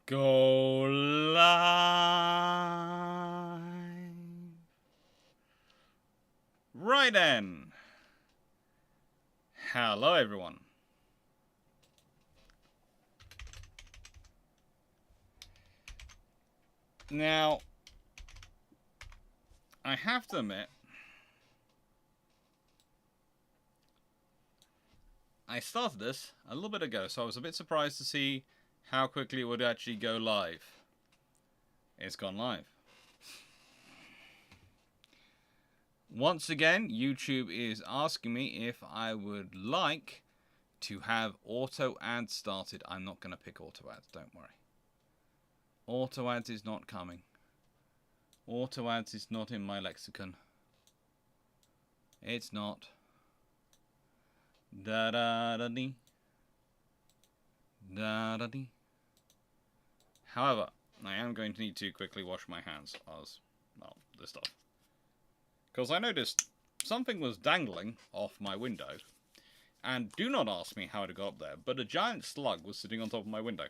Go live. Right then. Hello everyone. Now, I have to admit, I started this a little bit ago, so I was a bit surprised to see how quickly it would actually go live. It's gone live. Once again, YouTube is asking me if I would like to have auto ads started. I'm not going to pick auto ads, don't worry. Auto ads is not coming. Auto ads is not in my lexicon. It's not. Da da da dee. Da da dee. However, I am going to need to quickly wash my hands as, well, this stuff. Because I noticed something was dangling off my window. And do not ask me how it got up there, but a giant slug was sitting on top of my window.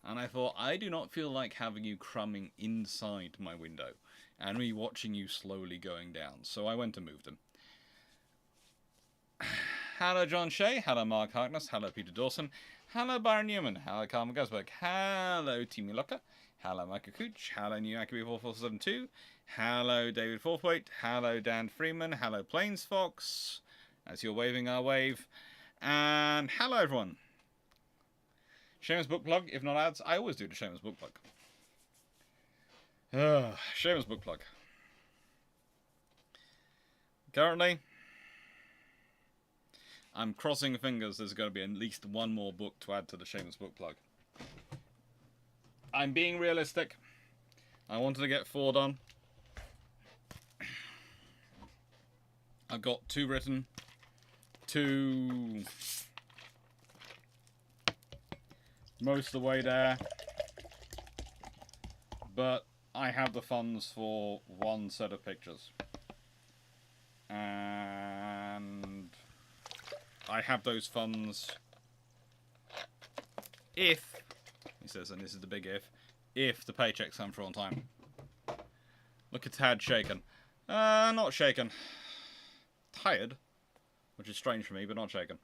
And I thought, I do not feel like having you crumbing inside my window and me watching you slowly going down. So I went and moved them. Hello John Shea, hello Mark Harkness, hello Peter Dawson, hello Byron Newman, hello Carmen Gosberg, hello Timmy Locker, hello Michael Cooch, hello New Akibi 4472, hello DavidThornthwaite, hello Dan Freeman, hello Plains Fox, as you're waving our wave, and hello everyone. Shameless book plug, if not ads, I always do the shameless book plug. Shameless book plug. Currently, I'm crossing fingers there's going to be at least one more book to add to the shameless book plug. I'm being realistic. I wanted to get 4 done. I've got 2 written. 2 most of the way there. But I have the funds for 1 set of pictures. And I have those funds if, he says, and this is the big if the paychecks come through on time. Look a tad shaken. Not shaken. Tired, which is strange for me, but not shaken.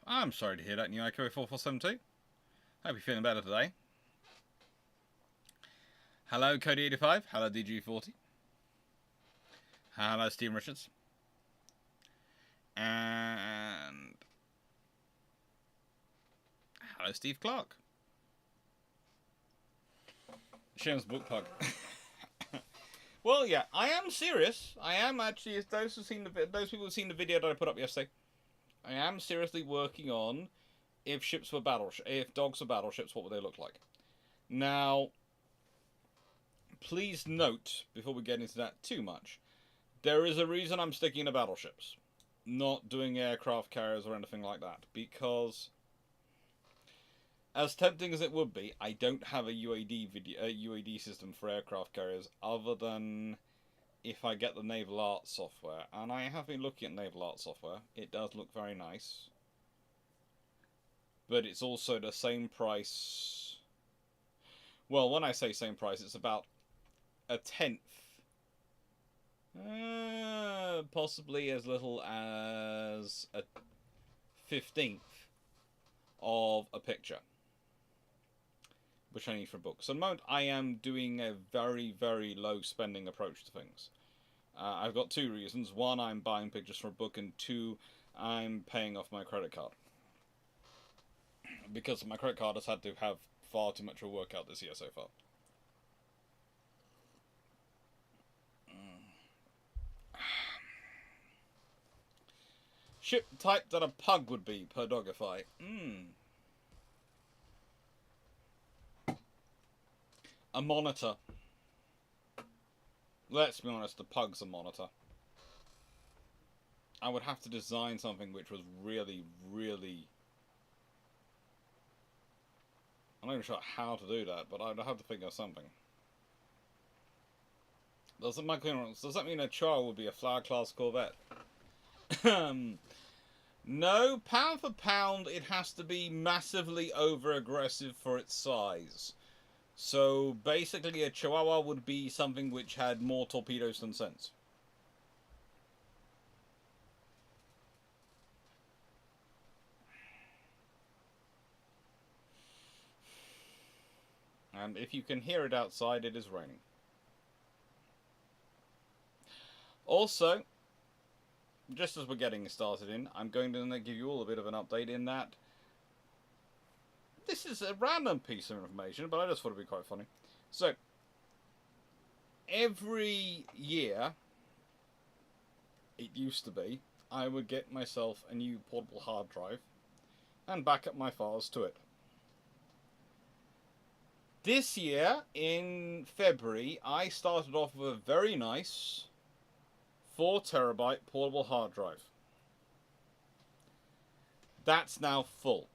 I'm sorry to hear that, New IQ 4472. Hope you're feeling better today. Hello, Cody85. Hello, DG40. Hello, Steve Richards. And hello, Steve Clarke. Shameless book plug. Well, yeah, I am serious. I am actually, as those people who've seen the video that I put up yesterday, I am seriously working on if dogs were battleships, what would they look like? Now, please note, before we get into that too much, there is a reason I'm sticking to battleships, not doing aircraft carriers or anything like that, because as tempting as it would be, I don't have a UAD system for aircraft carriers other than if I get the Naval Art software, and I have been looking at Naval Art software. It does look very nice, but it's also the same price. Well, when I say same price, it's about a 10th, possibly as little as a 15th of a picture, which I need for a book. So at the moment, I am doing a very, very low spending approach to things. I've got 2 reasons. 1, I'm buying pictures for a book, and 2, I'm paying off my credit card. Because my credit card has had to have far too much of a workout this year so far. Ship type that a pug would be per WWI. A monitor. Let's be honest, the pug's a monitor. I would have to design something which was really, really... I'm not even sure how to do that, but I'd have to figure something. Does that mean a Char would be a Flower class Corvette? No, pound for pound, it has to be massively over-aggressive for its size. So basically a Chihuahua would be something which had more torpedoes than sense. And if you can hear it outside, it is raining. Also, just as we're getting started I'm going to give you all a bit of an update in that this is a random piece of information, but I just thought it'd be quite funny. So, every year, it used to be, I would get myself a new portable hard drive and back up my files to it. This year, in February, I started off with a very nice 4TB portable hard drive. That's now full.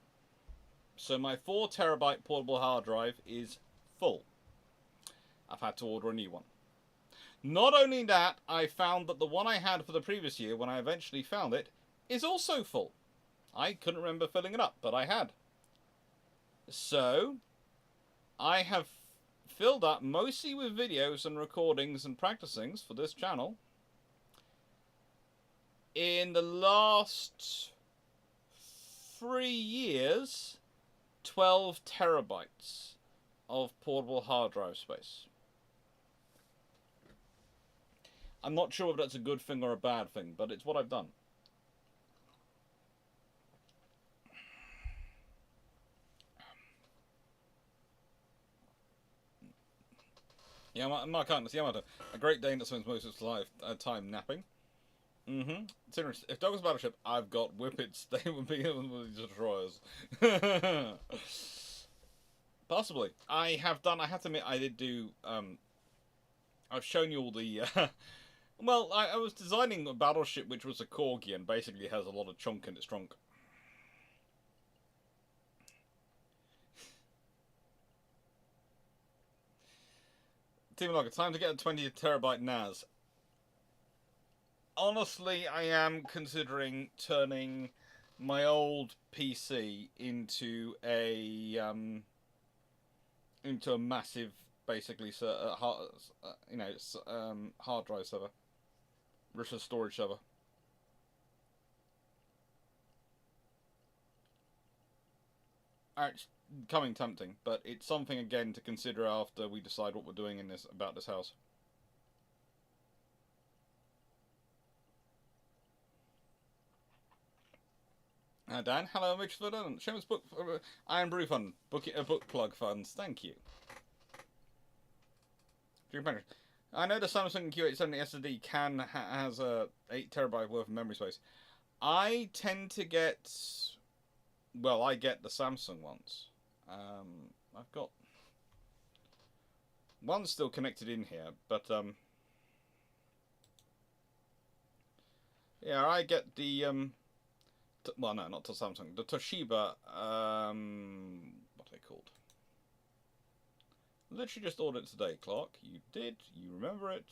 So my 4TB portable hard drive is full. I've had to order a new one. Not only that, I found that the one I had for the previous year, when I eventually found it, is also full. I couldn't remember filling it up, but I had. So, I have filled up mostly with videos and recordings and practicings for this channel. In the last 3 years, 12 terabytes of portable hard drive space. I'm not sure if that's a good thing or a bad thing, but it's what I've done. Yamato, a Great Dane that spends most of its life time napping. It's interesting. If Dog was a battleship, I've got whippets. They would be destroyers. Possibly. I have to admit, I did do. I've shown you all the. Well, I was designing a battleship which was a corgi and basically has a lot of chunk in its trunk. Team Logger, time to get a 20 terabyte NAS. Honestly, I am considering turning my old PC into a massive, basically, hard drive server, versus storage server. It's coming tempting, but it's something again to consider after we decide what we're doing about this house. Dan, hello, Mitchell. Shameless book, Iron Brew Fund, book plug funds. Thank you. I know the Samsung Q870 SSD has a 8 terabyte worth of memory space. I tend to get, well, I get the Samsung ones. I've got one still connected in here, but yeah, I get the well, no, not the Samsung, the Toshiba, what are they called? Literally just ordered it today, Clarke. You did, you remember it.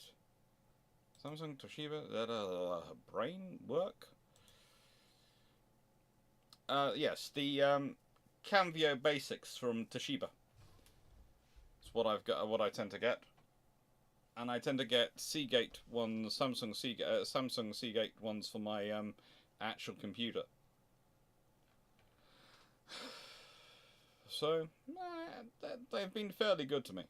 Samsung, Toshiba, brain work? Yes, the Camvio Basics from Toshiba. It's what I've got, what I tend to get. And I tend to get Seagate ones, Samsung Seagate ones for my actual computer. So, they've been fairly good to me.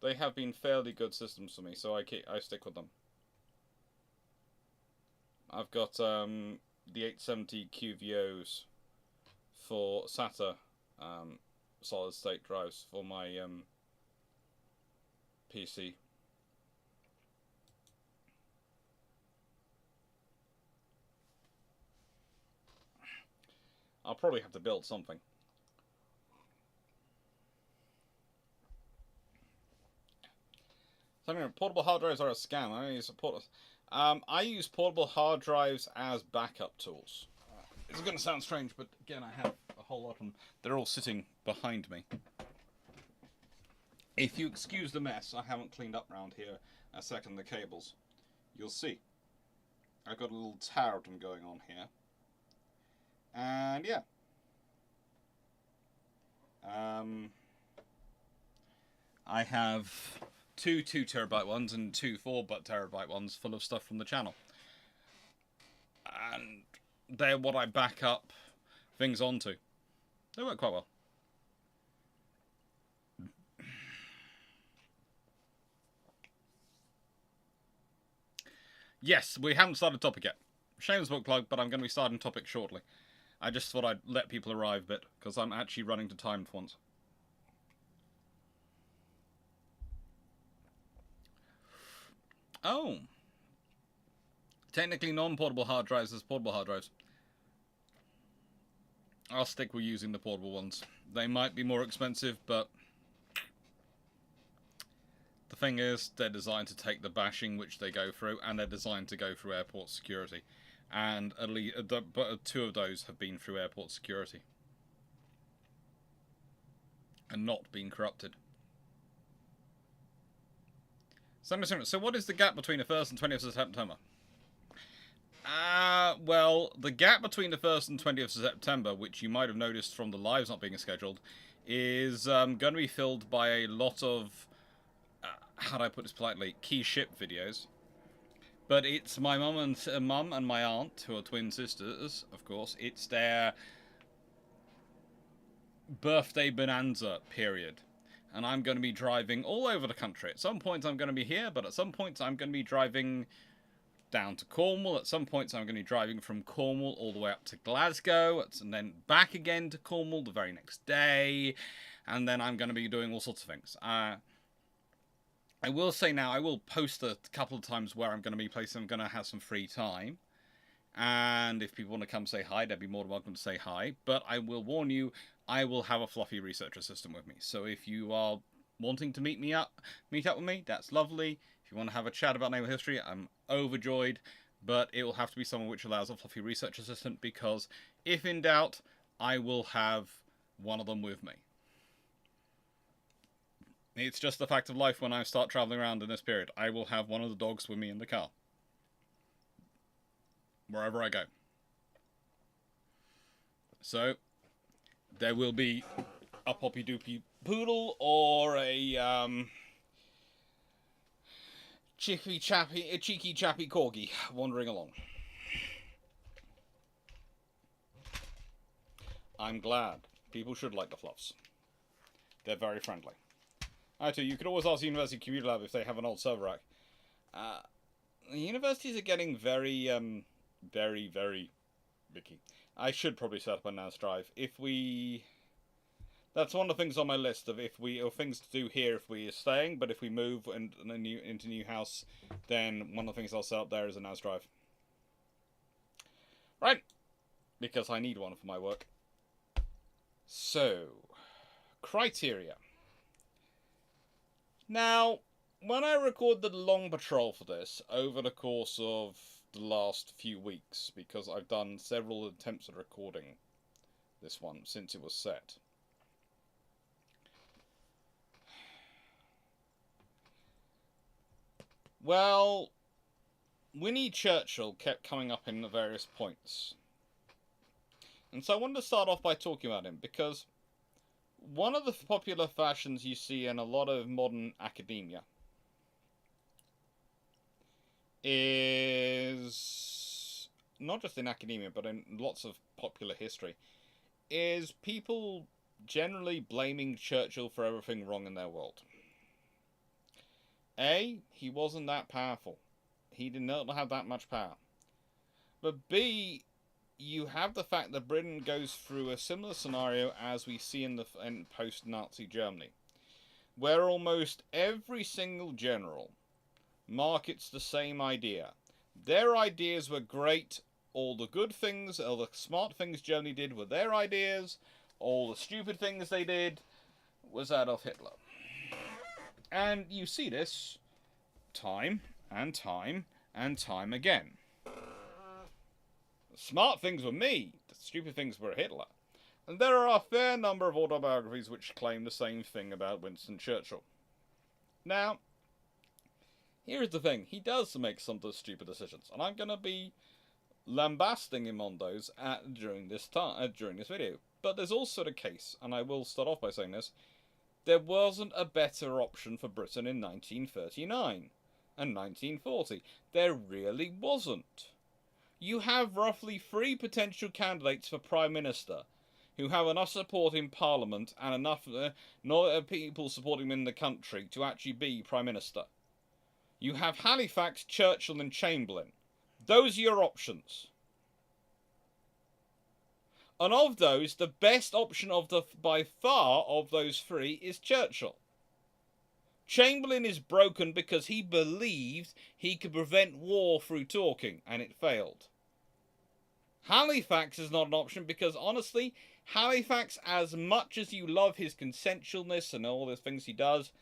They have been fairly good systems for me, so I stick with them. I've got the 870 QVOs for SATA solid state drives for my PC. I'll probably have to build something. Portable hard drives are a scam. I use portable hard drives as backup tools. It's going to sound strange, but again, I have a whole lot of them. They're all sitting behind me. If you excuse the mess, I haven't cleaned up around here a second the cables. You'll see. I've got a little tarot going on here. And yeah. I have two 2TB ones and two 4TB ones full of stuff from the channel. And they're what I back up things onto. They work quite well. Yes, we haven't started topic yet. Shameless book plug, but I'm going to be starting topic shortly. I just thought I'd let people arrive a bit, because I'm actually running to time for once. Oh. Technically non-portable hard drives as portable hard drives. I'll stick with using the portable ones. They might be more expensive, but the thing is, they're designed to take the bashing which they go through, and they're designed to go through airport security. And at least, but two of those have been through airport security. And not been corrupted. So what is the gap between the 1st and 20th of September? Well, the gap between the 1st and 20th of September, which you might have noticed from the lives not being scheduled, is going to be filled by a lot of, how do I put this politely, key ship videos. But it's my mum and my aunt, who are twin sisters, of course. It's their birthday bonanza period. And I'm going to be driving all over the country. At some points I'm going to be here, but at some points I'm going to be driving down to Cornwall. At some points I'm going to be driving from Cornwall all the way up to Glasgow, and then back again to Cornwall the very next day. And then I'm going to be doing all sorts of things. I will say now, I will post a couple of times where I'm going to be places I'm going to have some free time. And if people want to come say hi, they'd be more than welcome to say hi. But I will warn you, I will have a fluffy research assistant with me. So if you are wanting to meet up with me, that's lovely. If you want to have a chat about naval history, I'm overjoyed. But it will have to be someone which allows a fluffy research assistant, because if in doubt, I will have one of them with me. It's just the fact of life when I start traveling around in this period. I will have one of the dogs with me in the car. Wherever I go. So, there will be a Poppy Doopy Poodle or a cheeky chappy corgi wandering along. I'm glad. People should like the fluffs. They're very friendly. Actually, you could always ask the University Computer Lab if they have an old server rack. The universities are getting very, very picky. I should probably set up a NAS drive. That's one of the things on my list of things to do here if we are staying, but if we move into a new house, then one of the things I'll set up there is a NAS drive. Right. Because I need one for my work. So, criteria. Now, when I recorded the long patrol for this over the course of the last few weeks, because I've done several attempts at recording this one since it was set. Well, Winnie Churchill kept coming up in the various points. And so I wanted to start off by talking about him, because one of the popular fashions you see in a lot of modern academia is, not just in academia, but in lots of popular history, is people generally blaming Churchill for everything wrong in their world. A, he wasn't that powerful. He did not have that much power. But B, you have the fact that Britain goes through a similar scenario as we see in post-Nazi Germany, where almost every single general markets the same idea. Their ideas were great. All the good things, all the smart things Germany did were their ideas. All the stupid things they did was Adolf Hitler. And you see this time and time and time again. The smart things were me. The stupid things were Hitler. And there are a fair number of autobiographies which claim the same thing about Winston Churchill. Now, Here's the thing, he does make some of those stupid decisions, and I'm going to be lambasting him on those during this video. But there's also the case, and I will start off by saying this, there wasn't a better option for Britain in 1939 and 1940. There really wasn't. You have roughly 3 potential candidates for Prime Minister who have enough support in Parliament and enough people supporting them in the country to actually be Prime Minister. You have Halifax, Churchill and Chamberlain. Those are your options. And of those, the best option by far of those 3 is Churchill. Chamberlain is broken because he believed he could prevent war through talking, and it failed. Halifax is not an option because, honestly, Halifax, as much as you love his consensualness and all the things he does,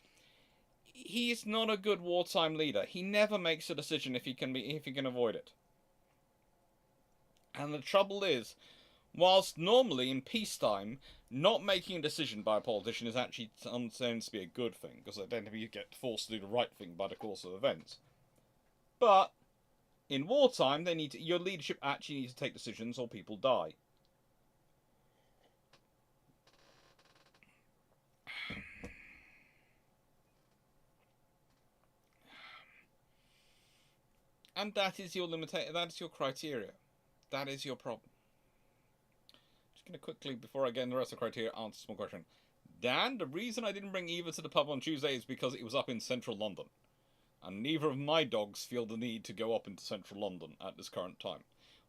he's not a good wartime leader. He never makes a decision if he can avoid it. And the trouble is, whilst normally in peacetime, not making a decision by a politician is actually tends to be a good thing, because they tend to get forced to do the right thing by the course of events. But in wartime, your leadership actually needs to take decisions or people die. And that is your limitation. That is your criteria. That is your problem. Just going to quickly, before I get into the rest of the criteria, answer a small question. Dan, the reason I didn't bring Eva to the pub on Tuesday is because it was up in central London. And neither of my dogs feel the need to go up into central London at this current time.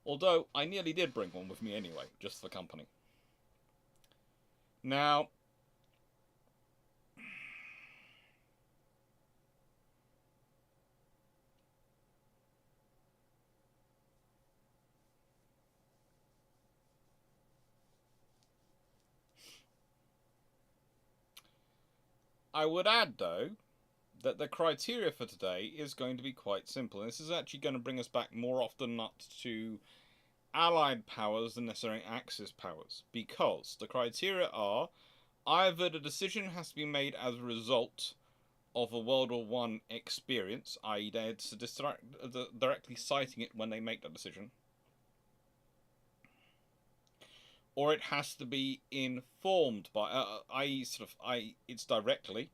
Although, I nearly did bring one with me anyway, just for company. Now, I would add, though, that the criteria for today is going to be quite simple. And this is actually going to bring us back more often not to Allied powers than necessarily Axis powers. Because the criteria are either the decision has to be made as a result of a World War I experience, i.e. they're directly citing it when they make that decision, or it has to be informed by, it's directly,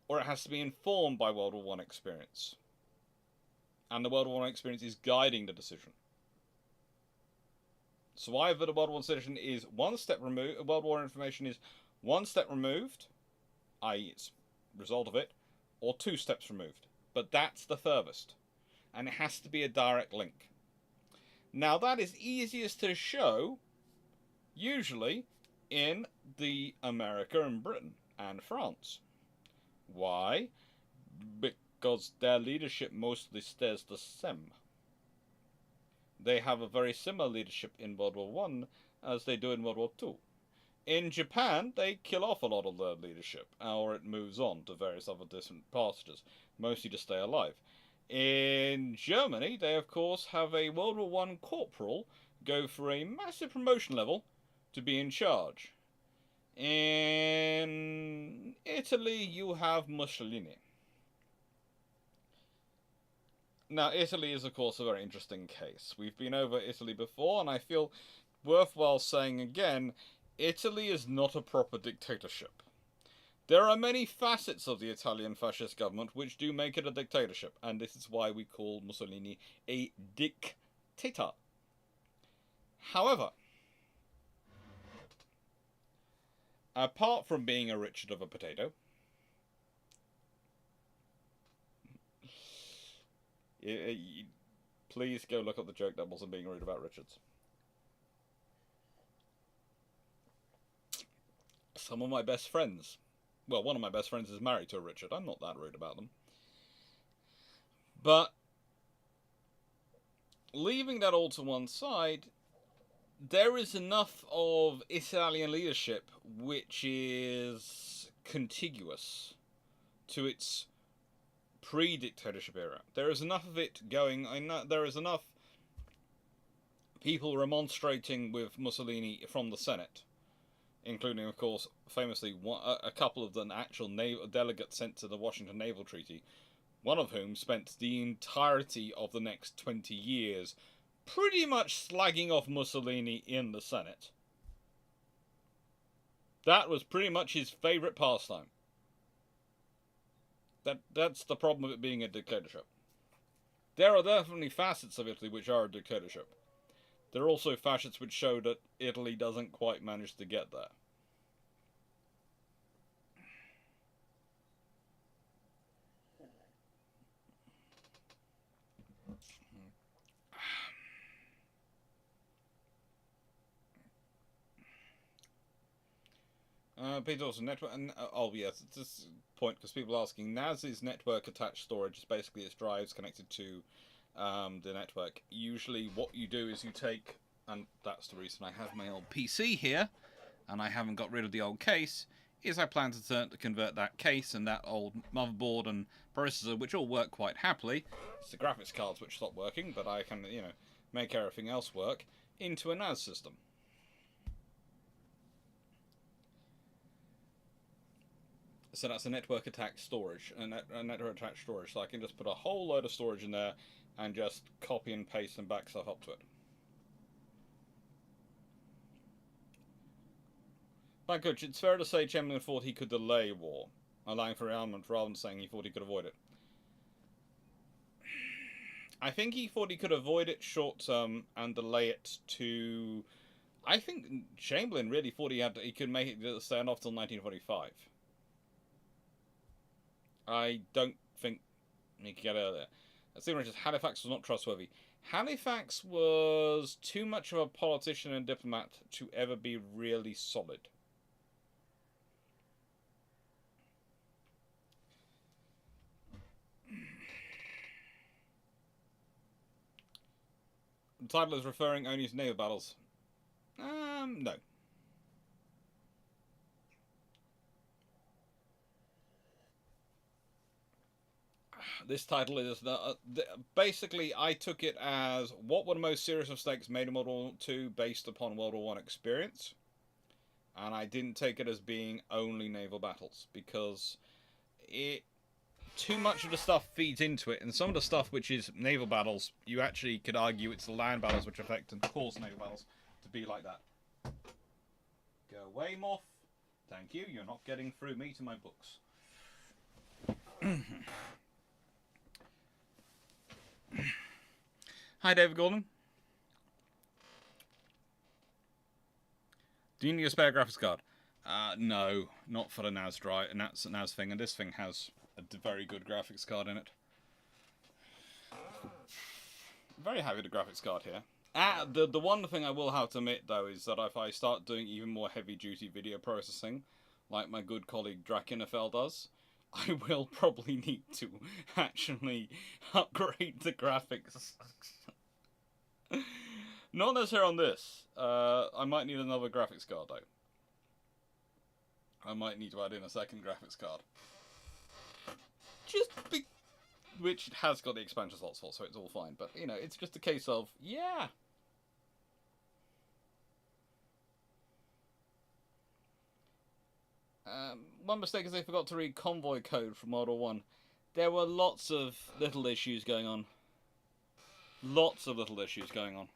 or it has to be informed by World War I experience. And the World War I experience is guiding the decision. So either the World War I decision is one step removed, World War information is one step removed, i.e. it's a result of it, or 2 steps removed. But that's the furthest. And it has to be a direct link. Now that is easiest to show, usually, in the America and Britain and France. Why? Because their leadership mostly stays the same. They have a very similar leadership in World War I as they do in World War II. In Japan, they kill off a lot of their leadership, or it moves on to various other different pastures, mostly to stay alive. In Germany, they of course have a World War I corporal go for a massive promotion level to be in charge. In Italy, you have Mussolini. Now, Italy is, of course, a very interesting case. We've been over Italy before, and I feel worthwhile saying again, Italy is not a proper dictatorship. There are many facets of the Italian fascist government which do make it a dictatorship, and this is why we call Mussolini a dictator. However, apart from being a Richard of a potato, please go look up the joke that wasn't being rude about Richards. Some of my best friends, well, one of my best friends is married to a Richard. I'm not that rude about them. But leaving that all to one side, there is enough of Italian leadership which is contiguous to its pre-dictatorship era. There is enough of it going. There is enough people remonstrating with Mussolini from the Senate, including, of course, famously a couple of the actual naval delegates sent to the Washington Naval Treaty one of whom spent the entirety of the next 20 years pretty much slagging off Mussolini in the Senate. That was pretty much his favourite pastime. That's the problem with it being a dictatorship. There are definitely facets of Italy which are a dictatorship. There are also facets which show that Italy doesn't quite manage to get there. Peter also network and oh yes, it's this point because people are asking. NAS's network attached storage is basically its drives connected to the network. Usually, what you do is you take, and that's the reason I have my old PC here, and I haven't got rid of the old case. Is I plan to convert that case and that old motherboard and processor, which all work quite happily. It's the graphics cards which stop working, but I can make everything else work into a NAS system. So that's a network attached storage, a network attached storage. So I can just put a whole load of storage in there and just copy and paste and back stuff up to it. But good, it's fair to say Chamberlain thought he could delay war, allowing for rearmament rather than saying he thought he could avoid it. I think he thought he could avoid it short term and delay it to... I think Chamberlain really thought he could make it stand off till 1945. I don't think he could get earlier. As the just Halifax was not trustworthy. Halifax was too much of a politician and diplomat to ever be really solid. The title is referring only to naval battles. No. This title is basically I took it as what were the most serious mistakes made in World War II based upon World War I experience, and I didn't take it as being only naval battles because too much of the stuff feeds into it, and some of the stuff which is naval battles, you actually could argue it's the land battles which affect and cause naval battles to be like that. Go away, moth. Thank you. You're not getting through me to my books. Hi, David Gordon. Do you need a spare graphics card? No, not for the NAS drive, NAS thing, and this thing has a very good graphics card in it. Very happy with the graphics card here. The one thing I will have to admit, though, is that if I start doing even more heavy-duty video processing, like my good colleague Drakenfell does, I will probably need to actually upgrade the graphics. Not necessarily on this. I might need another graphics card, though. I might need to add in a second graphics card. Which has got the expansion slots for, so it's all fine. But, it's just a case of, yeah. One mistake is they forgot to read convoy code from World War I. There were lots of little issues going on. Lots of little issues going on.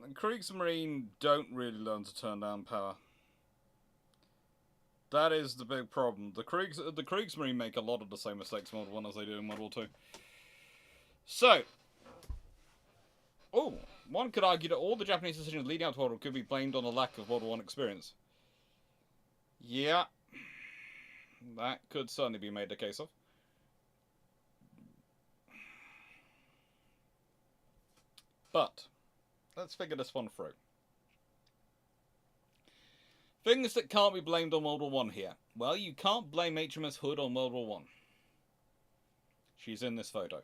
And Kriegsmarine don't really learn to turn down power. That is the big problem. The Kriegsmarine make a lot of the same mistakes in World War I as they do in World War II. So, one could argue that all the Japanese decisions leading up to World War could be blamed on the lack of World War I experience. Yeah, that could certainly be made a case of. But, let's figure this one through. Things that can't be blamed on World War I here. Well, you can't blame HMS Hood on World War I. She's in this photo.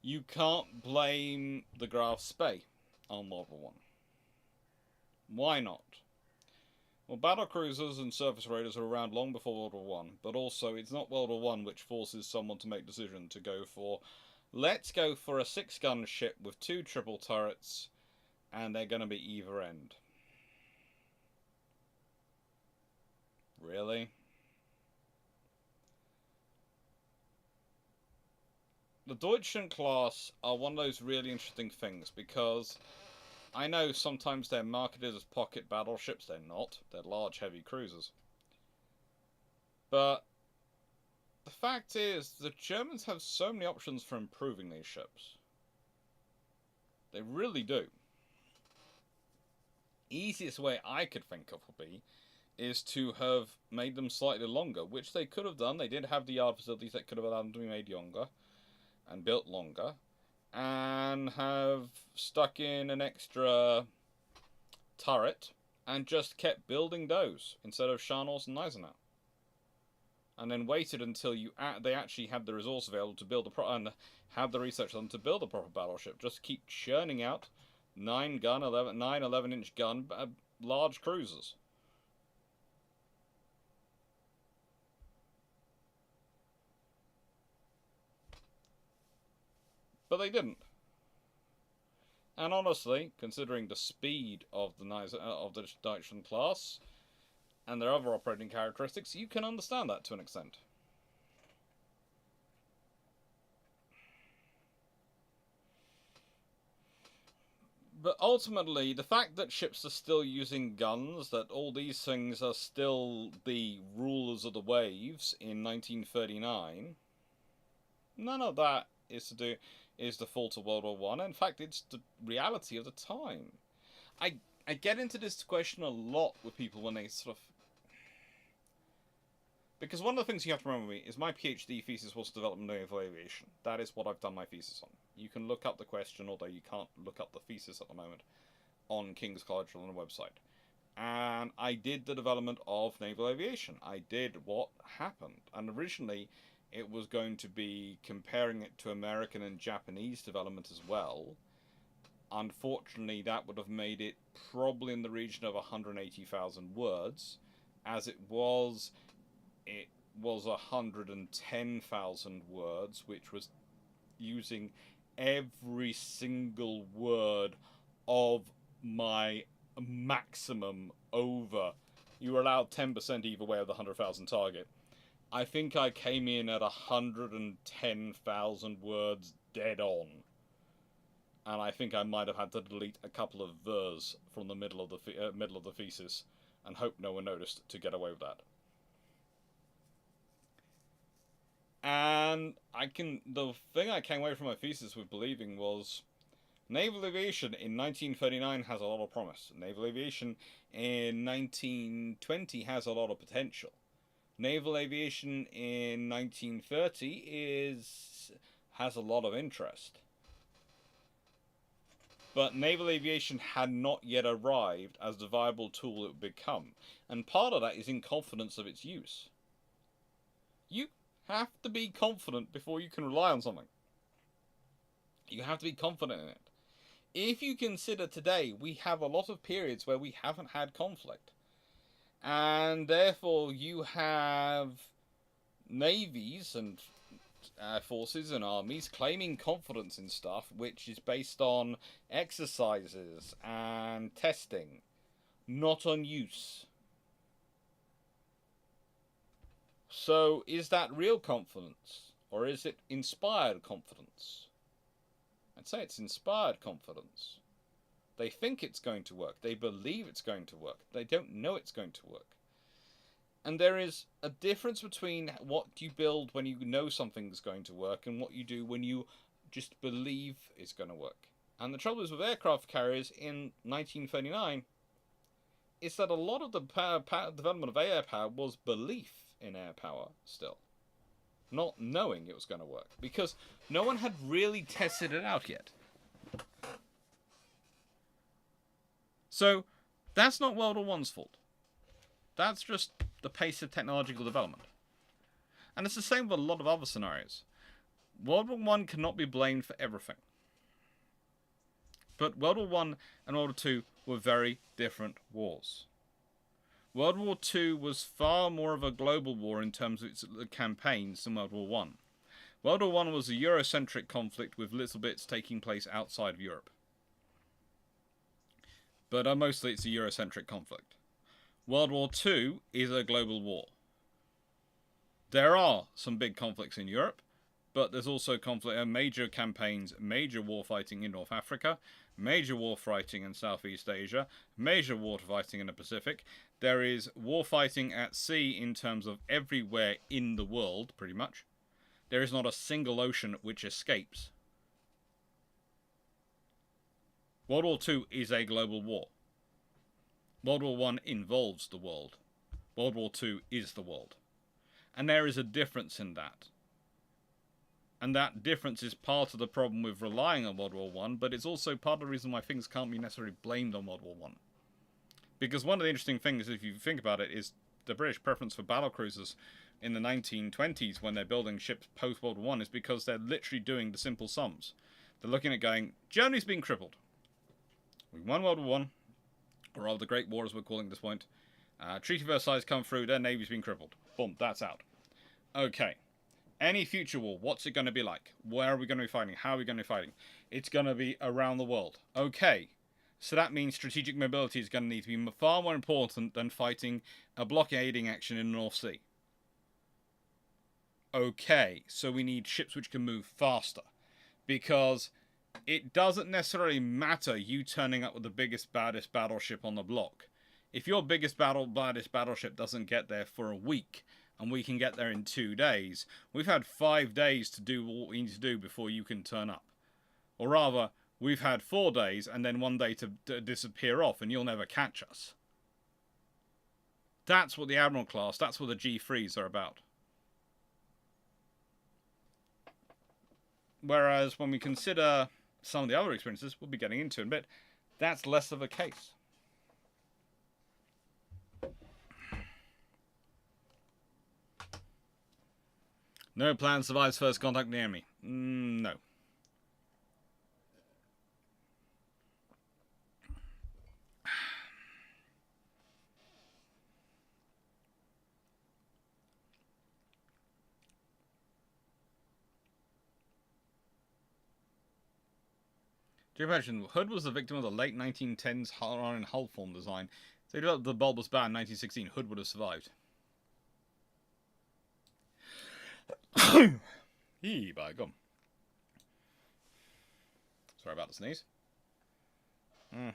You can't blame the Graf Spee on World War I. Why not? Well, battle cruisers and surface raiders were around long before World War I, but also it's not World War I which forces someone to make a decision to go for, let's go for a 6-gun ship with 2 triple turrets, and they're going to be either end. Really? the Deutschland class are one of those really interesting things, because I know sometimes they're marketed as pocket battleships. They're not. They're large, heavy cruisers. But the fact is, the Germans have so many options for improving these ships. They really do. Easiest way I could think of would be is to have made them slightly longer, which they could have done. They did have the yard facilities that could have allowed them to be made younger and built longer, and have stuck in an extra turret and just kept building those instead of Scharnhorst and Gneisenau, and then waited until they actually had the resource available to build and had the research done to build a proper battleship. Just keep churning out 11-inch gun large cruisers. But they didn't. And honestly, considering the speed of the Deutschland class and their other operating characteristics, you can understand that to an extent. But ultimately, the fact that ships are still using guns, that all these things are still the rulers of the waves in 1939, none of that is the fault of World War I. In fact, it's the reality of the time. I get into this question a lot with people when they sort of... Because one of the things you have to remember is my PhD thesis was development of naval aviation. That is what I've done my thesis on. You can look up the question, although you can't look up the thesis at the moment, on King's College on the website. And I did the development of naval aviation. I did what happened. And originally, it was going to be comparing it to American and Japanese development as well. Unfortunately, that would have made it probably in the region of 180,000 words. As it was 110,000 words, which was using every single word of my maximum over. You were allowed 10% either way of the 100,000 target. I think I came in at 110,000 words dead on. And I think I might have had to delete a couple of vers from the middle of the thesis, and hope no one noticed to get away with that. And the thing I came away from my thesis with believing was naval aviation in 1939 has a lot of promise. Naval aviation in 1920 has a lot of potential. Naval aviation in 1930 has a lot of interest. But naval aviation had not yet arrived as the viable tool it would become. And part of that is in confidence of its use. You have to be confident before you can rely on something. You have to be confident in it. If you consider today, we have a lot of periods where we haven't had conflict. And therefore you have navies and air forces and armies claiming confidence in stuff which is based on exercises and testing, not on use. So is that real confidence, or is it inspired confidence? I'd say it's inspired confidence. They think it's going to work. They believe it's going to work. They don't know it's going to work. And there is a difference between what you build when you know something's going to work and what you do when you just believe it's going to work. And the trouble is with aircraft carriers in 1939 is that a lot of the development of air power was belief in air power still. Not knowing it was going to work. Because no one had really tested it out yet. So, that's not World War I's fault. That's just the pace of technological development. And it's the same with a lot of other scenarios. World War I cannot be blamed for everything. But World War I and World War II were very different wars. World War II was far more of a global war in terms of its campaigns than World War I. World War I was a Eurocentric conflict with little bits taking place outside of Europe. But mostly it's a Eurocentric conflict. World War II is a global war. There are some big conflicts in Europe, but there's also conflict, major campaigns, major war fighting in North Africa, major war fighting in Southeast Asia, major war fighting in the Pacific. There is war fighting at sea in terms of everywhere in the world, pretty much. There is not a single ocean which escapes. World War II is a global war. World War I involves the world. World War II is the world. And there is a difference in that. And that difference is part of the problem with relying on World War I, but it's also part of the reason why things can't be necessarily blamed on World War I. Because one of the interesting things, if you think about it, is the British preference for battlecruisers in the 1920s when they're building ships post-World War I is because they're literally doing the simple sums. They're looking at going, Germany's been crippled. We won World War I, or rather the Great War as we're calling it at this point. Treaty of Versailles come through, their navy's been crippled. Boom, that's out. Okay. Any future war, what's it going to be like? Where are we going to be fighting? How are we going to be fighting? It's going to be around the world. Okay. So that means strategic mobility is going to need to be far more important than fighting a blockading action in the North Sea. Okay. So we need ships which can move faster. Because it doesn't necessarily matter you turning up with the biggest, baddest battleship on the block. If your biggest, baddest battleship doesn't get there for a week, and we can get there in 2 days, we've had 5 days to do what we need to do before you can turn up. Or rather, we've had 4 days and then 1 day to disappear off and you'll never catch us. That's what the Admiral class, that's what the G3s are about. Whereas when we consider some of the other experiences we'll be getting into in a bit, that's less of a case. No plan survives first contact with the enemy. No. Do you imagine Hood was the victim of the late 1910s hull form design? If they developed the bulbous bow in 1916, Hood would have survived. Yee, by gum. Sorry about the sneeze. In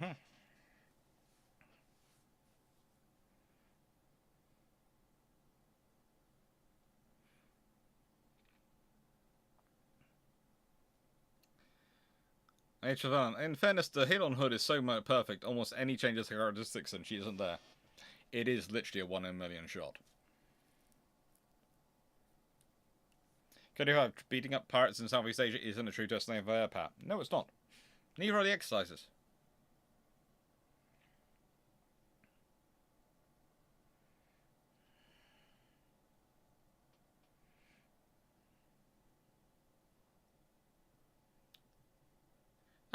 fairness, the hit on Hood is so perfect, almost any changes to characteristics and she isn't there. It is literally a 1 in a million shot. Could you have beating up pirates in Southeast Asia isn't a true test of air power? No, it's not. Neither are the exercises.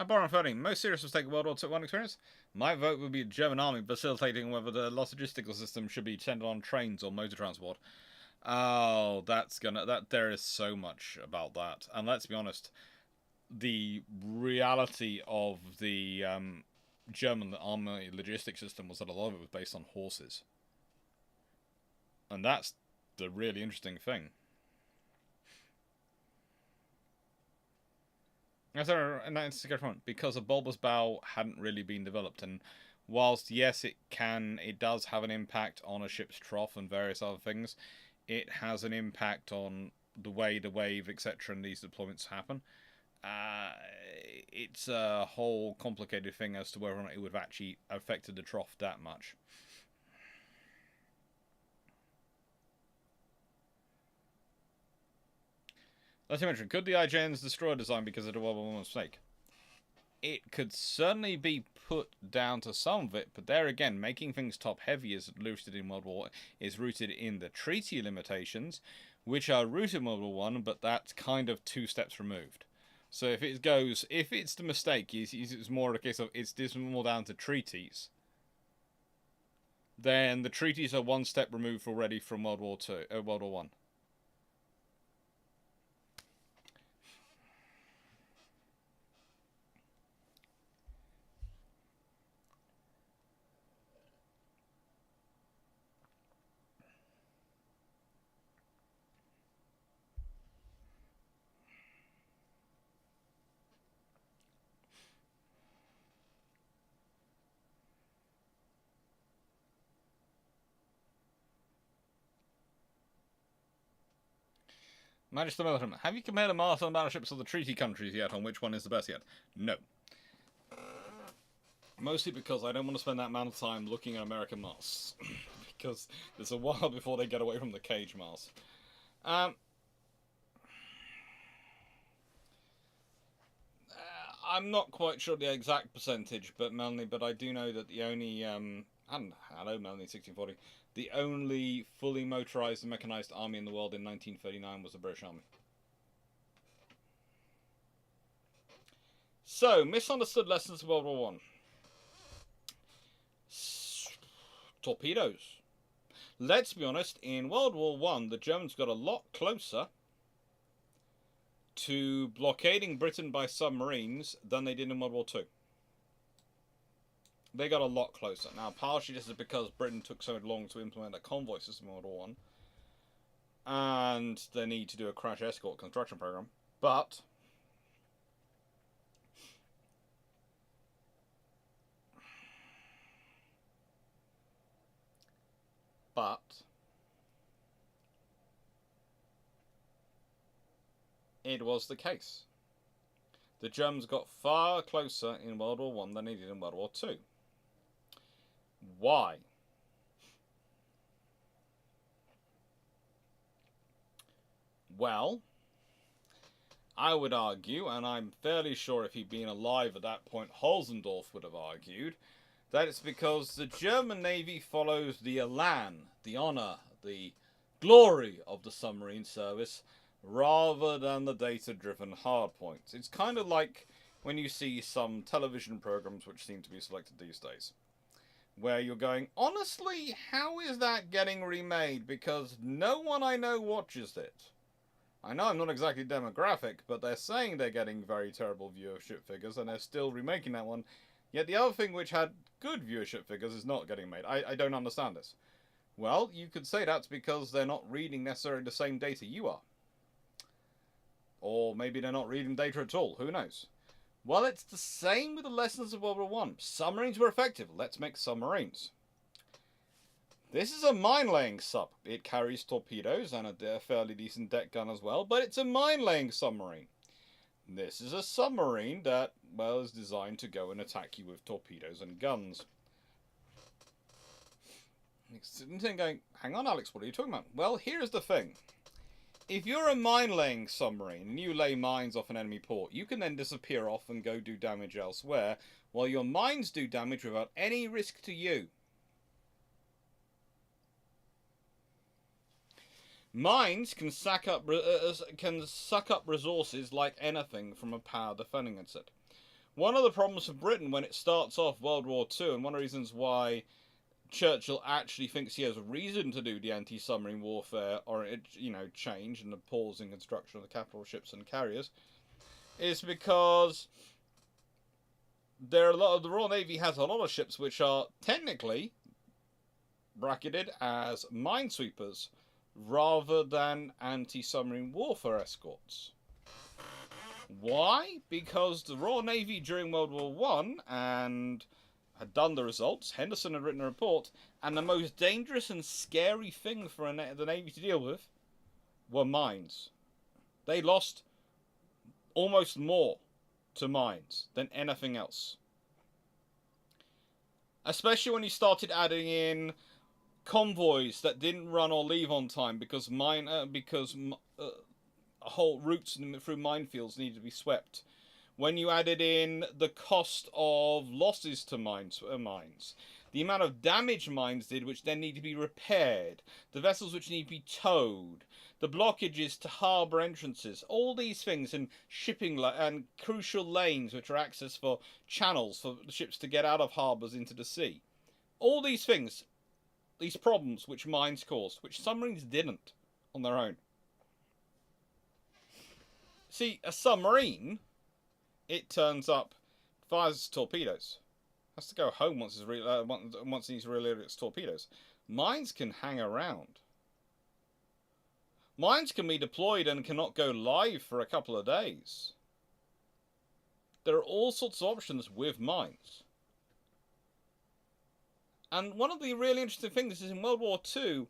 Baron Ferding, most serious mistake of World War I experience? My vote would be the German army facilitating whether the logistical system should be sent on trains or motor transport. Oh, there is so much about that. And let's be honest, the reality of the German army logistics system was that a lot of it was based on horses. And that's the really interesting thing. And that's a good point, because a bulbous bow hadn't really been developed, and whilst yes it does have an impact on a ship's trough and various other things, it has an impact on the way the wave, etc., and these deployments happen. It's a whole complicated thing as to whether or not it would have actually affected the trough that much. Let's mention, could the IJNs destroy a design because of the World War I mistake? It could certainly be put down to some of it, but there again, making things top heavy is rooted in World War is rooted in the treaty limitations, which are rooted in World War I, but that's kind of 2 steps removed. So if it's the mistake, it's more a case of it's more down to treaties. Then the treaties are 1 step removed already from World War I. Magister Military. Have you compared the maritime battleships of the treaty countries yet on which one is the best yet? No. Mostly because I don't want to spend that amount of time looking at American masts. Because there's a while before they get away from the cage mast. I'm not quite sure the exact percentage, but Melanie, but I do know that the only and hello Melanie 1640, the only fully motorized and mechanized army in the world in 1939 was the British Army. So, misunderstood lessons of World War One. Torpedoes. Let's be honest, in World War One, the Germans got a lot closer to blockading Britain by submarines than they did in World War Two. They got a lot closer. Now, partially this is because Britain took so long to implement a convoy system in World War One, and the need to do a crash escort construction program. But it was the case. The Germans got far closer in World War One than they did in World War Two. Why? Well, I would argue, and I'm fairly sure if he'd been alive at that point, Holzendorf would have argued, that it's because the German Navy follows the elan, the honour, the glory of the submarine service, rather than the data-driven hardpoints. It's kind of like when you see some television programs which seem to be selected these days, where you're going, honestly, how is that getting remade? Because no one I know watches it. I know I'm not exactly demographic, but they're saying they're getting very terrible viewership figures, and they're still remaking that one. Yet the other thing which had good viewership figures is not getting made. I don't understand this. Well, you could say that's because they're not reading necessarily the same data you are. Or maybe they're not reading data at all. Who knows? Well, it's the same with the lessons of World War One. Submarines were effective. Let's make submarines. This is a mine-laying sub. It carries torpedoes and a fairly decent deck gun as well, but it's a mine-laying submarine. This is a submarine that, well, is designed to go and attack you with torpedoes and guns. You're going, hang on, Alex, what are you talking about? Well, here's the thing. If you're a mine-laying submarine and you lay mines off an enemy port, you can then disappear off and go do damage elsewhere, while your mines do damage without any risk to you. Mines can suck up resources like anything from a power defending it. One of the problems for Britain when it starts off World War II, and one of the reasons why Churchill actually thinks he has a reason to do the anti-submarine warfare, or change and the pause in construction of the capital ships and carriers, is because the Royal Navy has a lot of ships which are technically bracketed as minesweepers rather than anti-submarine warfare escorts. Why? Because the Royal Navy during World War One and had done the results, Henderson had written a report, and the most dangerous and scary thing for the Navy to deal with were mines. They lost almost more to mines than anything else. Especially when you started adding in convoys that didn't run or leave on time because whole routes through minefields needed to be swept. When you added in the cost of losses to mines, the amount of damage mines did, which then need to be repaired, the vessels which need to be towed, the blockages to harbour entrances, all these things, and shipping and crucial lanes which are access for channels for the ships to get out of harbours into the sea. All these things, these problems which mines caused, which submarines didn't on their own. See, a submarine, it turns up, fires torpedoes, has to go home once he's reloaded its torpedoes. Mines can hang around. Mines can be deployed and cannot go live for a couple of days. There are all sorts of options with mines. And one of the really interesting things is in World War II,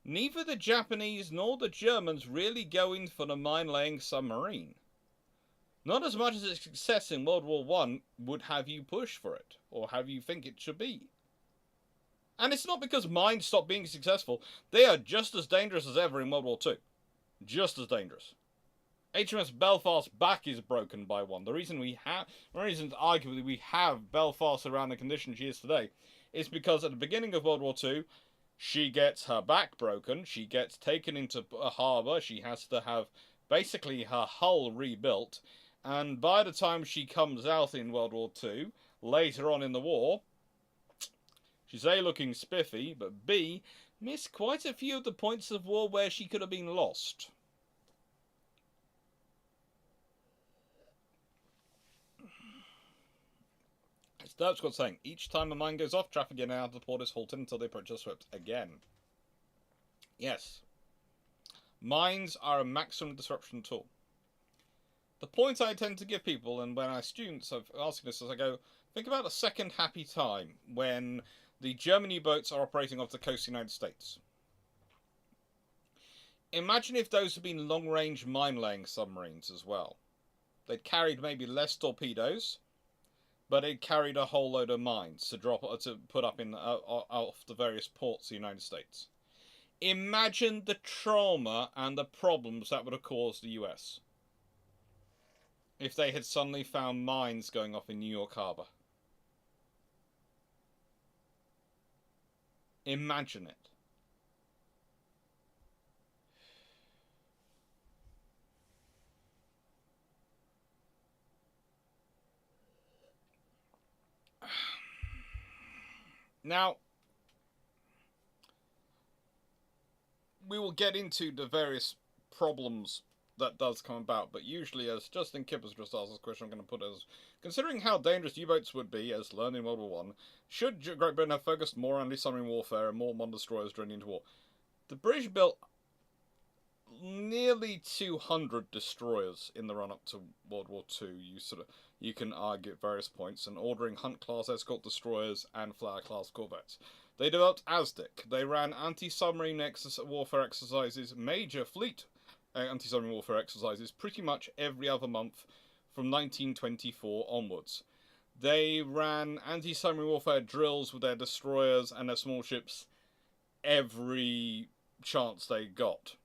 neither the Japanese nor the Germans really go in for the mine-laying submarine. Not as much as its success in World War I would have you push for it, or have you think it should be. And it's not because mines stopped being successful. They are just as dangerous as ever in World War II. Just as dangerous. HMS Belfast's back is broken by one. The reason arguably we have Belfast around the condition she is today is because at the beginning of World War II, she gets her back broken, she gets taken into a harbour, she has to have basically her hull rebuilt, and by the time she comes out in World War II, later on in the war, she's A, looking spiffy, but B, missed quite a few of the points of war where she could have been lost. It's Derpscott saying, each time a mine goes off, traffic in and out of the port is halted until the approach is swept again. Yes. Mines are a maximum disruption tool. The point I tend to give people, and when students are asking this, as I go, think about a second happy time when the German U-boats are operating off the coast of the United States. Imagine if those had been long-range mine-laying submarines as well. They'd carried maybe less torpedoes, but it carried a whole load of mines to put up in off the various ports of the United States. Imagine the trauma and the problems that would have caused the US if they had suddenly found mines going off in New York Harbor. Imagine it. Now, we will get into the various problems that does come about, but usually, as Justin Kippers just asked this question, I'm going to put as, considering how dangerous U-boats would be, as learned in World War I, should Great Britain have focused more on anti-submarine warfare and more modern destroyers during the interwar? The British built nearly 200 destroyers in the run-up to World War II. You can argue at various points, and ordering Hunt-class escort destroyers and Flower-class corvettes. They developed ASDIC. They ran anti-submarine warfare exercises, major fleet anti-submarine warfare exercises, pretty much every other month from 1924 onwards. They ran anti-submarine warfare drills with their destroyers and their small ships every chance they got.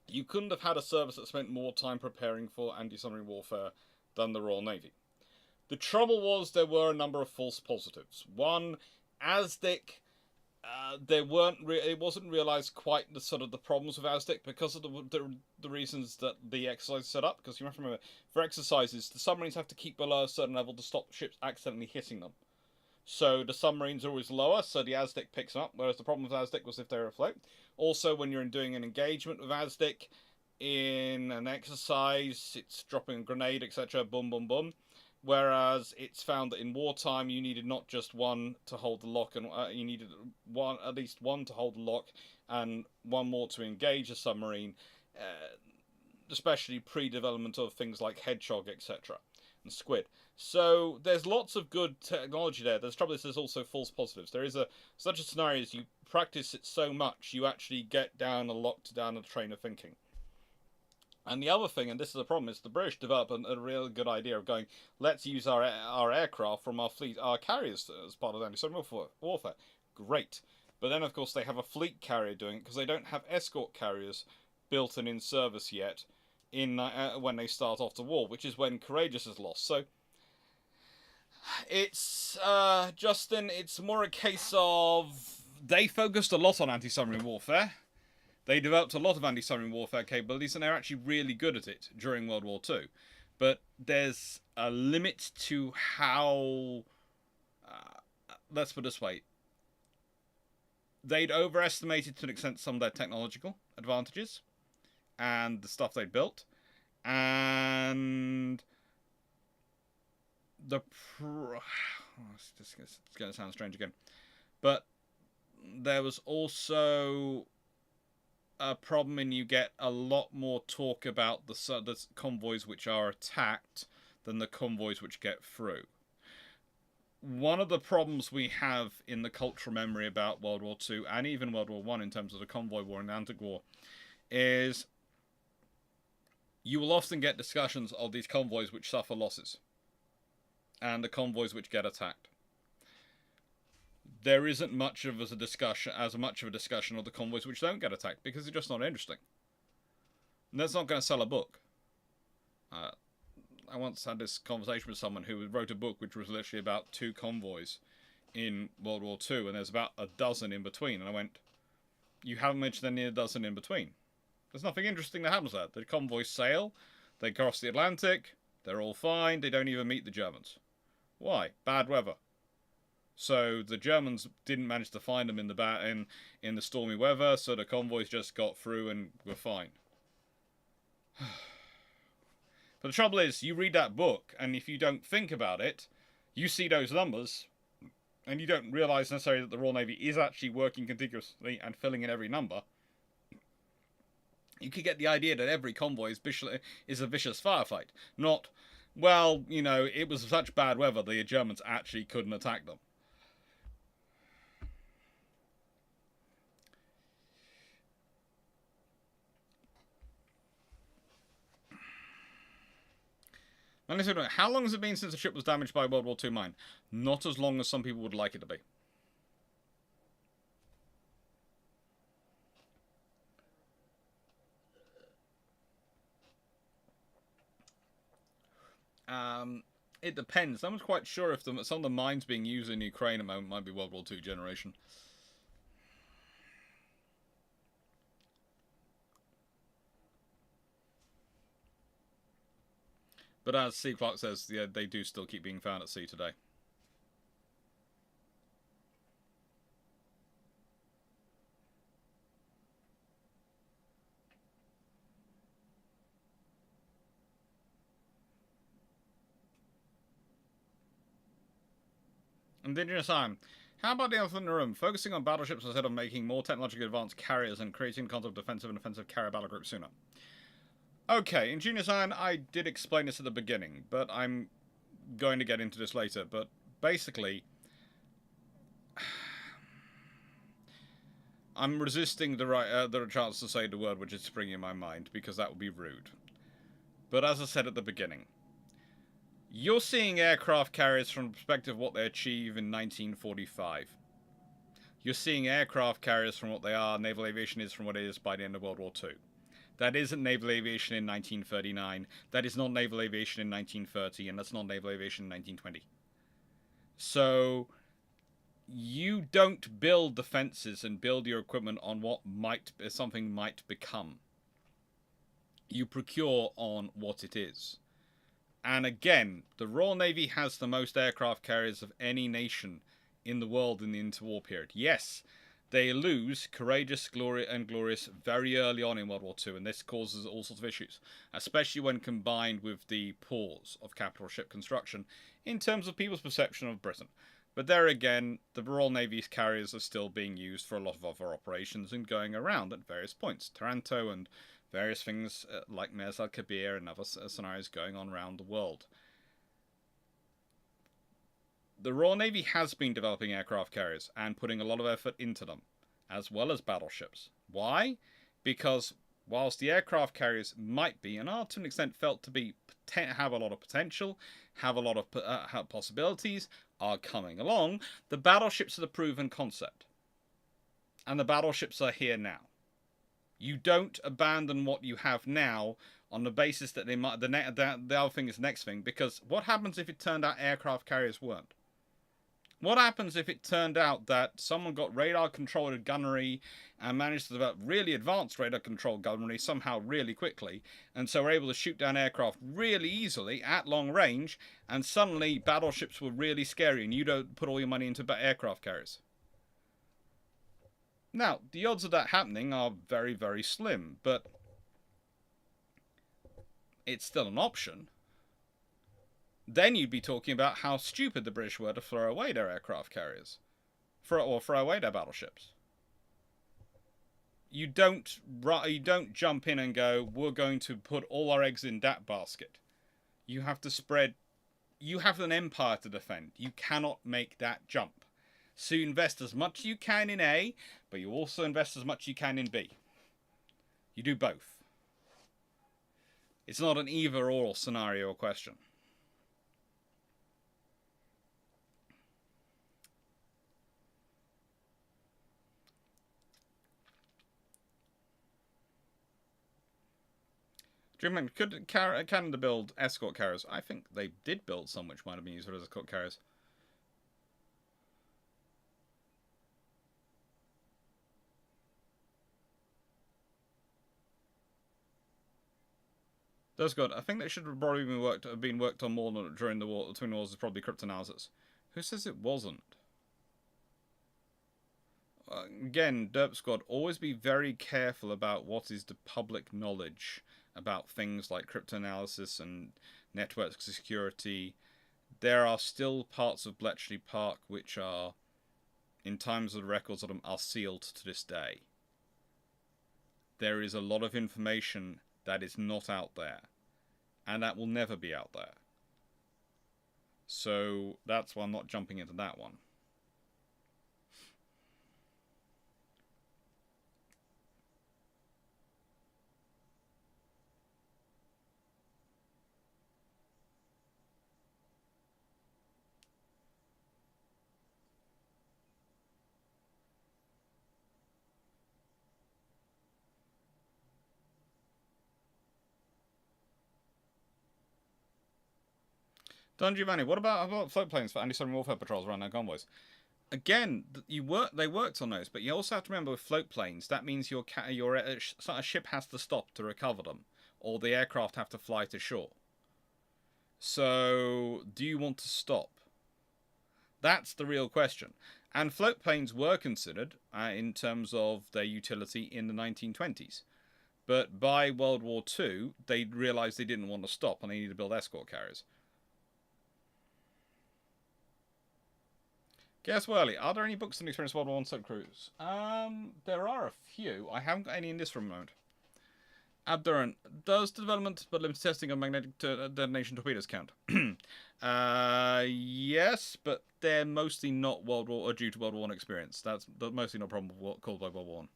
You couldn't have had a service that spent more time preparing for anti-submarine warfare than the Royal Navy. The trouble was there were a number of false positives. One, ASDIC, it wasn't realised quite the problems with ASDIC because of the reasons that the exercise set up. Because you have to remember, for exercises, the submarines have to keep below a certain level to stop ships accidentally hitting them. So the submarines are always lower, so the ASDIC picks them up, whereas the problem with ASDIC was if they were afloat. Also, when you're doing an engagement with ASDIC in an exercise, it's dropping a grenade, etc., boom, boom, boom. Whereas it's found that in wartime, you needed not just one to hold the lock, and you needed at least one to hold the lock, and one more to engage a submarine, especially pre-development of things like Hedgehog, etc., and Squid. So there's lots of good technology there. There's trouble is there's also false positives. There is such a scenario as you practice it so much, you actually get locked down a train of thinking. And the other thing, and this is the problem, is the British developed a real good idea of going, let's use our aircraft from our fleet, our carriers, as part of anti-submarine warfare. Great. But then, of course, they have a fleet carrier doing it because they don't have escort carriers built and in service yet when they start off the war, which is when Courageous is lost. So it's, Justin, it's more a case of they focused a lot on anti-submarine warfare. They developed a lot of anti-submarine warfare capabilities, and they're actually really good at it during World War II. But there's a limit to how... let's put it this way. They'd overestimated to an extent some of their technological advantages and the stuff they'd built. And it's going to sound strange again. But there was also a problem in you get a lot more talk about the convoys which are attacked than the convoys which get through. one of the problems we have in the cultural memory about World War II and even World War I in terms of the convoy war and the Atlantic War is you will often get discussions of these convoys which suffer losses and the convoys which get attacked. There isn't much of a discussion of the convoys which don't get attacked because they're just not interesting. And that's not going to sell a book. I once had this conversation with someone who wrote a book which was literally about 2 convoys in World War II, and there's about a dozen in between. And I went, you haven't mentioned any a dozen in between. There's nothing interesting that happens there. The convoys sail, they cross the Atlantic, they're all fine, they don't even meet the Germans. Why? Bad weather. So the Germans didn't manage to find them in the stormy weather, so the convoys just got through and were fine. But the trouble is, you read that book, and if you don't think about it, you see those numbers, and you don't realise necessarily that the Royal Navy is actually working contiguously and filling in every number. You could get the idea that every convoy is a vicious firefight. Not, well, you know, it was such bad weather the Germans actually couldn't attack them. How long has it been since the ship was damaged by a World War II mine? Not as long as some people would like it to be. It depends. I'm not quite sure if some of the mines being used in Ukraine at the moment might be World War II generation. But as C. Clarke says, yeah, they do still keep being found at sea today. Indigenous Time. How about the elephant in the room? Focusing on battleships instead of making more technologically advanced carriers and creating the concept of defensive and offensive carrier battle groups sooner. Okay, in Junior Sign, I did explain this at the beginning, but I'm going to get into this later. But basically, I'm resisting the chance to say the word which is springing in my mind, because that would be rude. But as I said at the beginning, you're seeing aircraft carriers from the perspective of what they achieve in 1945. You're seeing aircraft carriers from what they are, naval aviation is from what it is by the end of World War II. That isn't naval aviation in 1939, that is not naval aviation in 1930, and that's not naval aviation in 1920. So, you don't build defenses and build your equipment on what something might become. You procure on what it is. And again, the Royal Navy has the most aircraft carriers of any nation in the world in the interwar period. Yes, they lose Courageous, Glorious very early on in World War II, and this causes all sorts of issues, especially when combined with the pause of capital ship construction in terms of people's perception of Britain. But there again, the Royal Navy's carriers are still being used for a lot of other operations and going around at various points. Taranto and various things like Mers al-Kabir and other scenarios going on around the world. The Royal Navy has been developing aircraft carriers and putting a lot of effort into them, as well as battleships. Why? Because whilst the aircraft carriers might be, and are to an extent felt to be, have a lot of potential, have a lot of have possibilities, are coming along, the battleships are the proven concept. And the battleships are here now. You don't abandon what you have now on the basis that they might. The other thing is the next thing, because what happens if it turned out aircraft carriers weren't? What happens if it turned out that someone got radar-controlled gunnery and managed to develop really advanced radar-controlled gunnery somehow really quickly, and so were able to shoot down aircraft really easily at long range, and suddenly battleships were really scary and you don't put all your money into aircraft carriers? Now, the odds of that happening are very, very slim, but it's still an option. Then you'd be talking about how stupid the British were to throw away their aircraft carriers. Or throw away their battleships. You don't jump in and go, we're going to put all our eggs in that basket. You have to spread you have an empire to defend. You cannot make that jump. So you invest as much as you can in A, but you also invest as much as you can in B. You do both. It's not an either-or scenario or question. Dreamland, could Canada build escort carriers? I think they did build some which might have been used as escort carriers. That's good. I think they should have probably been worked on more during the war. The Twin Wars is probably cryptanalysis. Who says it wasn't? Again, Derp Squad, always be very careful about what is the public knowledge about things like cryptanalysis and network security. There are still parts of Bletchley Park which are, in times of the records of them, are sealed to this day. There is a lot of information that is not out there, and that will never be out there. So that's why I'm not jumping into that one. Don Giovanni, what about float planes for anti-submarine warfare patrols around their convoys? Again, they worked on those, but you also have to remember with float planes, that means your ship has to stop to recover them, or the aircraft have to fly to shore. So, do you want to stop? That's the real question. And float planes were considered in terms of their utility in the 1920s. But by World War II, they realised they didn't want to stop and they needed to build escort carriers. Guess Whirly, are there any books on the experience of World War I subcrews? There are a few. I haven't got any in this room moment. Abduran, does the development but limited testing of magnetic detonation torpedoes count? Yes, but they're mostly not World War or due to World War I experience. That's mostly not a problem caused by World War I.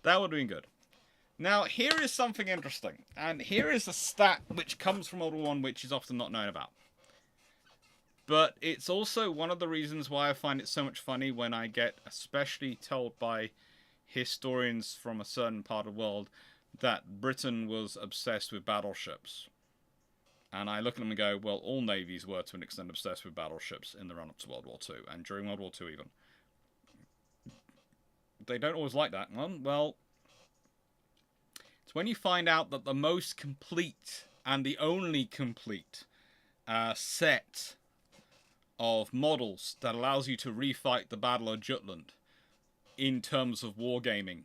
That would have been good. Now, here is something interesting, and here is a stat which comes from World War I, which is often not known about. But it's also one of the reasons why I find it so much funny when I get, especially told by historians from a certain part of the world, that Britain was obsessed with battleships. And I look at them and go, well, all navies were to an extent obsessed with battleships in the run-up to World War II, and during World War II even. They don't always like that one. Well, it's when you find out that the most complete and the only complete set of models that allows you to refight the Battle of Jutland in terms of wargaming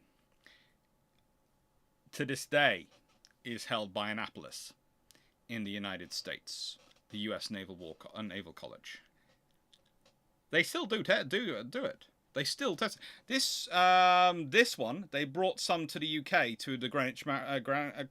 to this day is held by Annapolis in the United States, the U.S. Naval College. They still do it. They still test this. This one they brought some to the UK to the Greenwich Maritime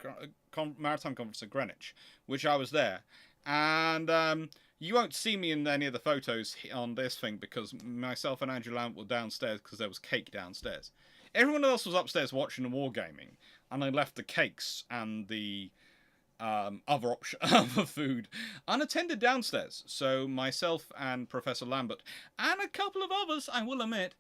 Conference at Greenwich, which I was there, and you won't see me in any of the photos on this thing because myself and Andrew Lamb were downstairs because there was cake downstairs. Everyone else was upstairs watching the wargaming, and I left the cakes and the other food unattended downstairs. So myself and Professor Lambert and a couple of others, I will admit,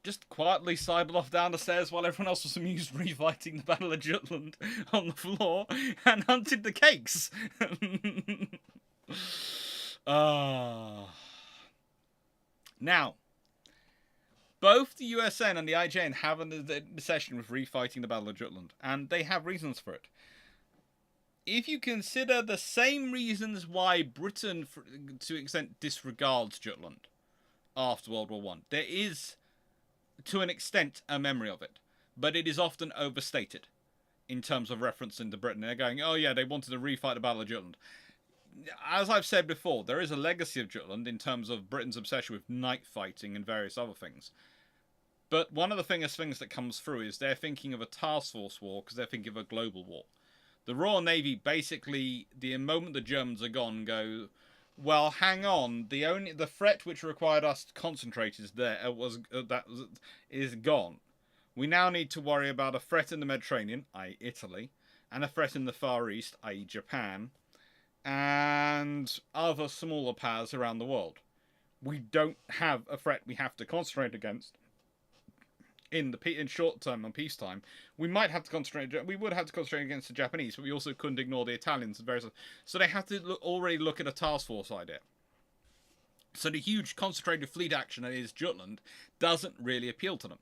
just quietly sidled off down the stairs while everyone else was amused refighting the Battle of Jutland on the floor and hunted the cakes. Now, both the USN and the IJN have an obsession with refighting the Battle of Jutland, and they have reasons for it. If you consider the same reasons why Britain, to an extent, disregards Jutland after World War I, there is, to an extent, a memory of it. But it is often overstated in terms of reference into Britain. They're going, oh yeah, they wanted to refight the Battle of Jutland. As I've said before, there is a legacy of Jutland in terms of Britain's obsession with night fighting and various other things. But one of the things that comes through is they're thinking of a task force war because they're thinking of a global war. The Royal Navy basically, the moment the Germans are gone, go, well, hang on. The threat which required us to concentrate is gone. We now need to worry about a threat in the Mediterranean, i.e. Italy, and a threat in the Far East, i.e. Japan, and other smaller powers around the world. We don't have a threat we have to concentrate against in short term and peacetime. We would have to concentrate against the Japanese, but we also couldn't ignore the Italians and various. So they have to already look at a task force idea. So the huge concentrated fleet action that is Jutland doesn't really appeal to them.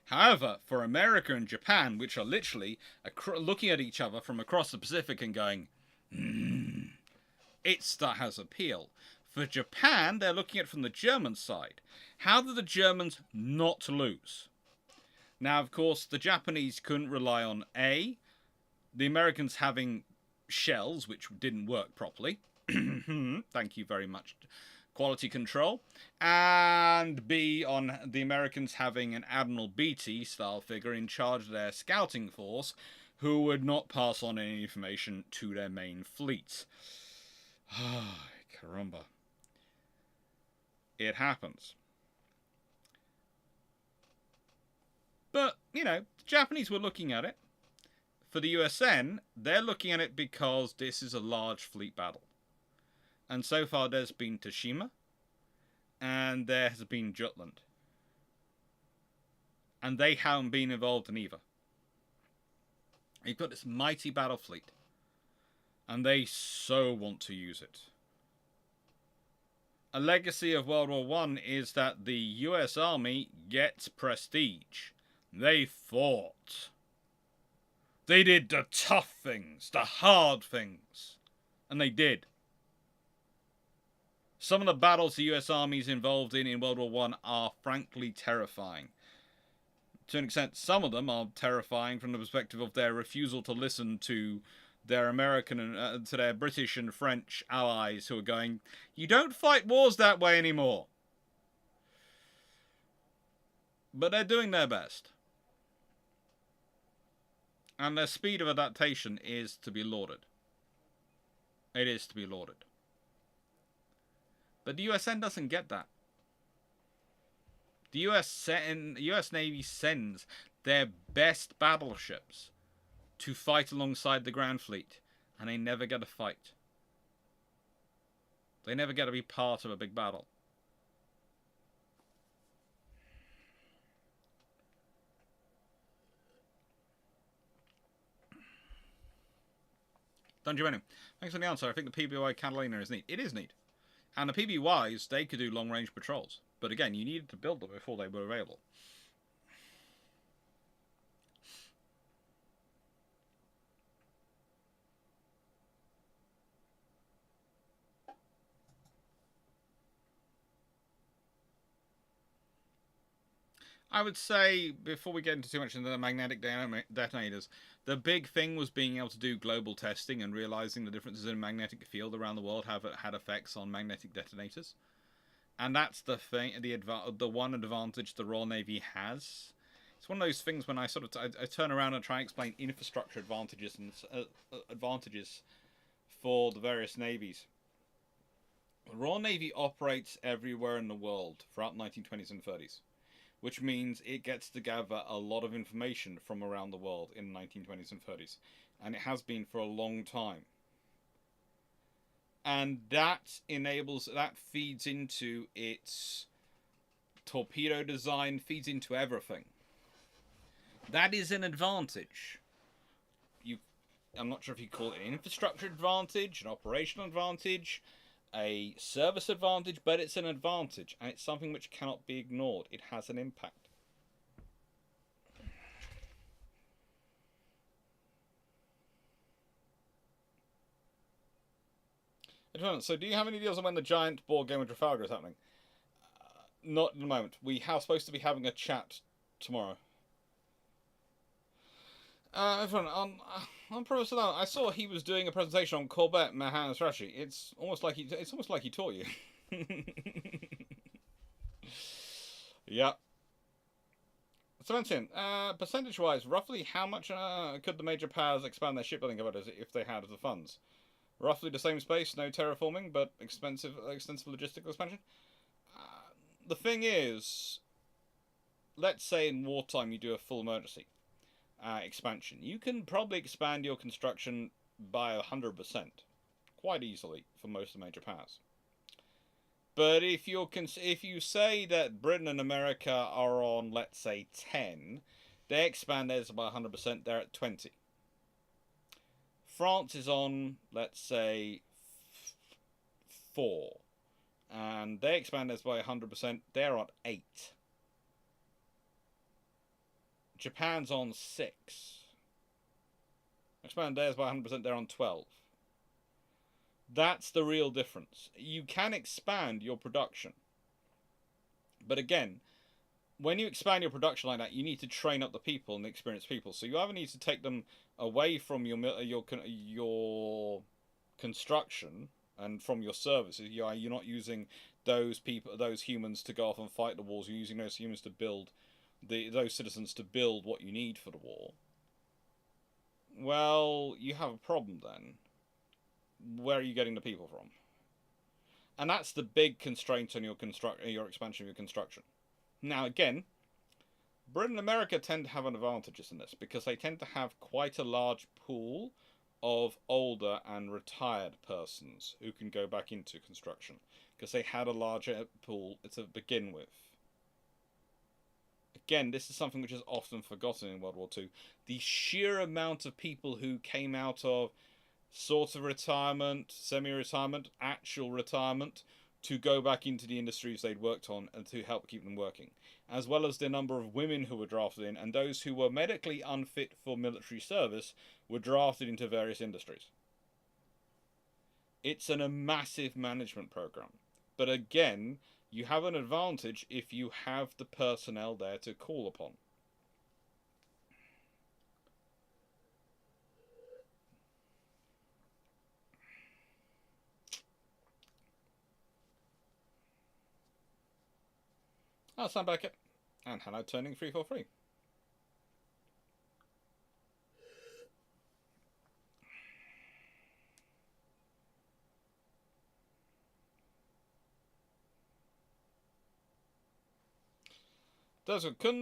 However, for America and Japan, which are literally looking at each other from across the Pacific and going, it has appeal. For Japan, they're looking at it from the German side. How do the Germans not lose? Now, of course, the Japanese couldn't rely on A, the Americans having shells, which didn't work properly. Thank you very much. Quality control. And B, on the Americans having an Admiral Beatty style figure in charge of their scouting force who would not pass on any information to their main fleet. Caramba. It happens. But, the Japanese were looking at it. For the USN, they're looking at it because this is a large fleet battle. And so far there's been Tsushima, and there has been Jutland. And they haven't been involved in either. You've got this mighty battle fleet, and they so want to use it. A legacy of World War I is that the US Army gets prestige. They fought. They did the tough things, the hard things. And they did. Some of the battles the US Army is involved in World War I are frankly terrifying. To an extent, some of them are terrifying from the perspective of their refusal to listen to their American and to their British and French allies who are going, you don't fight wars that way anymore. But they're doing their best. And their speed of adaptation is to be lauded. It is to be lauded. But the USN doesn't get that. The US Navy sends their best battleships to fight alongside the Grand Fleet, and they never get a fight. They never get to be part of a big battle. Don Giovanni, thanks for the answer. I think the PBY Catalina is neat. It is neat. And the PBYs, they could do long-range patrols. But again, you needed to build them before they were available. I would say, before we get into too much into the magnetic detonators, the big thing was being able to do global testing and realizing the differences in magnetic field around the world had effects on magnetic detonators. And that's the thing, the one advantage the Royal Navy has. It's one of those things when I I turn around and try and explain infrastructure advantages and advantages for the various navies. The Royal Navy operates everywhere in the world throughout the 1920s and 30s. Which means it gets to gather a lot of information from around the world in the 1920s and 30s. And it has been for a long time. And that feeds into its torpedo design, feeds into everything. That is an advantage. I'm not sure if you call it an infrastructure advantage, an operational advantage, a service advantage, but it's an advantage, and it's something which cannot be ignored. It has an impact. So, do you have any deals on when the giant board game with Trafalgar is happening? Not at the moment. We are supposed to be having a chat tomorrow. Everyone, on Professor Allen, I saw he was doing a presentation on Corbett, Mahan, and Strategy. It's almost like he taught you. Yeah. Sebastian, percentage-wise, roughly how much could the major powers expand their shipbuilding capacity if they had the funds? Roughly the same space, no terraforming, but extensive logistical expansion. The thing is, let's say in wartime you do a full emergency expansion. You can probably expand your construction by 100% quite easily for most of the major powers. But if you say that Britain and America are on, let's say, 10, they expand theirs by 100%, they're at 20. France is on, let's say, 4. And they expand theirs by 100%, they're on 8. Japan's on 6. Expand theirs by 100%, they're on 12. That's the real difference. You can expand your production. But again, when you expand your production like that, you need to train up the people and the experienced people. So you either need to take them away from your construction and from your services. You're not using those humans to go off and fight the wars. You're using those humans to build those citizens to build what you need for the war. Well, you have a problem then. Where are you getting the people from? And that's the big constraint on your expansion of your construction. Now again, Britain and America tend to have an advantage in this because they tend to have quite a large pool of older and retired persons who can go back into construction because they had a larger pool to begin with. Again, this is something which is often forgotten in World War II. The sheer amount of people who came out of sort of retirement, semi-retirement, actual retirement, to go back into the industries they'd worked on and to help keep them working, as well as the number of women who were drafted in, and those who were medically unfit for military service were drafted into various industries. It's a massive management program. But again, you have an advantage if you have the personnel there to call upon. I'll stand back it. And hello, turning 343. Couldn't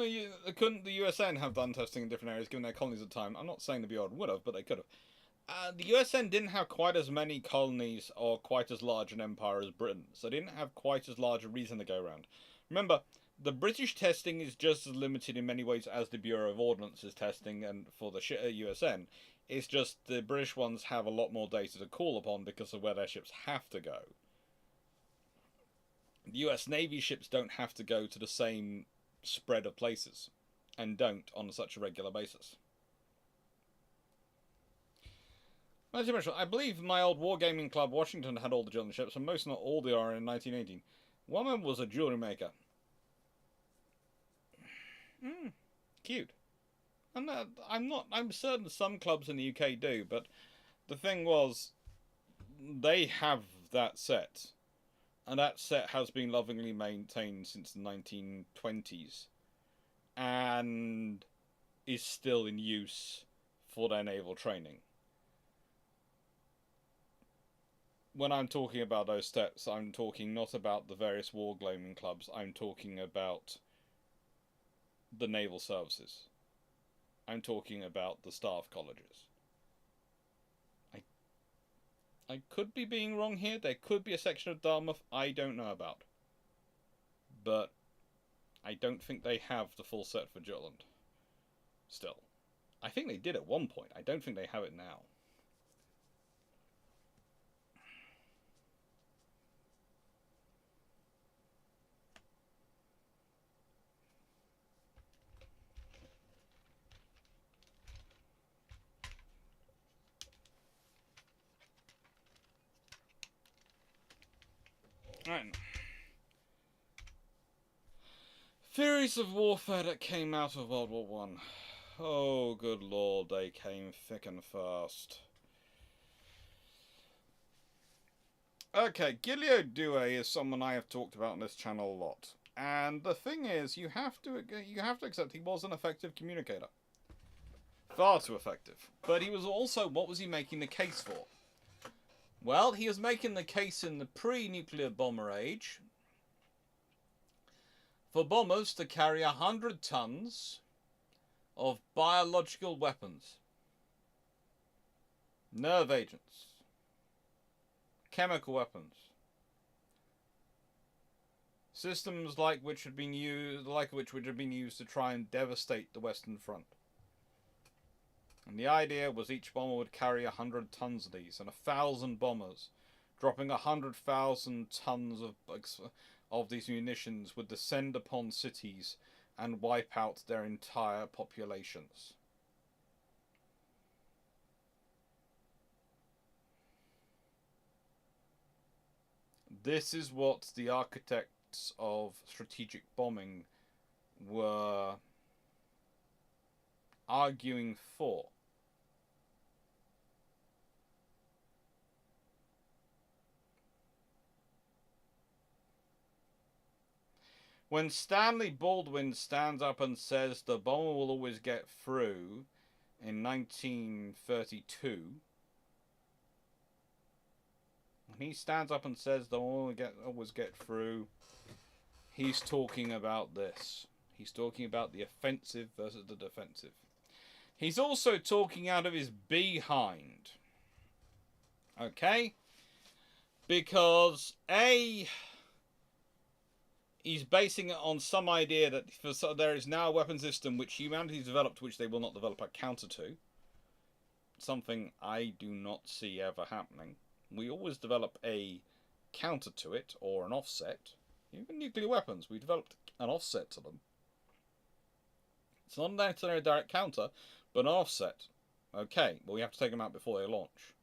the USN have done testing in different areas given their colonies at the time? I'm not saying the BR would have, but they could have. The USN didn't have quite as many colonies or quite as large an empire as Britain, so they didn't have quite as large a reason to go around. Remember, the British testing is just as limited in many ways as the Bureau of Ordnance's testing and for the USN. It's just the British ones have a lot more data to call upon because of where their ships have to go. The US Navy ships don't have to go to the same spread of places, and don't on such a regular basis. I believe my old wargaming club Washington had all the German ships, and most not all they are in 1918. One of them was a jewelry maker. Cute. I'm certain some clubs in the UK do, but the thing was, they have that set. And that set has been lovingly maintained since the 1920s. And is still in use for their naval training. When I'm talking about those sets, I'm talking not about the various wargaming clubs. I'm talking about the naval services. I'm talking about the staff colleges. I could be being wrong here. There could be a section of Dartmouth I don't know about. But I don't think they have the full set for Jutland. Still. I think they did at one point. I don't think they have it now. Right. Theories of warfare that came out of World War I. Oh, good lord, they came thick and fast. Okay, WWII is someone I have talked about on this channel a lot. And the thing is, you have to accept he was an effective communicator. Far too effective. But he was also, what was he making the case for? Well, he was making the case in the pre-nuclear bomber age for bombers to carry 100 tons of biological weapons, nerve agents, chemical weapons, systems like which had been used to try and devastate the Western Front. And the idea was each bomber would carry 100 tons of these, and 1,000 bombers, dropping 100,000 tons of these munitions, would descend upon cities and wipe out their entire populations. This is what the architects of strategic bombing were arguing for. When Stanley Baldwin stands up and says the bomber will always get through in 1932, when he stands up and says the bomber will always get through, he's talking about this. He's talking about the offensive versus the defensive. He's also talking out of his behind. Okay? Because, A, he's basing it on some idea that there is now a weapon system which humanity has developed, which they will not develop a counter to. Something I do not see ever happening. We always develop a counter to it, or an offset. Even nuclear weapons, we developed an offset to them. It's not necessarily a direct counter, but an offset. Okay, well, we have to take them out before they launch.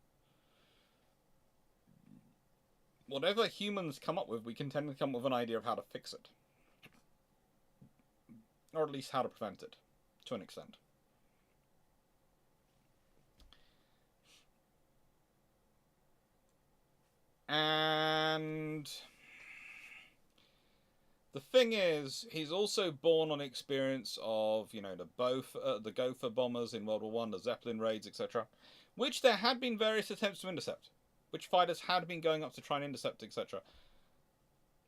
Whatever humans come up with, we can tend to come up with an idea of how to fix it. Or at least how to prevent it, to an extent. And the thing is, he's also born on experience of, the Gopher bombers in World War I, the Zeppelin raids, etc., which there had been various attempts to intercept, which fighters had been going up to try and intercept, etc.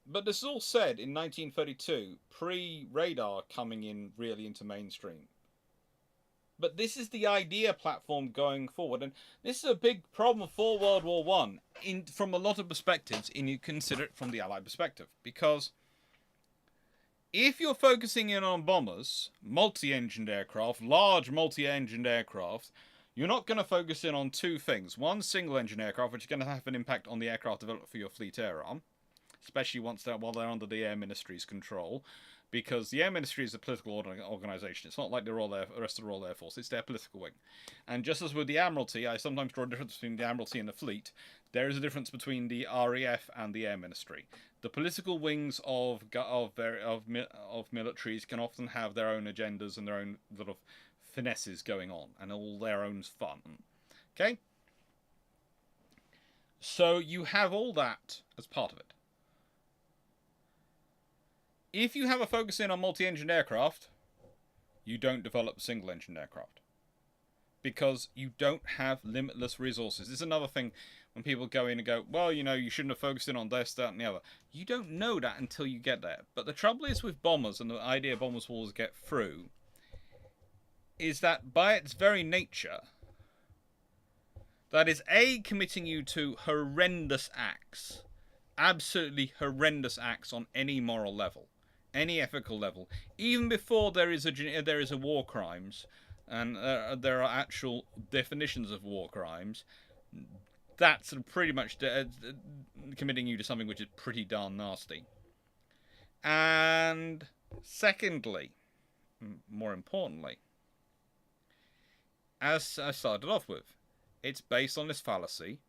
But this is all said in 1932, pre-radar coming in really into mainstream. But this is the idea platform going forward, and this is a big problem for World War I, from a lot of perspectives, and you consider it from the Allied perspective, because if you're focusing in on bombers, multi-engined aircraft, large multi-engined aircraft, you're not going to focus in on two things. One, single-engine aircraft, which is going to have an impact on the aircraft developed for your fleet air arm, especially while they're under the Air Ministry's control, because the Air Ministry is a political organisation. It's not like the rest of the Royal Air Force. It's their political wing. And just as with the Admiralty, I sometimes draw a difference between the Admiralty and the fleet. There is a difference between the RAF and the Air Ministry. The political wings of militaries can often have their own agendas and their own sort of finesses going on, and all their own fun. Okay? So you have all that as part of it. If you have a focus in on multi-engined aircraft, you don't develop single-engined aircraft. Because you don't have limitless resources. This is another thing when people go in and go, well, you shouldn't have focused in on this, that, and the other. You don't know that until you get there. But the trouble is with bombers, and the idea bombers will always get through, is that by its very nature, that is A, committing you to horrendous acts. Absolutely horrendous acts on any moral level. Any ethical level, even before there is a war crimes, and there are actual definitions of war crimes, that's pretty much committing you to something which is pretty darn nasty. And secondly, more importantly, as I started off with, it's based on this fallacy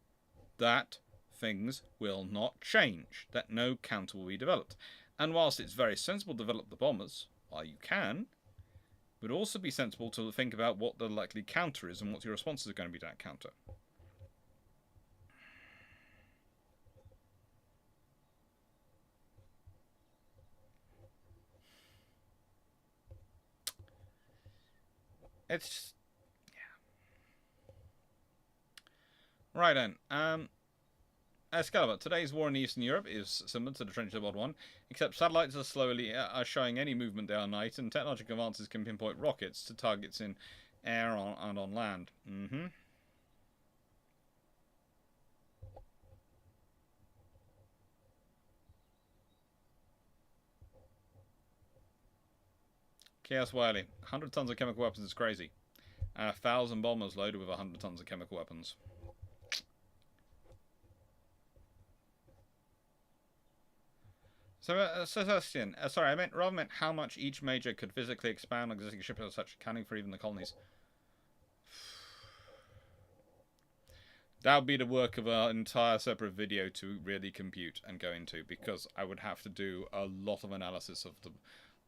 that things will not change, that no counter will be developed. And whilst it's very sensible to develop the bombers, while you can, it would also be sensible to think about what the likely counter is and what your responses are going to be to that counter. It's just, right then. Excalibur, today's war in Eastern Europe is similar to the Trench of World War I, except satellites are showing any movement day or night, and technological advances can pinpoint rockets to targets in air and on land. Chaos Wiley, 100 tons of chemical weapons is crazy. 1,000 bombers loaded with 100 tons of chemical weapons. So, Sebastian, sorry, I rather meant how much each major could physically expand existing ships as such, accounting for even the colonies. That would be the work of an entire separate video to really compute and go into, because I would have to do a lot of analysis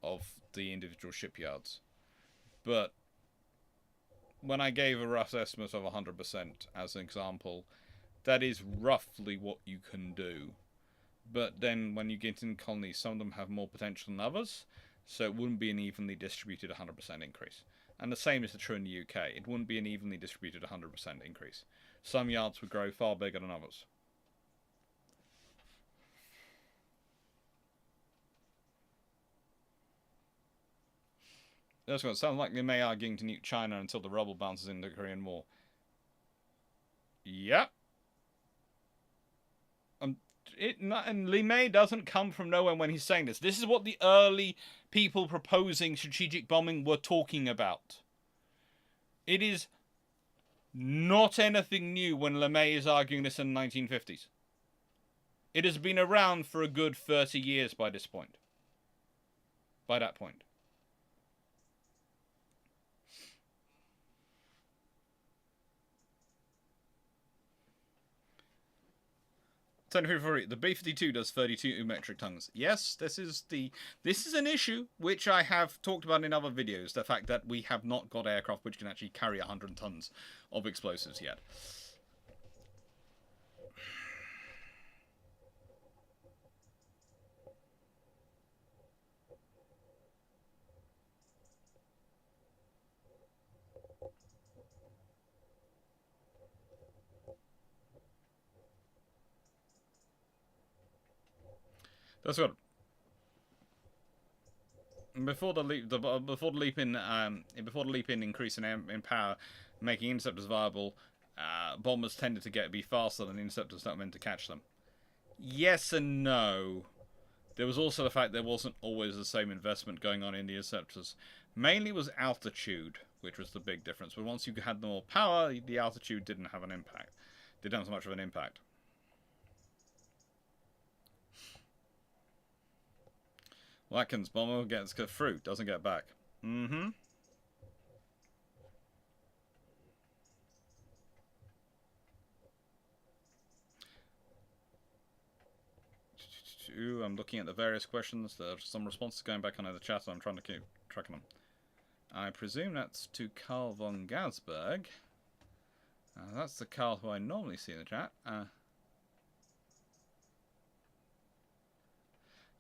of the individual shipyards. But when I gave a rough estimate of 100% as an example, that is roughly what you can do. But then when you get in colonies, some of them have more potential than others, so it wouldn't be an evenly distributed 100% increase. And the same is true in the UK. It wouldn't be an evenly distributed 100% increase. Some yards would grow far bigger than others. That's what it sounds like. They may arguing to nuke China until the rubble bounces in the Korean War. Yep. And Li Mei doesn't come from nowhere when he's saying this. This is what the early people proposing strategic bombing were talking about. It is not anything new when Li Mei is arguing this in the 1950s. It has been around for a good 30 years by this point. By that point. The B-52 does 32 metric tons. Yes, this is an issue which I have talked about in other videos. The fact that we have not got aircraft which can actually carry 100 tons of explosives yet. That's good. Before the leap in increase in power, making interceptors viable, bombers tended to be faster than interceptors that were meant to catch them. Yes and no. There was also the fact there wasn't always the same investment going on in the interceptors. Mainly was altitude, which was the big difference. But once you had more power, the altitude didn't have an impact. Didn't have so much of an impact. Watkins bomber gets through, doesn't get back. I'm looking at the various questions. There are some responses going back on in the chat, so I'm trying to keep tracking them. I presume that's to Carl von Gasberg. That's the Carl who I normally see in the chat.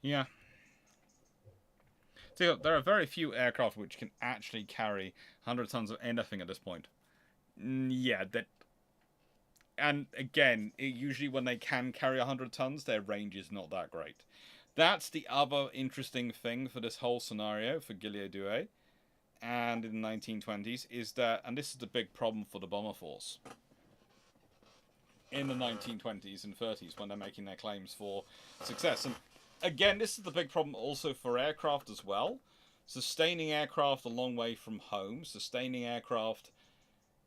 Yeah. So there are very few aircraft which can actually carry 100 tons of anything at this point. Yeah, and again, usually when they can carry 100 tons, their range is not that great. That's the other interesting thing for this whole scenario for WWI and in the 1920s is that, and this is the big problem for the bomber force in the 1920s and 30s when they're making their claims for success. And again, this is the big problem also for aircraft as well. Sustaining aircraft a long way from home, sustaining aircraft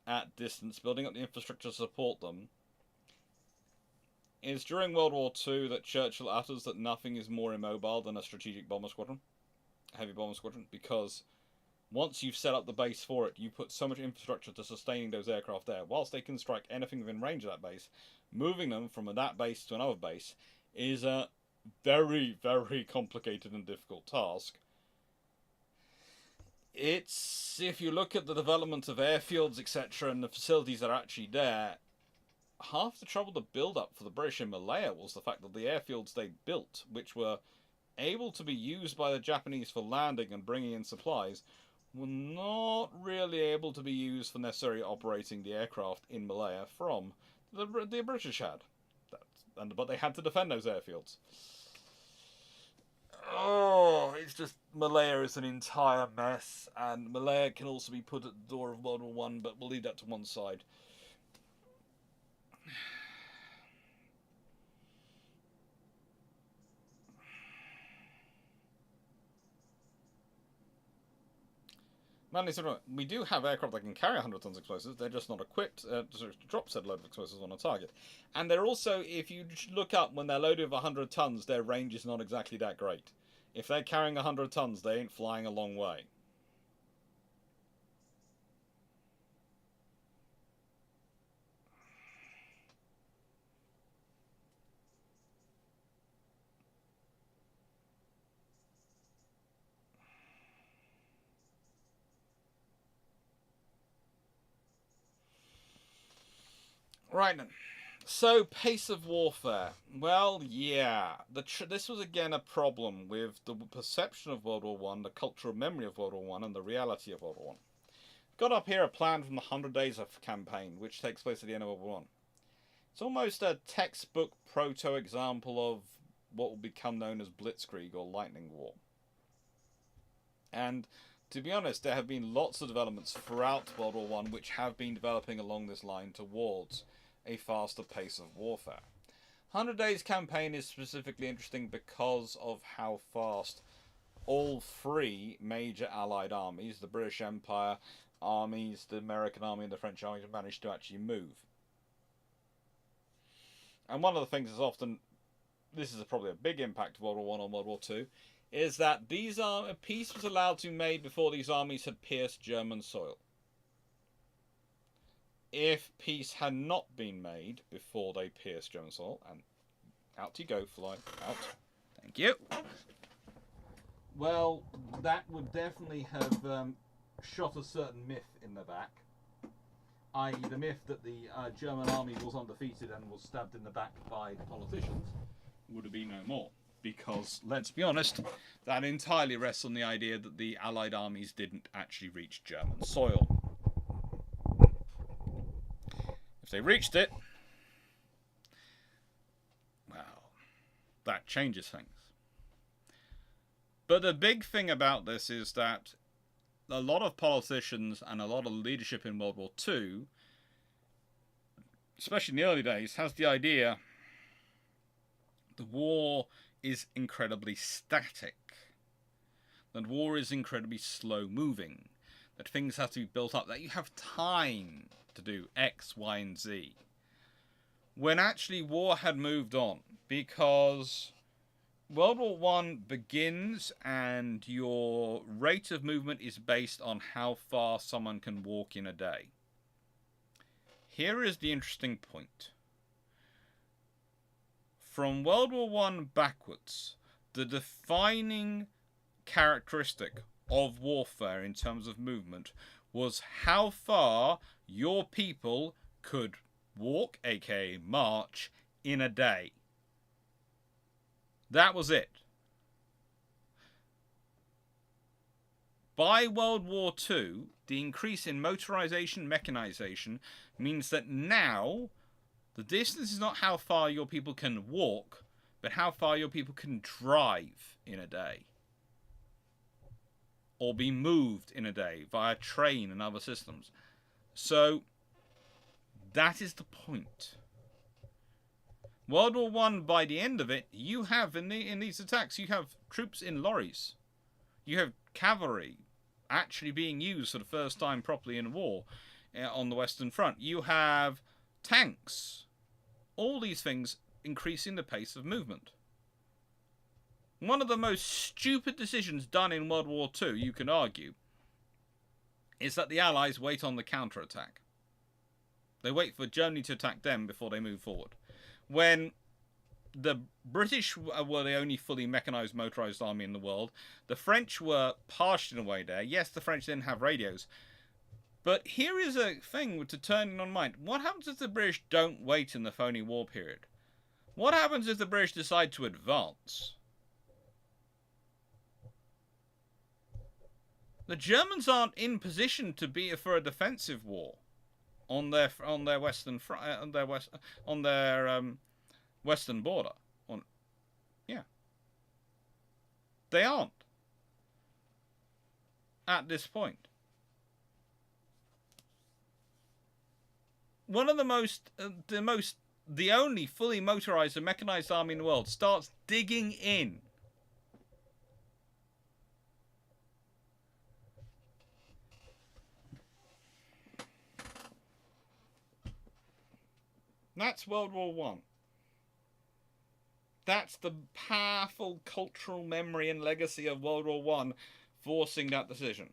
at distance, building up the infrastructure to support them. It's during World War II that Churchill utters that nothing is more immobile than a strategic bomber squadron, a heavy bomber squadron, because once you've set up the base for it, you put so much infrastructure to sustaining those aircraft there. Whilst they can strike anything within range of that base, moving them from that base to another base is a very, very complicated and difficult task. It's, if you look at the development of airfields, etc., and the facilities that are actually there, half the trouble to build up for the British in Malaya was the fact that the airfields they built, which were able to be used by the Japanese for landing and bringing in supplies, were not really able to be used for necessarily operating the aircraft in Malaya from the British had. But they had to defend those airfields. Oh, it's just Malaya is an entire mess, and Malaya can also be put at the door of World War One, but we'll leave that to one side. Manly said, we do have aircraft that can carry 100 tons of explosives, they're just not equipped to drop said load of explosives on a target. And they're also, if you look up, when they're loaded with 100 tons, their range is not exactly that great. If they're carrying 100 tons, they ain't flying a long way. Right then. So, pace of warfare. Well, yeah. This was again a problem with the perception of World War One, the cultural memory of World War One, and the reality of World War One. Got up here a plan from the 100 Days of campaign, which takes place at the end of World War One. It's almost a textbook proto-example of what will become known as Blitzkrieg or Lightning War. And to be honest, there have been lots of developments throughout World War One which have been developing along this line towards a faster pace of warfare. 100 Days campaign is specifically interesting because of how fast all three major Allied armies, the British Empire armies, the American army and the French army, managed to actually move. And one of the things is often, this is probably a big impact of World War One on World War Two, is that peace was allowed to be made before these armies had pierced German soil. If peace had not been made before they pierced German soil, and out you go, fly out. Thank you. Well, that would definitely have shot a certain myth in the back, i.e. the myth that the German army was undefeated and was stabbed in the back by the politicians would have been no more. Because, let's be honest, that entirely rests on the idea that the Allied armies didn't actually reach German soil. If they reached it, well, that changes things. But the big thing about this is that a lot of politicians and a lot of leadership in World War II, especially in the early days, has the idea the war is incredibly static, that war is incredibly slow moving, that things have to be built up, that you have time to do X, Y, and Z. When actually war had moved on, because World War One begins and your rate of movement is based on how far someone can walk in a day. Here is the interesting point. From World War One backwards, the defining characteristic of warfare in terms of movement was how far your people could walk, aka march, in a day. That was it. By World War II, the increase in motorization, mechanization, means that now the distance is not how far your people can walk, but how far your people can drive in a day. Or be moved in a day via train and other systems. So, that is the point. World War One, by the end of it, you have, in these attacks, you have troops in lorries. You have cavalry actually being used for the first time properly in war on the Western Front. You have tanks. All these things increasing the pace of movement. One of the most stupid decisions done in World War II, you can argue, is that the Allies wait on the counterattack. They wait for Germany to attack them before they move forward. When the British were the only fully mechanised motorised army in the world, the French were partially in a way there. Yes, the French didn't have radios. But here is a thing to turn on mind. What happens if the British don't wait in the phony war period? What happens if the British decide to advance? The Germans aren't in position to be for a defensive war on their western on their western border. Yeah, they aren't at this point. One of the only fully motorized and mechanized army in the world starts digging in. That's World War One. That's the powerful cultural memory and legacy of World War One, forcing that decision.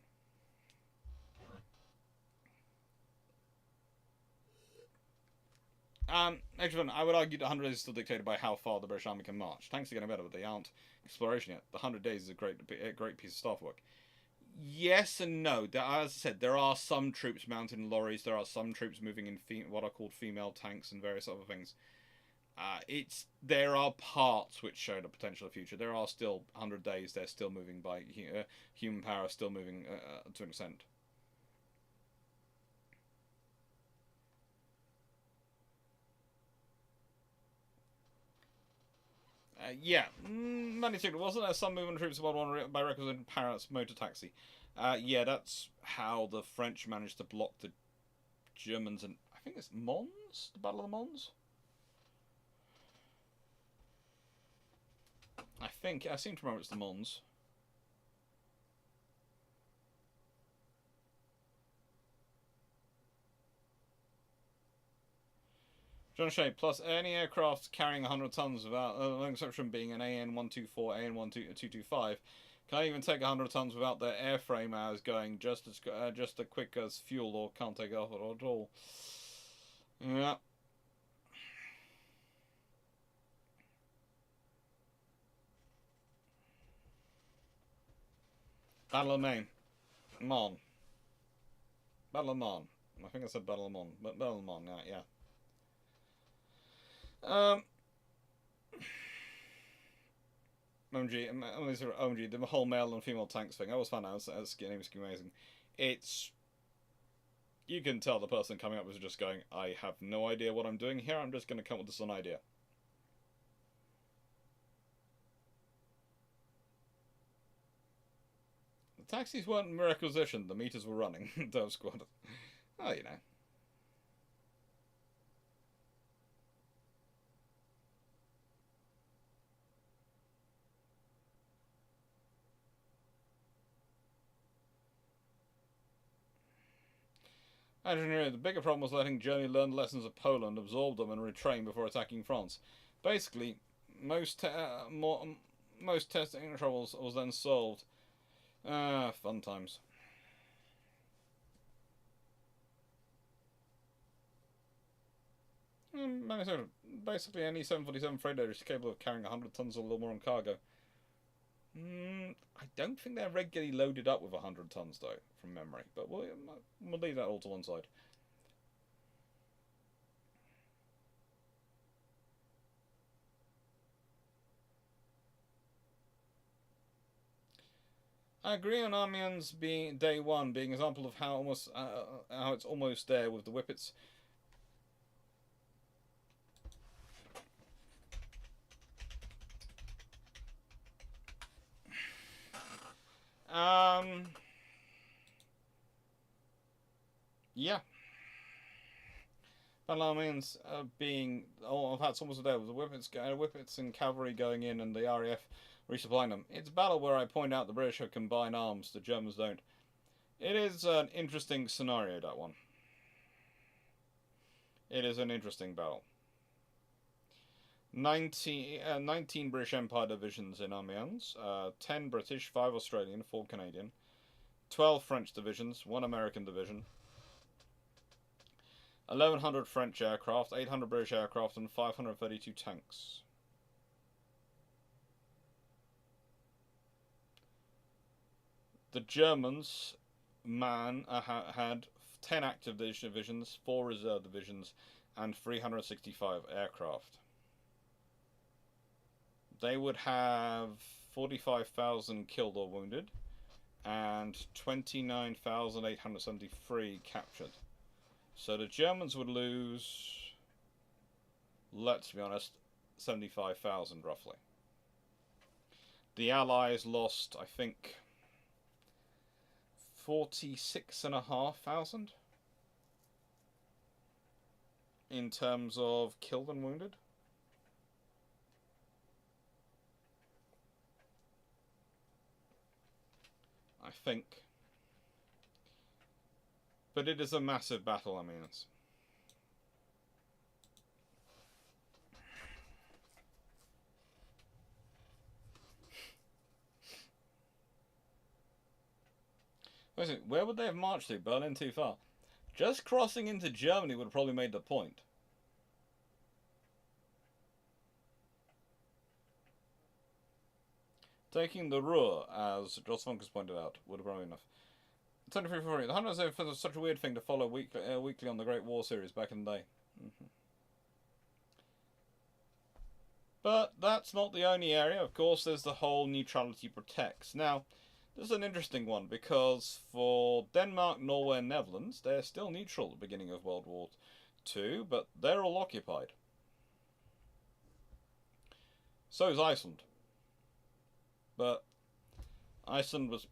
Actually, I would argue that 100 days is still dictated by how far the British Army can march. Tanks are getting better, but they aren't exploration yet. The 100 days is a great piece of staff work. Yes and no. As I said, there are some troops mounted in lorries. There are some troops moving in what are called female tanks and various other things. There are parts which show the potential future. There are still 100 days. They're still moving by human power, still moving to an extent. Yeah, Money Secret. Wasn't there some movement of troops by requisition Paris motor taxi? Yeah, that's how the French managed to block the Germans and I think it's Mons, the Battle of the Mons. I seem to remember it's the Mons. John Shea, plus any aircraft carrying 100 tons without, an exception being an AN-124, AN-225, can even take 100 tons without their airframe hours going just as quick as fuel, or can't take off at all. Yeah. Battle of Maine. Mon. Battle of Mon. I think I said Battle of Mon. But Battle of Mon, yeah. OMG, the whole male and female tanks thing. I was fun. That's amazing. You can tell the person coming up was just going, I have no idea what I'm doing here. I'm just going to come up with this one idea. The taxis weren't requisitioned. The meters were running. Dove Squad. Oh, you know. The bigger problem was letting Germany learn the lessons of Poland, absorb them, and retrain before attacking France. Basically, most testing troubles was then solved. Fun times. Basically, any 747 freighter is capable of carrying 100 tons or a little more on cargo. I don't think they're regularly loaded up with 100 tons, though, from memory. But we'll leave that all to one side. I agree on Amiens being day one, being an example of how it's almost there with the Whippets. Yeah. Battle Amiens being that's almost there with the Whippets and cavalry going in and the RAF resupplying them. It's a battle where I point out the British have combined arms, the Germans don't. It is an interesting scenario, that one. It is an interesting battle. 19 British Empire divisions in Amiens, 10 British, 5 Australian, 4 Canadian, 12 French divisions, 1 American division, 1,100 French aircraft, 800 British aircraft, and 532 tanks. The Germans had 10 active divisions, 4 reserve divisions, and 365 aircraft. They would have 45,000 killed or wounded, and 29,873 captured. So the Germans would lose, let's be honest, 75,000 roughly. The Allies lost, I think, 46,500 in terms of killed and wounded. I think. But it is a massive battle, I mean. Where would they have marched to? Berlin too far. Just crossing into Germany would have probably made the point. Taking the Ruhr, as Jos Funkers pointed out, would have probably been enough. 23 the Hunters was such a weird thing to follow weekly on the Great War series back in the day. But that's not the only area. Of course, there's the whole neutrality protects. Now, this is an interesting one because for Denmark, Norway, and Netherlands, they're still neutral at the beginning of World War II, but they're all occupied. So is Iceland. But Iceland was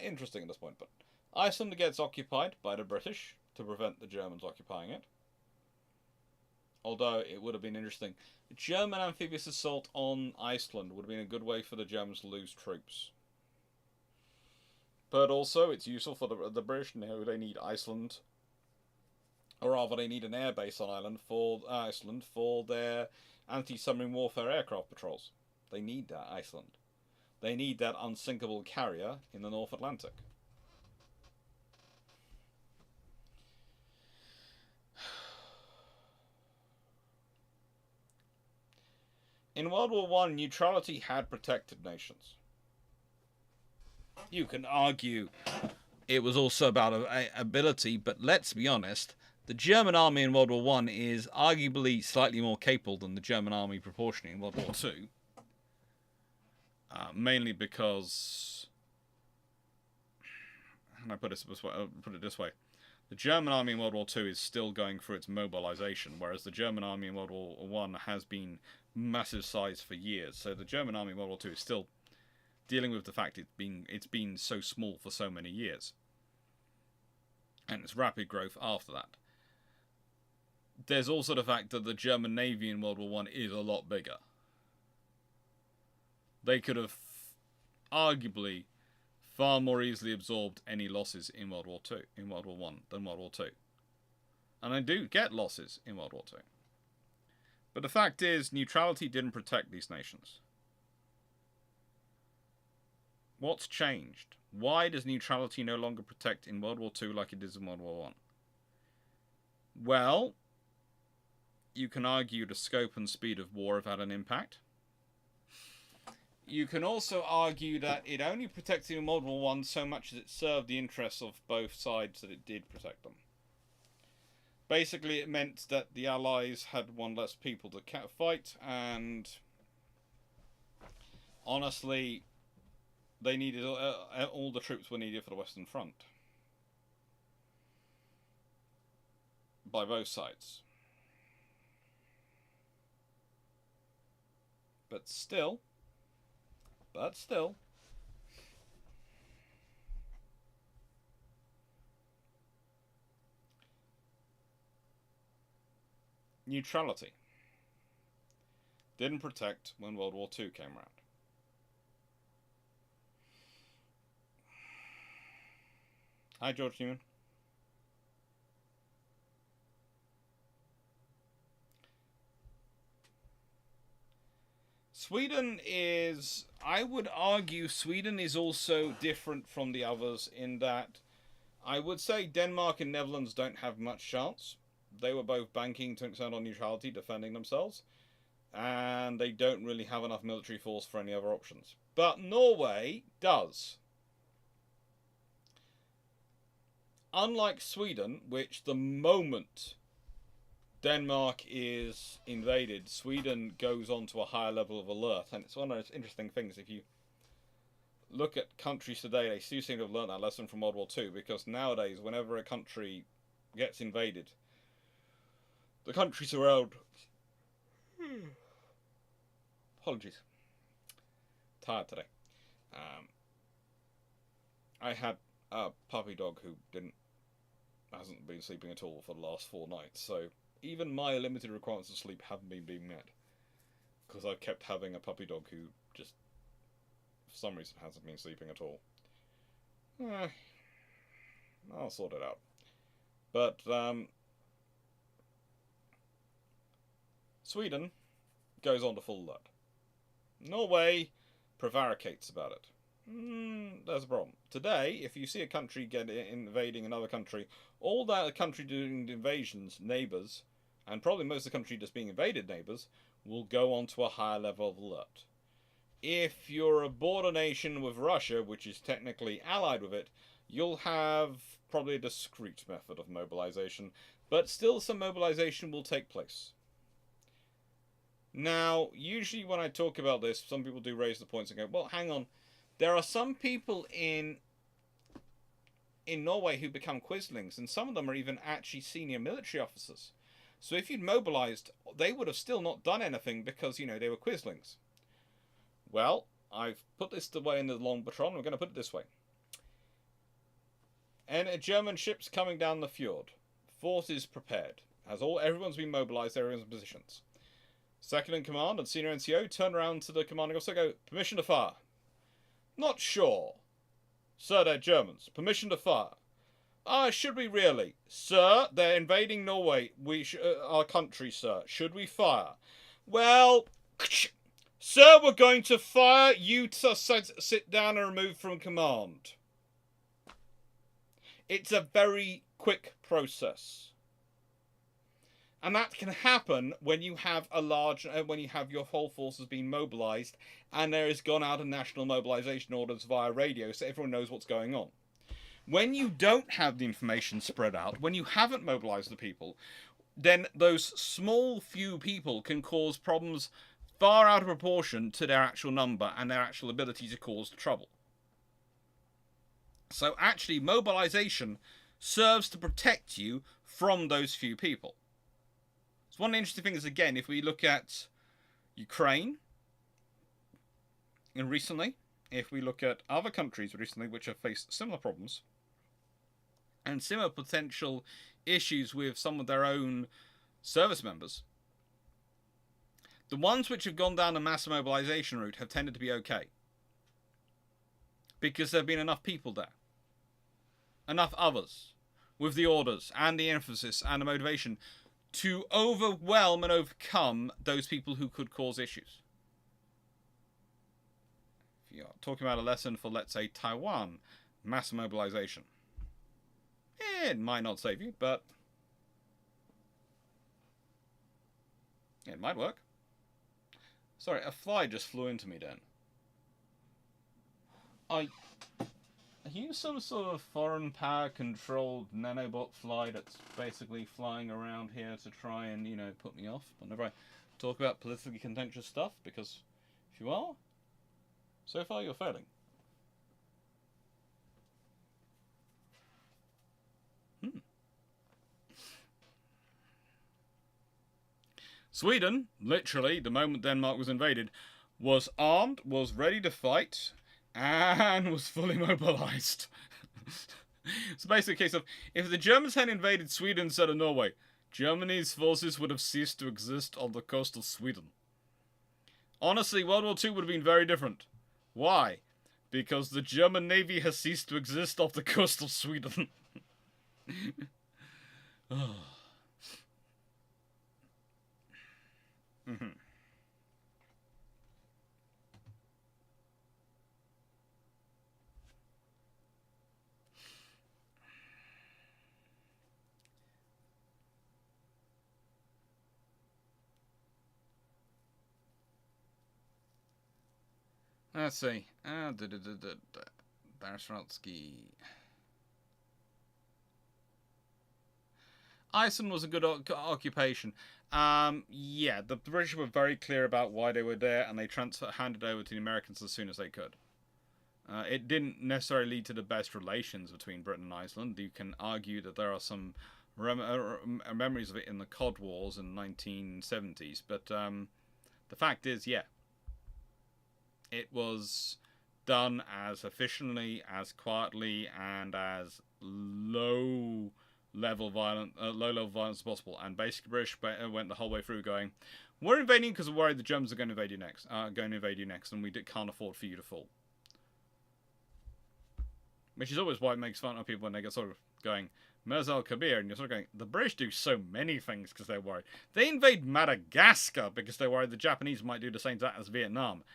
interesting at this point. But Iceland gets occupied by the British to prevent the Germans occupying it. Although it would have been interesting. A German amphibious assault on Iceland would have been a good way for the Germans to lose troops. But also, it's useful for the British to know they need Iceland. Or rather, they need an airbase on Iceland for their anti-submarine warfare aircraft patrols. They need that, Iceland. They need that unsinkable carrier in the North Atlantic. In World War I, neutrality had protected nations. You can argue it was also about ability, but let's be honest, the German army in World War I is arguably slightly more capable than the German army proportionally in World War II. Mainly because, how can I put it this way? The German army in World War II is still going through its mobilization, whereas the German army in World War I has been massive size for years. So the German army in World War II is still dealing with the fact it's been so small for so many years, and its rapid growth after that. There's also the fact that the German Navy in World War I is a lot bigger. They could have arguably far more easily absorbed any losses in World War I than World War II. And I do get losses in World War II. But the fact is, neutrality didn't protect these nations. What's changed? Why does neutrality no longer protect in World War II like it is in World War I? Well, you can argue the scope and speed of war have had an impact. You can also argue that it only protected in World War I so much as it served the interests of both sides that it did protect them. Basically, it meant that the Allies had one less people to fight, and honestly, they needed all the troops were needed for the Western Front by both sides. But still. Neutrality didn't protect when World War II came around. Hi, George Newman. Sweden is, I would argue, Sweden is also different from the others in that I would say Denmark and Netherlands don't have much chance. They were both banking to an extent on neutrality, defending themselves, and they don't really have enough military force for any other options. But Norway does. Unlike Sweden, which the moment Denmark is invaded, Sweden goes on to a higher level of alert, and it's one of those interesting things. If you look at countries today, they do seem to have learned that lesson from World War II, because nowadays, whenever a country gets invaded, the countries around... Apologies. Tired today. I had a puppy dog who hasn't been sleeping at all for the last 4 nights, so even my limited requirements of sleep haven't been being met. Because I've kept having a puppy dog who just, for some reason, hasn't been sleeping at all. I'll sort it out. But, Sweden goes on to full alert. Norway prevaricates about it. There's a problem. Today, if you see a country invading another country, all that country doing the invasions, neighbours, and probably most of the country just being invaded neighbours, will go on to a higher level of alert. If you're a border nation with Russia, which is technically allied with it, you'll have probably a discreet method of mobilization, but still some mobilization will take place. Now, usually when I talk about this, some people do raise the points and go, well, hang on, there are some people in Norway who become quislings, and some of them are even actually senior military officers. So if you'd mobilized, they would have still not done anything because, they were quislings. Well, I've put this away in the long baton. I'm going to put it this way. And a German ship's coming down the fjord. Fort is prepared. Everyone's been mobilized, everyone's in positions. Second in command and senior NCO turn around to the commanding officer and go, permission to fire. Not sure. Sir, they're Germans. Permission to fire. Should we really? Sir, they're invading Norway. Our country, sir. Should we fire? Well, sir, we're going to fire. You sit down and remove from command. It's a very quick process. And that can happen when you have when you have your whole forces being mobilised and there has gone out a national mobilisation orders via radio so everyone knows what's going on. When you don't have the information spread out, when you haven't mobilised the people, then those small few people can cause problems far out of proportion to their actual number and their actual ability to cause trouble. So actually, mobilisation serves to protect you from those few people. So one interesting thing is, again, if we look at Ukraine, and recently, if we look at other countries recently which have faced similar problems, and similar potential issues with some of their own service members, the ones which have gone down the mass mobilisation route have tended to be okay. Because there have been enough people there. Enough others with the orders and the emphasis and the motivation to overwhelm and overcome those people who could cause issues. If you're talking about a lesson for, let's say, Taiwan, mass mobilization. It might not save you, but it might work. Sorry, a fly just flew into me then. Are you some sort of foreign power-controlled nanobot fly that's basically flying around here to try and, put me off whenever I talk about politically contentious stuff? Because if you are, so far you're failing. Sweden, literally, the moment Denmark was invaded, was armed, was ready to fight, and was fully mobilised. It's basically a case of, if the Germans had invaded Sweden instead of Norway, Germany's forces would have ceased to exist on the coast of Sweden. Honestly, World War II would have been very different. Why? Because the German Navy has ceased to exist off the coast of Sweden. Let's see. Barsratsky. Iceland was a good occupation. Yeah, the British were very clear about why they were there, and they handed over to the Americans as soon as they could. It didn't necessarily lead to the best relations between Britain and Iceland. You can argue that there are some memories of it in the Cod Wars in the 1970s, but the fact is, yeah, it was done as efficiently, as quietly, and as low-level violence as possible. And basically, British went the whole way through going, "We're invading because we're worried the Germans are going to invade you next, and we can't afford for you to fall." Which is always why it makes fun of people when they get sort of going, Mirza al-Kabir, and you're sort of going, the British do so many things because they're worried. They invade Madagascar because they're worried the Japanese might do the same to that as Vietnam.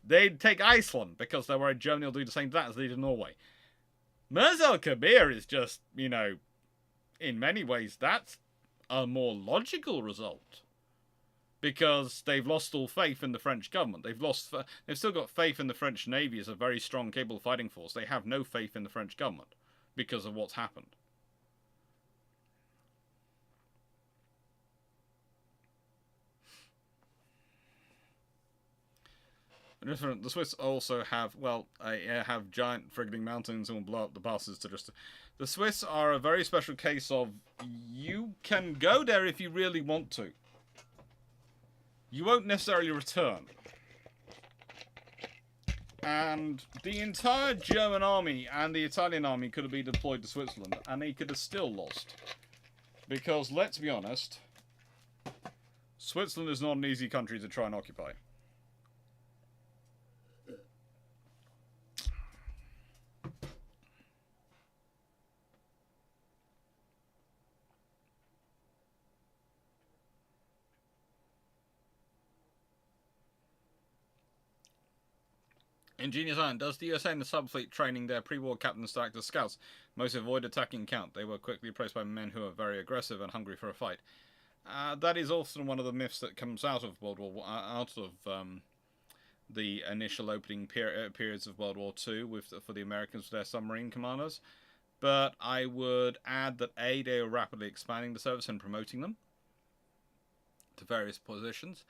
They'd take Iceland because they're worried Germany will do the same to that as they did Norway. Mirza al-Kabir is just, you know, in many ways, that's a more logical result. Because they've lost all faith in the French government. They've still got faith in the French Navy as a very strong, capable fighting force. They have no faith in the French government because of what's happened. The Swiss also have, well, have giant frigating mountains and will blow up the passes to just... The Swiss are a very special case of, you can go there if you really want to. You won't necessarily return. And the entire German army and the Italian army could have been deployed to Switzerland, and they could have still lost. Because, let's be honest, Switzerland is not an easy country to try and occupy. Ingenious Iron. Does the USA and the subfleet training their pre-war captains to act as scouts mostly avoid attacking count? They were quickly replaced by men who are very aggressive and hungry for a fight. That is often one of the myths that comes out of World War the initial opening periods of World War II for the Americans with their submarine commanders. But I would add that A, they are rapidly expanding the service and promoting them to various positions,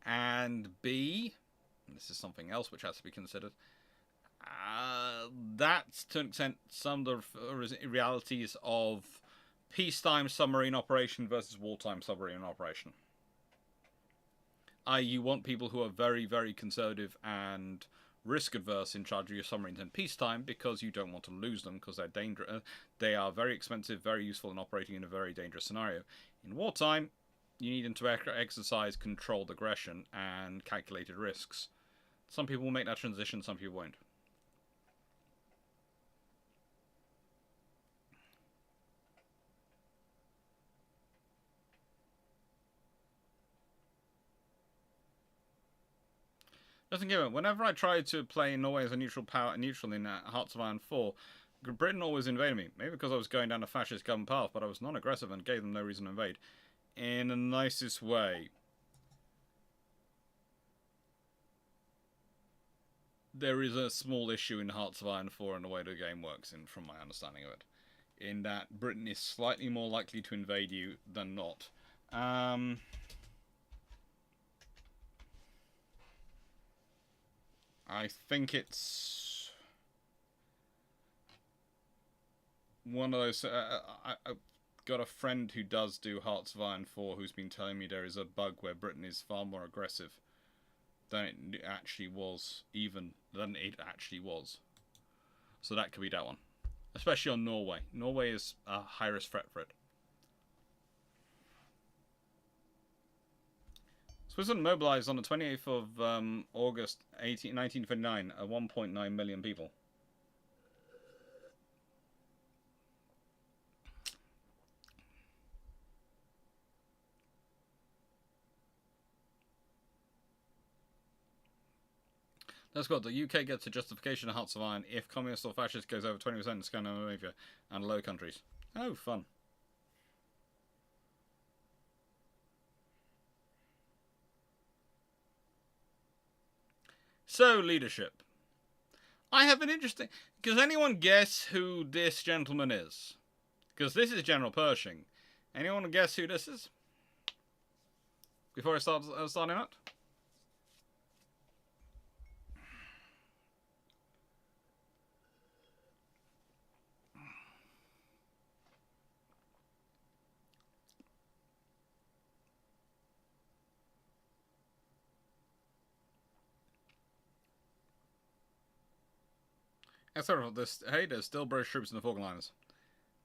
and B, this is something else which has to be considered, that's to an extent some of the realities of peacetime submarine operation versus wartime submarine operation. You want people who are very, very conservative and risk-averse in charge of your submarines in peacetime because you don't want to lose them because they're dangerous. They are very expensive, very useful in operating in a very dangerous scenario. In wartime, you need them to exercise controlled aggression and calculated risks. Some people will make that transition, some people won't. Nothing given. Whenever I tried to play Norway as a neutral in Hearts of Iron 4, Britain always invaded me. Maybe because I was going down a fascist government path, but I was non-aggressive and gave them no reason to invade. In the nicest way. There is a small issue in Hearts of Iron 4 in the way the game works, from my understanding of it. In that Britain is slightly more likely to invade you than not. I think it's one of those... I've got a friend who does do Hearts of Iron 4 who's been telling me there is a bug where Britain is far more aggressive than it actually was, So that could be that one. Especially on Norway. Norway is a high-risk threat for it. Switzerland mobilized on the 28th of August 1959 at 1.9 million people. That's good. The UK gets a justification of Hearts of Iron if communist or fascist goes over 20% in Scandinavia and Low Countries. Oh, fun. So, leadership. I have an interesting... Does anyone guess who this gentleman is? Because this is General Pershing. Anyone guess who this is? Before I start starting out? Except for this, hey, there's still British troops in the Falkland Islands.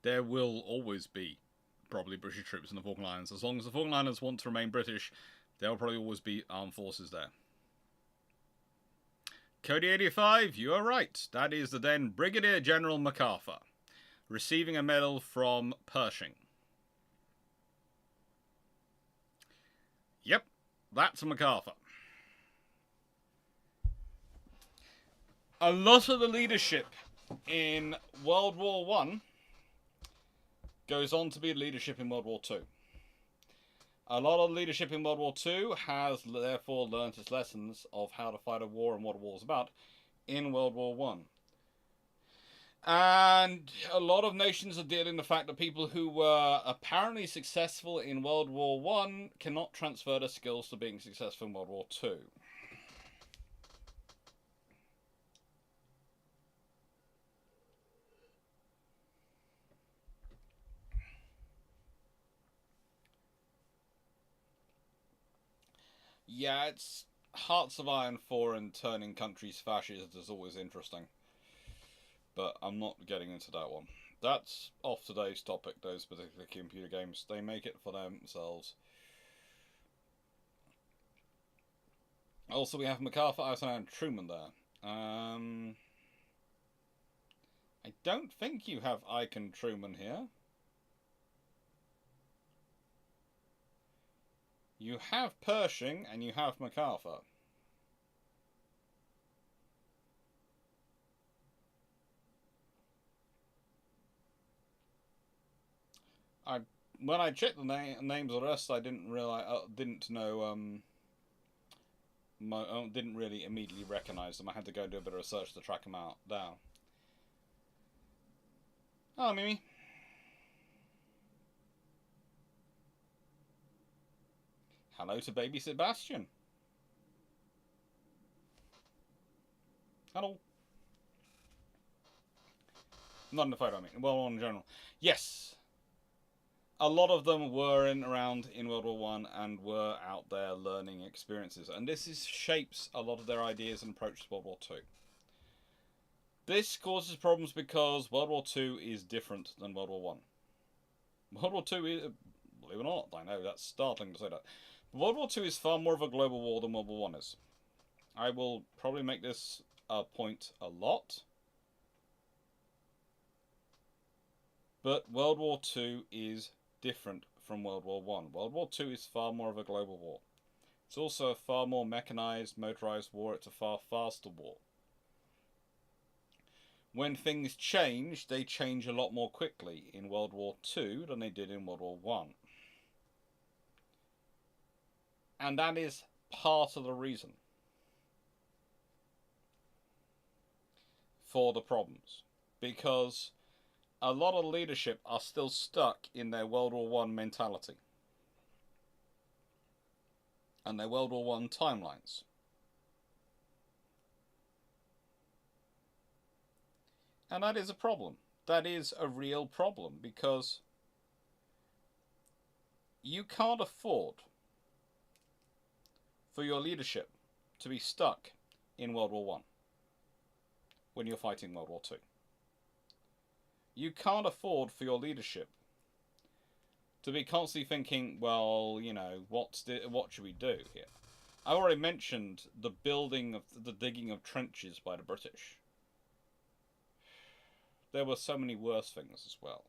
There will always be probably British troops in the Falkland Islands. As long as the Falkland Islands want to remain British, there will probably always be armed forces there. Cody 85, you are right. That is the then Brigadier General MacArthur, receiving a medal from Pershing. Yep, that's MacArthur. A lot of the leadership in World War I goes on to be leadership in World War II. A lot of leadership in World War II has therefore learnt its lessons of how to fight a war and what a war is about in World War I. And a lot of nations are dealing with the fact that people who were apparently successful in World War I cannot transfer their skills to being successful in World War II. Yeah, it's Hearts of Iron 4 and turning countries fascist is always interesting. But I'm not getting into that one. That's off today's topic, those particular computer games. They make it for themselves. Also, we have MacArthur, Eisenhower, and Truman there. I don't think you have Ike and Truman here. You have Pershing and you have MacArthur. When I checked the names of the rest, I didn't realize, didn't really immediately recognize them. I had to go do a bit of research to track them down. Oh, Mimi. Hello to baby Sebastian. Hello. Not in the photo, I mean. Well, in general. Yes. A lot of them were around in World War I and were out there learning experiences. And this shapes a lot of their ideas and approach to World War II. This causes problems because World War II is different than World War I. World War II is, believe it or not, I know that's startling to say that. World War II is far more of a global war than World War I is. I will probably make this a point a lot. But World War II is different from World War I. World War II is far more of a global war. It's also a far more mechanized, motorized war. It's a far faster war. When things change, they change a lot more quickly in World War II than they did in World War I. And that is part of the reason for the problems. Because a lot of leadership are still stuck in their World War I mentality. And their World War I timelines. And that is a problem. That is a real problem because you can't afford for your leadership to be stuck in World War I when you're fighting World War II. You can't afford for your leadership to be constantly thinking, well, you know, what should we do here? I already mentioned the digging of trenches by the British. There were so many worse things as well.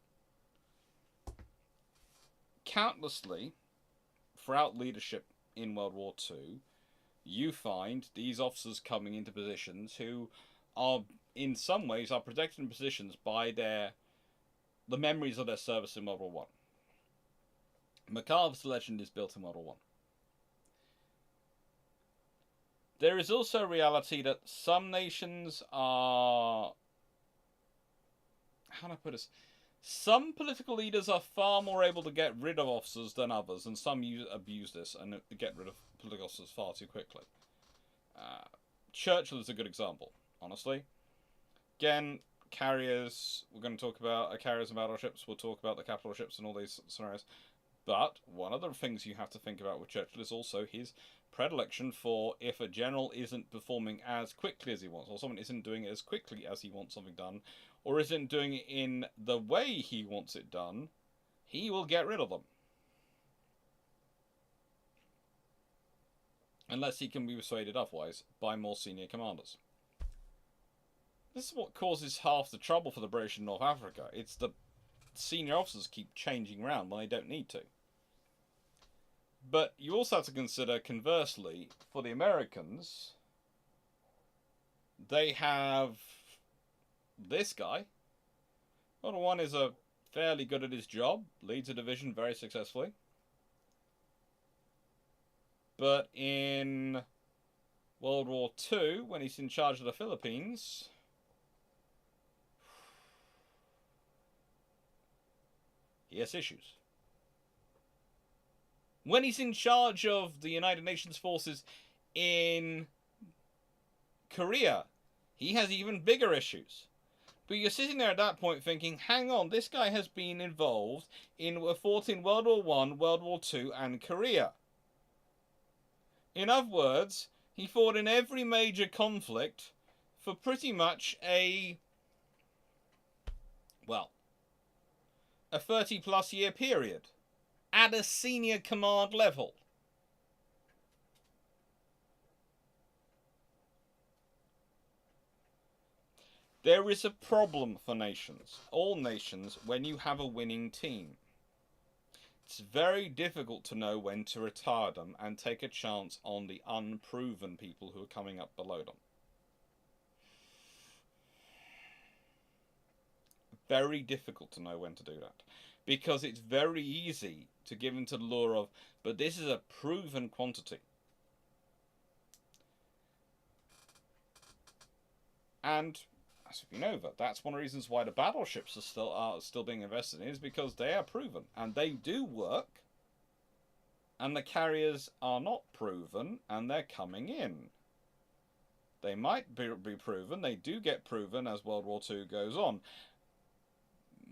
Countlessly, throughout leadership in World War II, you find these officers coming into positions who are, in some ways, are protected in positions by the memories of their service in World War I. MacArthur's legend is built in World War I. There is also a reality that some nations are... How do I put this? Some political leaders are far more able to get rid of officers than others, and some abuse this and get rid of political officers far too quickly. Churchill is a good example, honestly. Again, carriers, we're going to talk about carriers and battleships, we'll talk about the capital ships and all these scenarios. But one of the things you have to think about with Churchill is also his predilection for if a general isn't performing as quickly as he wants, or someone isn't doing it as quickly as he wants something done, or isn't doing it in the way he wants it done, he will get rid of them. Unless he can be persuaded otherwise by more senior commanders. This is what causes half the trouble for the British in North Africa. It's the senior officers keep changing around when they don't need to. But you also have to consider, conversely, for the Americans, they have this guy. World War I is fairly good at his job, leads a division very successfully. But in World War II, when he's in charge of the Philippines, he has issues. When he's in charge of the United Nations forces in Korea, he has even bigger issues. But you're sitting there at that point thinking, hang on, this guy has been involved in fought in World War I, World War II, and Korea. In other words, he fought in every major conflict for pretty much a 30-plus year period at a senior command level. There is a problem for nations, all nations, when you have a winning team. It's very difficult to know when to retire them and take a chance on the unproven people who are coming up below them. Very difficult to know when to do that. Because it's very easy to give into the lure of, but this is a proven quantity. And as we know, that's one of the reasons why the battleships are still being invested in, is because they are proven and they do work. And the carriers are not proven and they're coming in. They might be proven, they do get proven as World War II goes on.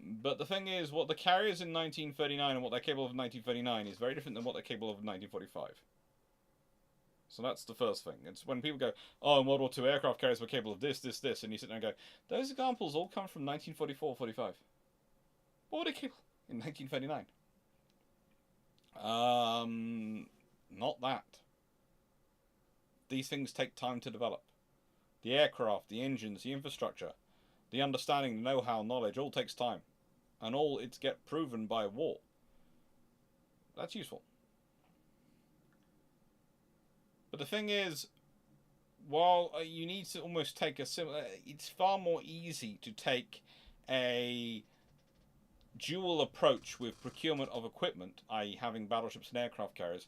But the thing is, what the carriers in 1939 and what they're capable of in 1939 is very different than what they're capable of in 1945. So that's the first thing. It's when people go, oh, in World War II, aircraft carriers were capable of this, this, this, and you sit there and go, those examples all come from 1944, 45. What were they capable in 1939? Not that. These things take time to develop. The aircraft, the engines, the infrastructure, the understanding, the know-how, knowledge, all takes time. And all it's get proven by war. That's useful. But the thing is, while you need to almost take a similar, it's far more easy to take a dual approach with procurement of equipment, i.e. having battleships and aircraft carriers.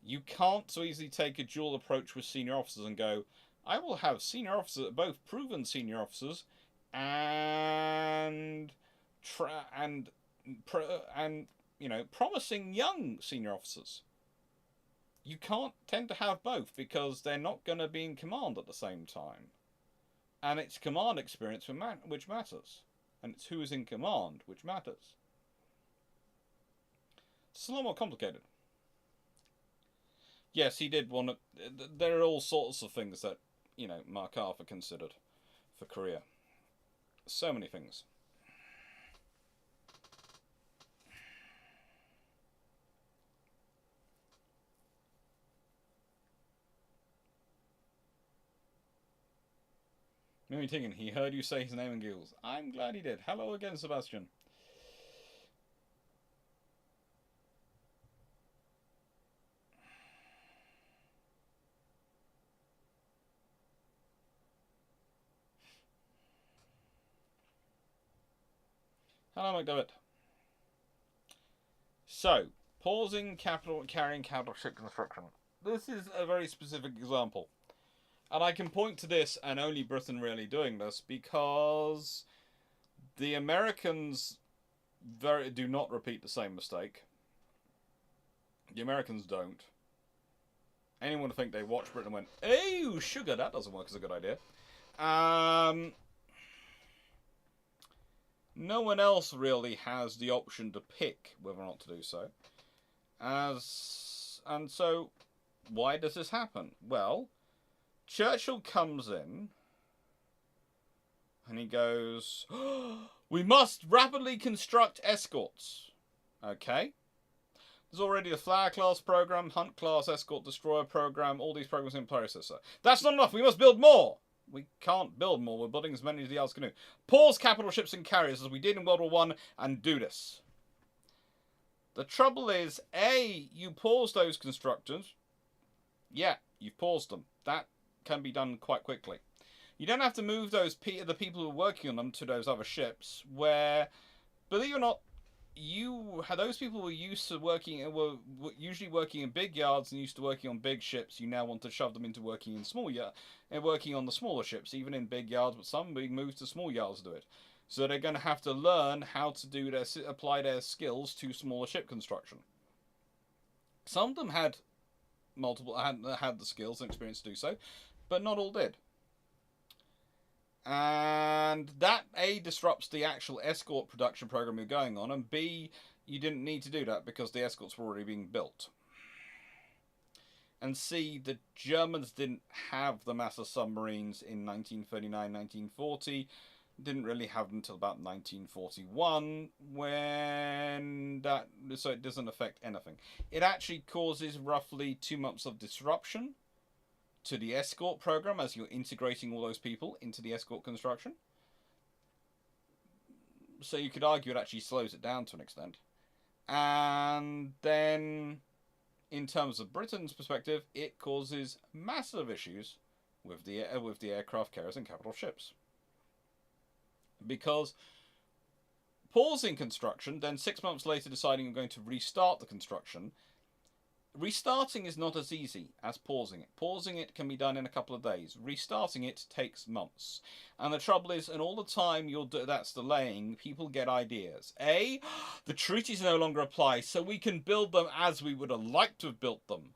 You can't so easily take a dual approach with senior officers and go, I will have senior officers, both proven senior officers and promising young senior officers. You can't tend to have both because they're not going to be in command at the same time. And it's command experience which matters. And it's who is in command which matters. It's a lot more complicated. Yes, he did want to... There are all sorts of things that, MacArthur considered for Korea. So many things. Mimi Tiggin, he heard you say his name and giggles. I'm glad he did. Hello again, Sebastian. Hello, McDevitt. So, pausing carrying capital ship construction. This is a very specific example. And I can point to this, and only Britain really doing this, because the Americans do not repeat the same mistake. The Americans don't. Anyone would think they watched Britain and went, oh, sugar, that doesn't work as a good idea. No one else really has the option to pick whether or not to do so. And so why does this happen? Well, Churchill comes in and he goes, oh, we must rapidly construct escorts. Okay. There's already the Flower class program, Hunt class escort destroyer program, all these programs in process. So that's not enough. We must build more. We can't build more. We're building as many as the others can do. Pause capital ships and carriers as we did in World War I and do this. The trouble is, A, you pause those constructors. Yeah, you've paused them. That can be done quite quickly. You don't have to move the people who are working on them to those other ships where, believe it or not, those people were used to were usually working in big yards and used to working on big ships. You now want to shove them into working in working on the smaller ships, even in big yards, but some being moved to small yards to do it. So they're going to have to learn how to apply their skills to smaller ship construction. Some of them had the skills and experience to do so, but not all did. And that, A, disrupts the actual escort production program you're going on, and B, you didn't need to do that because the escorts were already being built. And C, the Germans didn't have the massive submarines in 1939, 1940, didn't really have them until about 1941, so it doesn't affect anything. It actually causes roughly 2 months of disruption to the escort program as you're integrating all those people into the escort construction. So you could argue it actually slows it down to an extent. And then, in terms of Britain's perspective, it causes massive issues with the aircraft carriers and capital ships. Because pausing construction, then 6 months later deciding you're going to restart the construction, restarting is not as easy as pausing it. Pausing it can be done in a couple of days. Restarting it takes months. And the trouble is, and all the time that's delaying, people get ideas. A, the treaties no longer apply, so we can build them as we would have liked to have built them.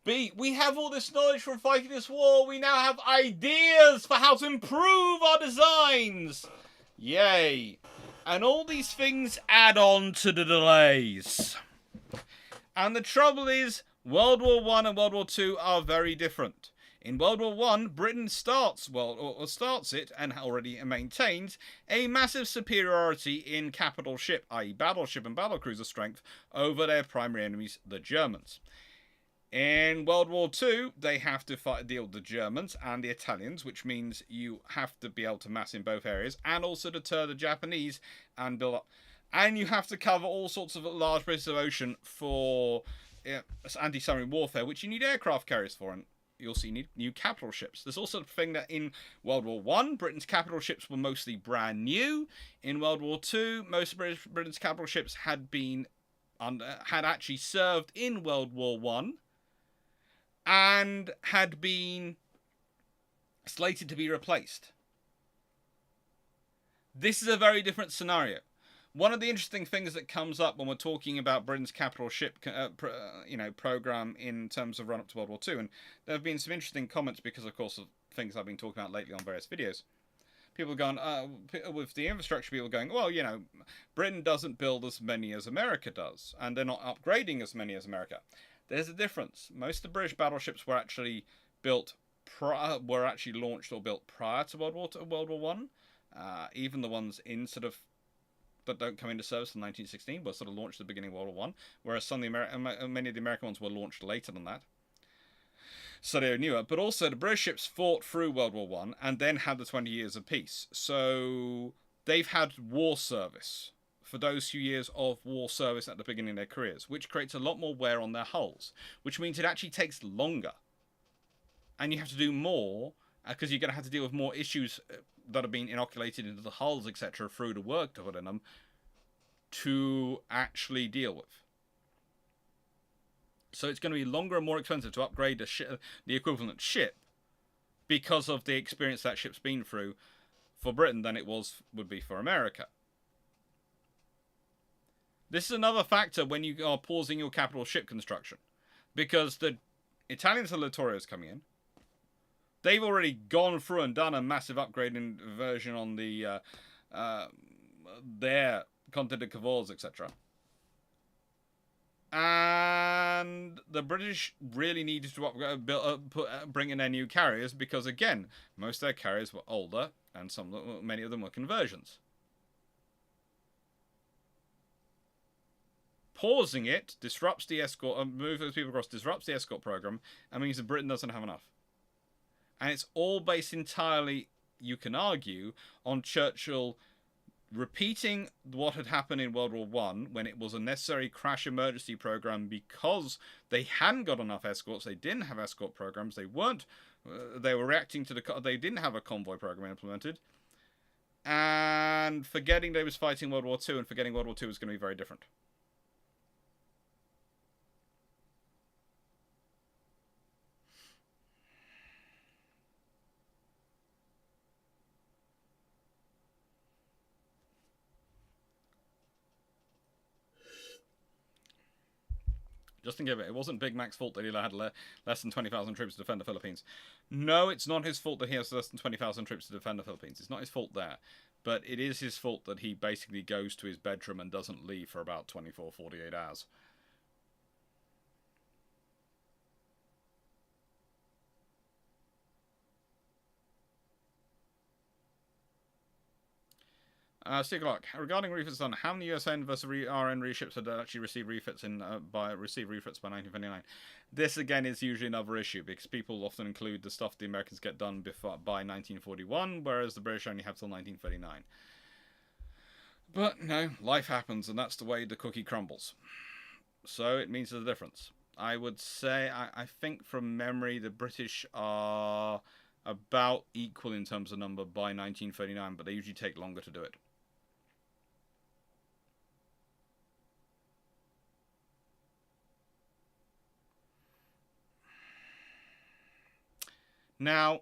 B, we have all this knowledge from fighting this war. We now have ideas for how to improve our designs. Yay. And all these things add on to the delays. And the trouble is, World War I and World War II are very different. In World War I, Britain starts it and already maintains a massive superiority in capital ship, i.e. battleship and battlecruiser strength, over their primary enemies, the Germans. In World War II, they have to deal with the Germans and the Italians, which means you have to be able to mass in both areas and also deter the Japanese and build up. And you have to cover all sorts of large places of ocean for anti-submarine warfare, which you need aircraft carriers for, and you also need new capital ships. There's also the thing that in World War I, Britain's capital ships were mostly brand new. In World War II, most of Britain's capital ships had actually served in World War I and had been slated to be replaced. This is a very different scenario. One of the interesting things that comes up when we're talking about Britain's capital ship, program in terms of run up to World War II, and there have been some interesting comments because, of course, of things I've been talking about lately on various videos. People going, with the infrastructure, people going, well, Britain doesn't build as many as America does, and they're not upgrading as many as America. There's a difference. Most of the British battleships were actually launched or built prior to World War I. Even the ones that don't come into service in 1916 were sort of launched at the beginning of World War I, whereas many of the American ones were launched later than that. So they were newer. But also the British ships fought through World War I and then had the 20 years of peace. So they've had war service for those few years of war service at the beginning of their careers, which creates a lot more wear on their hulls, which means it actually takes longer. And you have to do more because you're going to have to deal with more issues that have been inoculated into the hulls, etc., through the work to put in them to actually deal with. So it's going to be longer and more expensive to upgrade the equivalent ship because of the experience that ship's been through for Britain than it would be for America. This is another factor when you are pausing your capital ship construction, because the Italians are notorious coming in. They've already gone through and done a massive upgrading version on their Conte de Cavours, etc. And And the British really needed to bring in their new carriers because, again, most of their carriers were older and many of them were conversions. Pausing it disrupts the escort, move those people across, disrupts the escort program, and means that Britain doesn't have enough. And it's all based entirely, you can argue, on Churchill repeating what had happened in World War I when it was a necessary crash emergency program because they hadn't got enough escorts, they didn't have escort programs, they were reacting to they didn't have a convoy program implemented, and forgetting they was fighting World War II and forgetting World War II was going to be very different. Justin Gibbet, it wasn't Big Mac's fault that he had less than 20,000 troops to defend the Philippines. No, it's not his fault that he has less than 20,000 troops to defend the Philippines. It's not his fault there. But it is his fault that he basically goes to his bedroom and doesn't leave for about 24, 48 hours. Steve Clarke, regarding refits done, how many USN versus RN reships had actually received refits by 1959? This again is usually another issue because people often include the stuff the Americans get done by 1941, whereas the British only have till 1939. But no, life happens, and that's the way the cookie crumbles. So it means there's a difference. I would say, I think from memory, the British are about equal in terms of number by 1939, but they usually take longer to do it. Now,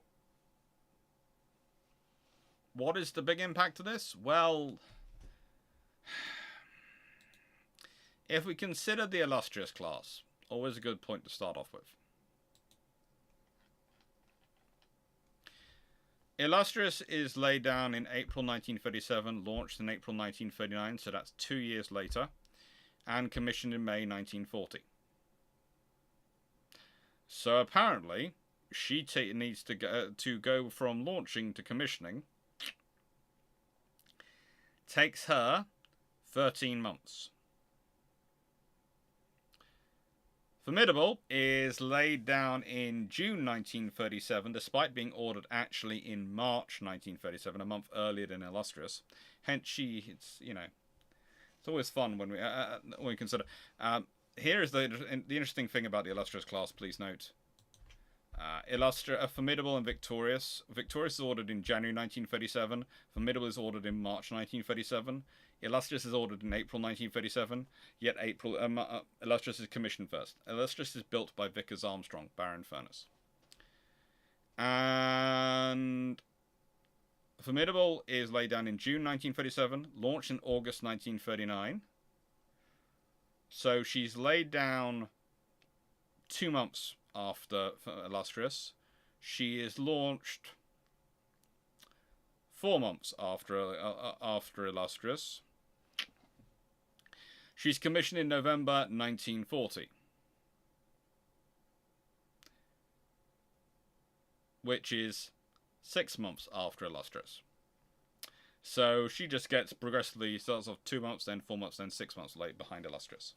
what is the big impact of this? Well, if we consider the illustrious class, always a good point to start off with. Illustrious is laid down in April 1937, launched in April 1939, so that's 2 years later, and commissioned in May 1940. So apparently, she needs to go from launching to commissioning. Takes her 13 months. Formidable is laid down in June 1937, despite being ordered actually in March 1937, a month earlier than Illustrious. Hence, it's always fun when we consider. Here is the interesting thing about the Illustrious class. Please note, Formidable and Victorious. Victorious is ordered in January 1937. Formidable is ordered in March 1937. Illustrious is ordered in April 1937, yet Illustrious is commissioned first. Illustrious is built by Vickers Armstrong, Baron Furness. And Formidable is laid down in June 1937, launched in August 1939. So she's laid down 2 months after Illustrious. She is launched 4 months after Illustrious. She's commissioned in November 1940, which is 6 months after Illustrious. So she just gets progressively starts off 2 months, then 4 months, then 6 months late behind Illustrious.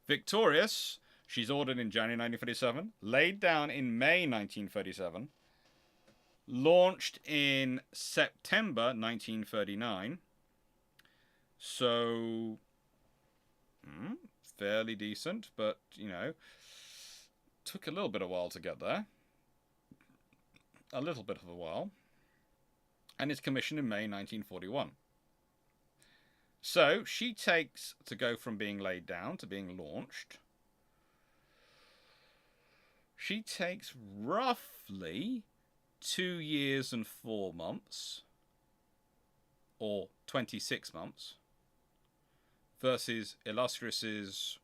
Victorious, she's ordered in January 1937, laid down in May 1937, launched in September 1939. So fairly decent, but took a little bit of a while to get there. A little bit of a while. And is commissioned in May 1941. So she takes, to go from being laid down to being launched, she takes roughly 2 years and 4 months, or 26 months, versus Illustrious's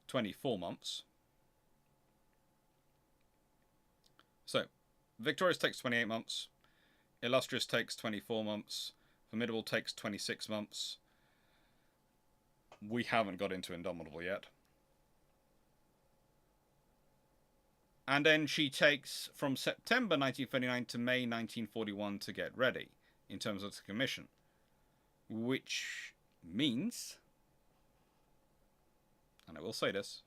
24 months. So, Victorious takes 28 months, Illustrious takes 24 months, Formidable takes 26 months. We haven't got into Indomitable yet. And then she takes from September 1939 to May 1941 to get ready in terms of the commission. Which means, and I will say this,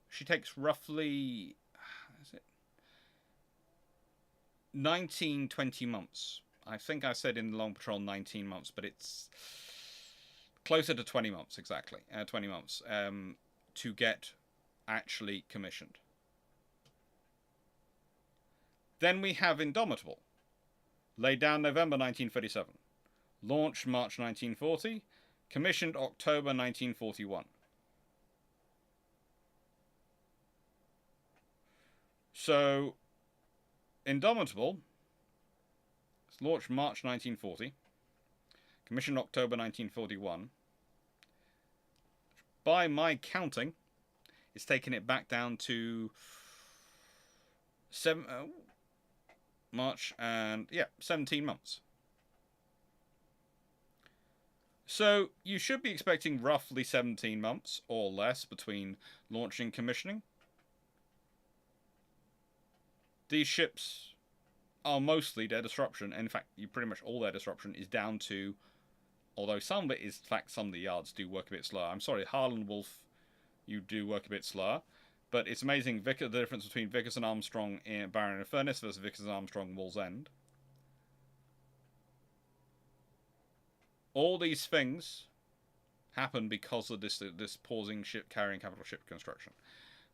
she takes roughly 19-20 months. I think I said in the Long Patrol 19 months, but it's closer to 20 months exactly. 20 months to get actually commissioned. Then we have Indomitable, laid down November 1937, launched March 1940, commissioned October 1941. So, Indomitable launched March 1940, commissioned October 1941. By my counting, it's taken it back down to March and 17 months. So you should be expecting roughly 17 months or less between launching and commissioning. These ships are mostly their disruption. In fact, pretty much all their disruption is down to, although some of it is, in fact, some of the yards do work a bit slower. I'm sorry, Harland Wolff, you do work a bit slower. But it's amazing the difference between Vickers and Armstrong in Barrow and Furness versus Vickers and Armstrong Wall's End. All these things happen because of this pausing ship carrying capital ship construction.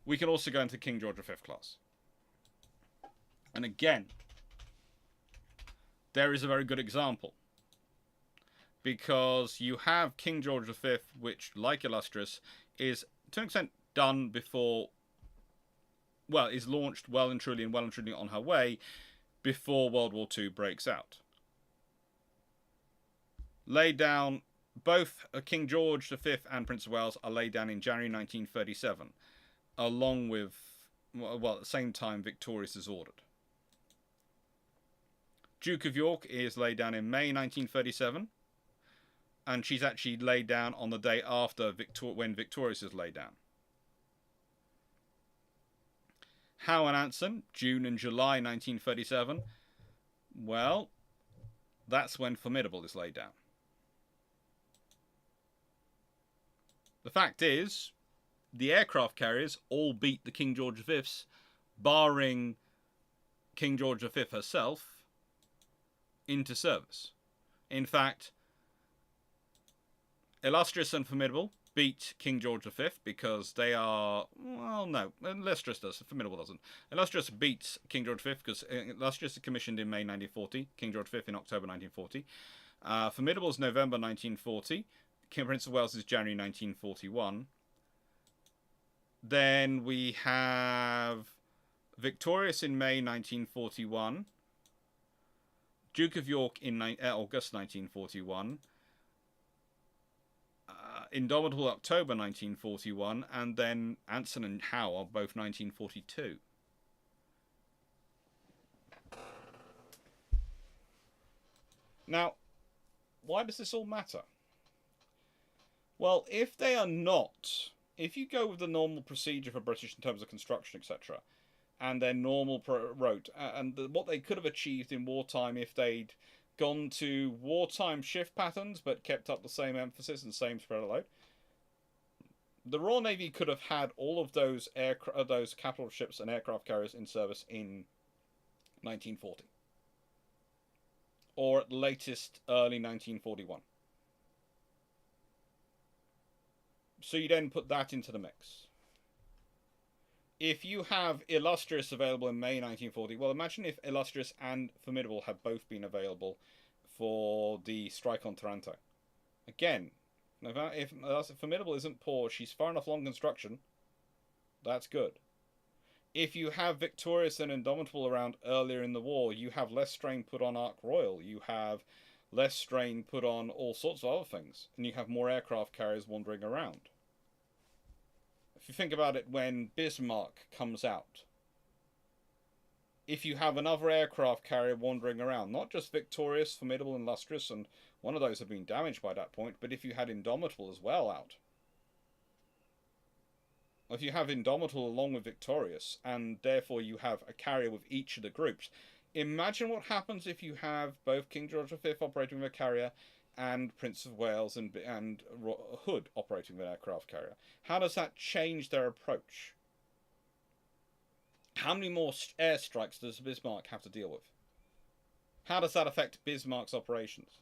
We can also go into King George V class. And again, there is a very good example. Because you have King George V, which, like Illustrious, is to an extent done before, well, is launched well and truly on her way before World War II breaks out. Laid down, both King George V and Prince of Wales are laid down in January 1937, along with, well, at the same time Victorious is ordered. Duke of York is laid down in May 1937, and she's actually laid down on the day after when Victorious is laid down. Howe and Anson, June and July 1937. Well, that's when Formidable is laid down. The fact is, the aircraft carriers all beat the King George V's, barring King George V herself, into service. In fact, Illustrious and Formidable beat King George V because they are, well, no, Illustrious does, Formidable doesn't. Illustrious beats King George V because Illustrious is commissioned in May 1940, King George V in October 1940. Formidable is November 1940, King Prince of Wales is January 1941. Then we have Victorious in May 1941, Duke of York in August 1941, Indomitable October 1941, and then Anson and Howe are both 1942. Now, why does this all matter? Well, if they are not, if you go with the normal procedure for British in terms of construction, etc., and their normal route, and what they could have achieved in wartime if they'd gone to wartime shift patterns but kept up the same emphasis and same spread of load, the Royal Navy could have had all of those those capital ships and aircraft carriers in service in 1940, or at the latest early 1941. So you then put that into the mix. If you have Illustrious available in May 1940, well, imagine if Illustrious and Formidable had both been available for the strike on Taranto. Again, if Formidable isn't poor, she's far enough along construction, that's good. If you have Victorious and Indomitable around earlier in the war, you have less strain put on Ark Royal, you have less strain put on all sorts of other things, and you have more aircraft carriers wandering around. If you think about it, when Bismarck comes out, if you have another aircraft carrier wandering around, not just Victorious, Formidable, and Illustrious, and one of those have been damaged by that point, but if you had Indomitable as well out, if you have Indomitable along with Victorious, and therefore you have a carrier with each of the groups, imagine what happens if you have both King George V operating with a carrier and Prince of Wales and Hood operating with an aircraft carrier. How does that change their approach? How many more airstrikes does Bismarck have to deal with? How does that affect Bismarck's operations?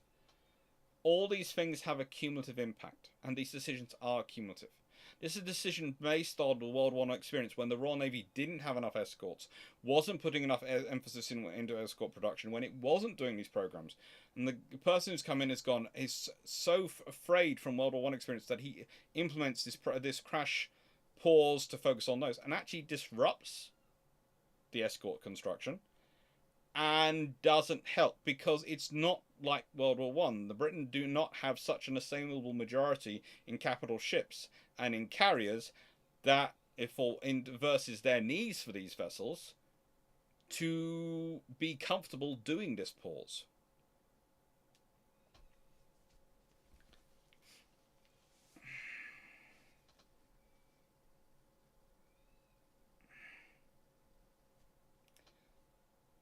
All these things have a cumulative impact, and these decisions are cumulative. This is a decision based on the World War I experience when the Royal Navy didn't have enough escorts, wasn't putting enough emphasis into escort production, when it wasn't doing these programs. And the person who's come in is so afraid from World War I experience that he implements this crash pause to focus on those and actually disrupts the escort construction and doesn't help, because it's not like World War One. The Britain do not have such an assailable majority in capital ships and in carriers that versus their needs for these vessels to be comfortable doing this pause.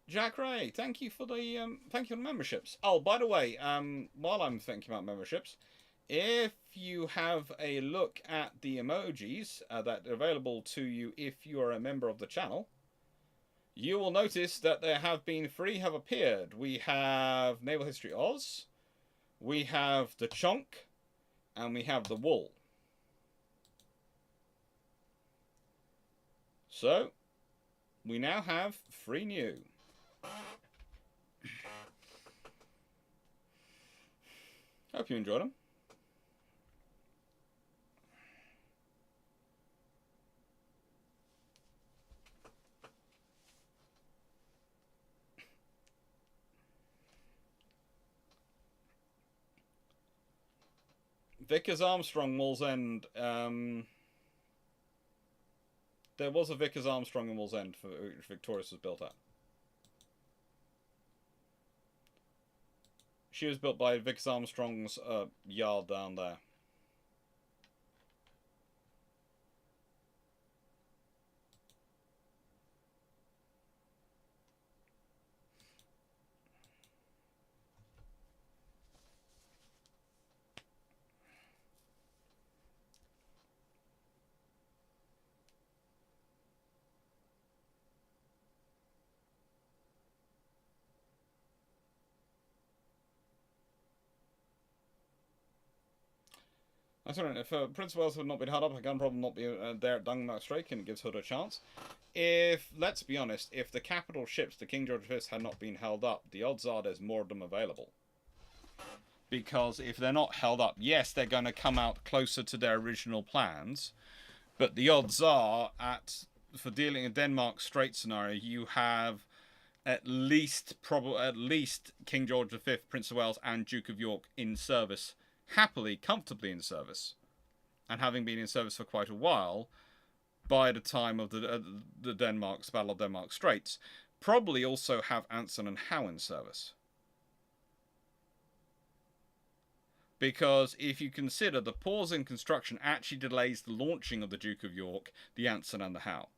Jack Ray, thank you for the memberships. Oh, by the way, while I'm thinking about memberships, if you have a look at the emojis that are available to you if you are a member of the channel, you will notice that there have been 3 have appeared. We have Naval History Oz, we have the Chunk, and we have the Wool. So, we now have 3 new. Hope you enjoyed them. Vickers Armstrong, Wallsend. There was a Vickers Armstrong in Wallsend for which Victorious was built at. She was built by Vickers Armstrong's yard down there. I'm sorry, if Prince of Wales had not been held up, a gun problem not be there at Dungenmach Strait, and it gives Hood a chance. Let's be honest, if the capital ships, the King George V, had not been held up, the odds are there's more of them available. Because if they're not held up, yes, they're going to come out closer to their original plans, but the odds are, for dealing a Denmark Strait scenario, you have at least King George V, Prince of Wales, and Duke of York in service, happily, comfortably in service, and having been in service for quite a while by the time of the Battle of Denmark Straits, probably also have Anson and Howe in service. Because if you consider the pause in construction actually delays the launching of the Duke of York, the Anson and the Howe.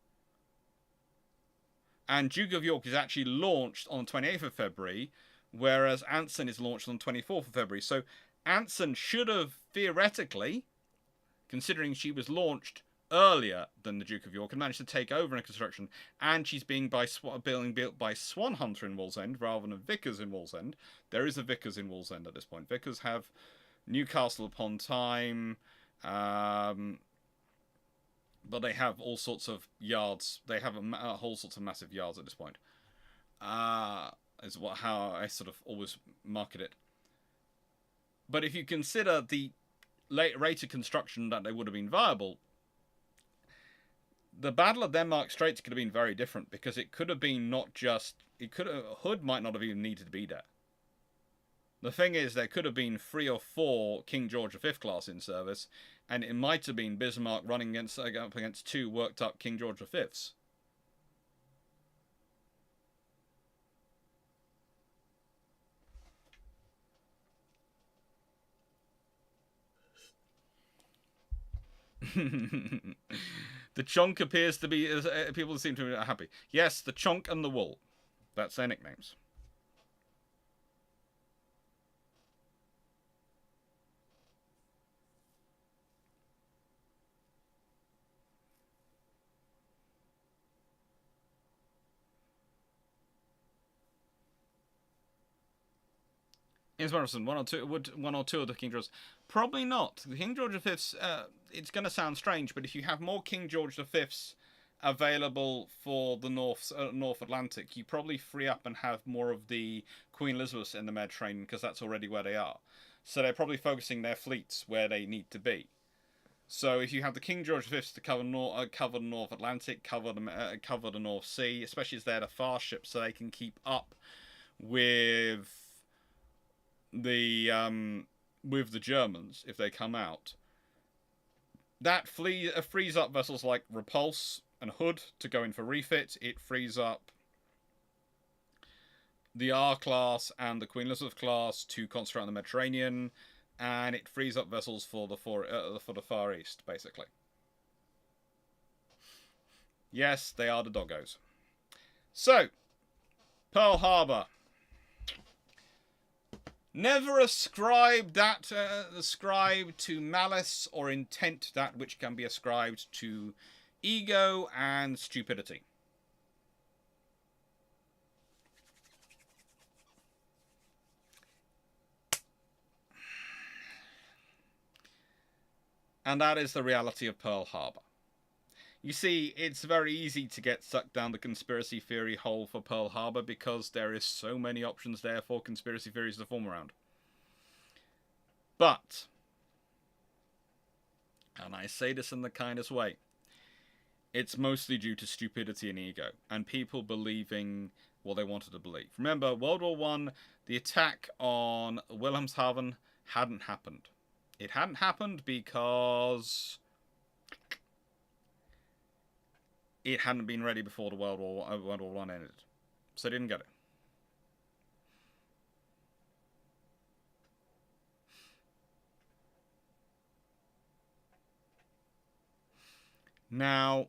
And Duke of York is actually launched on the 28th of February, whereas Anson is launched on the 24th of February. So Anson should have, theoretically, considering she was launched earlier than the Duke of York and managed to take over in construction, and she's being built by Swan Hunter in Wallsend rather than Vickers in Wallsend. There is a Vickers in Wallsend at this point. Vickers have Newcastle upon Tyne, but they have all sorts of yards. They have a whole sorts of massive yards at this point. Is how I sort of always market it. But if you consider the late rate of construction that they would have been viable, the Battle of Denmark Straits could have been very different, because it could have been Hood might not have even needed to be there. The thing is, there could have been 3 or 4 King George V class in service, and it might have been Bismarck running up against 2 worked up King George V's. The chonk appears to be... people seem to be happy. Yes, the chonk and the wool. That's their nicknames. James Morrison, would one or two of the King George? Probably not. The King George V's. It's going to sound strange, but if you have more King George V's available for the North Atlantic, you probably free up and have more of the Queen Elizabeths in the Mediterranean because that's already where they are. So they're probably focusing their fleets where they need to be. So if you have the King George V's to cover the North Atlantic, cover the North Sea, especially as they're the fast ships, so they can keep up with the Germans if they come out. That frees up vessels like Repulse and Hood to go in for refit. It frees up the R class and the Queen Elizabeth class to concentrate on the Mediterranean, and it frees up vessels for the Far East, basically. Yes, they are the doggos. So, Pearl Harbor. Never ascribe to malice or intent that which can be ascribed to ego and stupidity. And that is the reality of Pearl Harbor. You see, it's very easy to get sucked down the conspiracy theory hole for Pearl Harbor because there is so many options there for conspiracy theories to form around. But, and I say this in the kindest way, it's mostly due to stupidity and ego, and people believing what they wanted to believe. Remember, World War I, the attack on Wilhelmshaven hadn't happened. It hadn't happened because it hadn't been ready before the World War I ended. So they didn't get it. Now,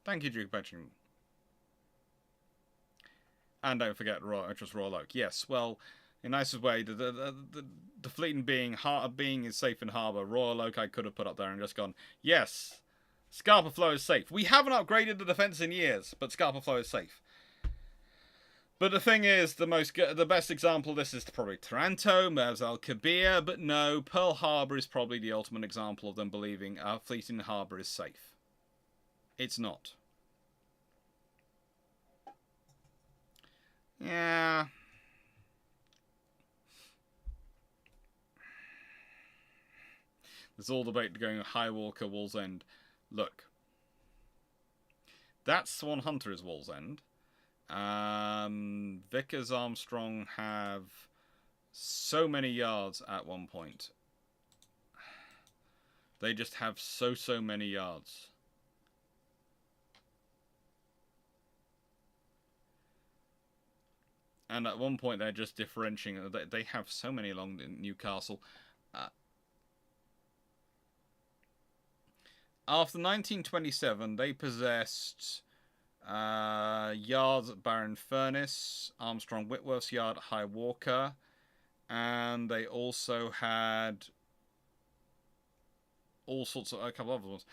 thank you, Duke Benjamin. And don't forget Royal Oak. Yes, well, in the nicest way, the fleet being safe in harbour, Royal Oak I could have put up there and just gone, yes, Scapa Flow is safe. We haven't upgraded the defence in years, but Scapa Flow is safe. But the thing is, the best example of this is probably Taranto, Merv al-Kabir, but no, Pearl Harbor is probably the ultimate example of them believing our fleet in harbour is safe. It's not. Yeah. There's all debate going High Walker, Wallsend. Look. That Swan Hunter is Wallsend. Vickers Armstrong have so many yards at one point. They just have so many yards. And at one point they're just differentiating. They have so many along Newcastle. After 1927, they possessed yards at Barron Furnace, Armstrong Whitworth's yard at High Walker, and they also had all sorts of a couple of other ones.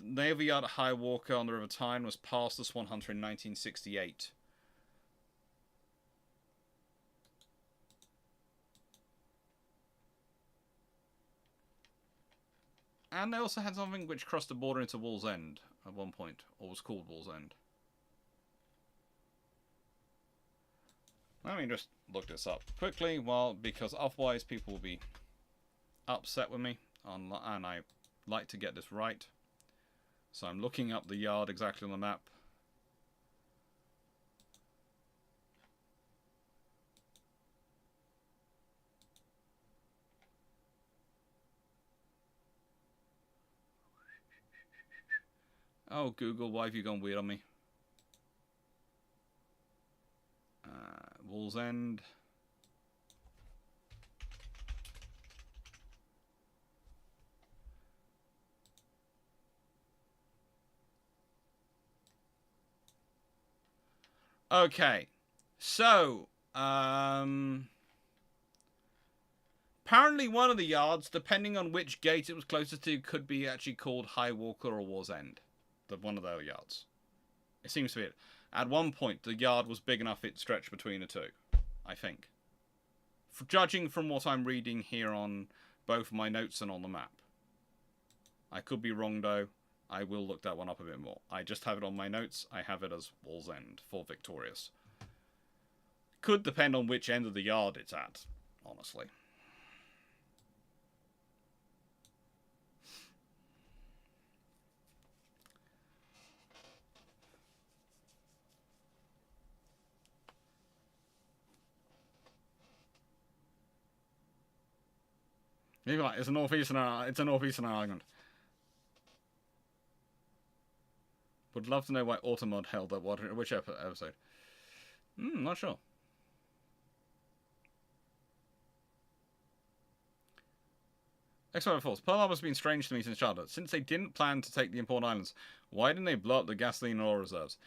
Navy yard at High Walker on the River Tyne was past the Swan Hunter in 1968. And they also had something which crossed the border into Wallsend at one point, or was called Wallsend. Let me just look this up quickly, because otherwise people will be upset with me, and I like to get this right. So I'm looking up the yard exactly on the map. Oh, Google, why have you gone weird on me? Wallsend. Okay. So, apparently one of the yards, depending on which gate it was closest to, could be actually called High Walker or War's End. One of their yards. It seems to be it. At one point, the yard was big enough it stretched between the two, I think. Judging from what I'm reading here on both my notes and on the map. I could be wrong, though. I will look that one up a bit more. I just have it on my notes. I have it as Wall's End for Victorious. Could depend on which end of the yard it's at, honestly. Maybe like, it's a northeastern argument. Would love to know why Automod held that water. Which episode? Not sure. X-Five Force. Pearl Harbor's been strange to me since childhood. Since they didn't plan to take the important islands, why didn't they blow up the gasoline and oil reserves?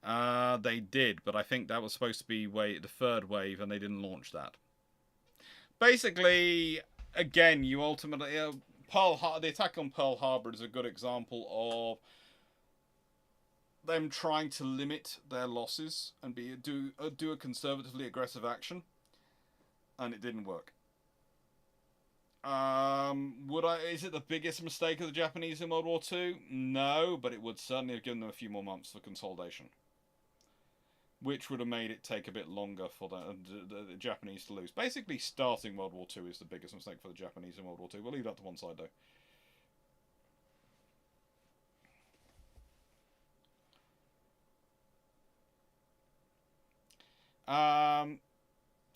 They did, but I think that was supposed to be the third wave, and they didn't launch that. Basically, again, you ultimately... the attack on Pearl Harbor is a good example of them trying to limit their losses and do a conservatively aggressive action, and it didn't work. Is it the biggest mistake of the Japanese in World War II? No, but it would certainly have given them a few more months for consolidation, which would have made it take a bit longer for the Japanese to lose. Basically, starting World War II is the biggest mistake for the Japanese in World War II. We'll leave that to one side, though.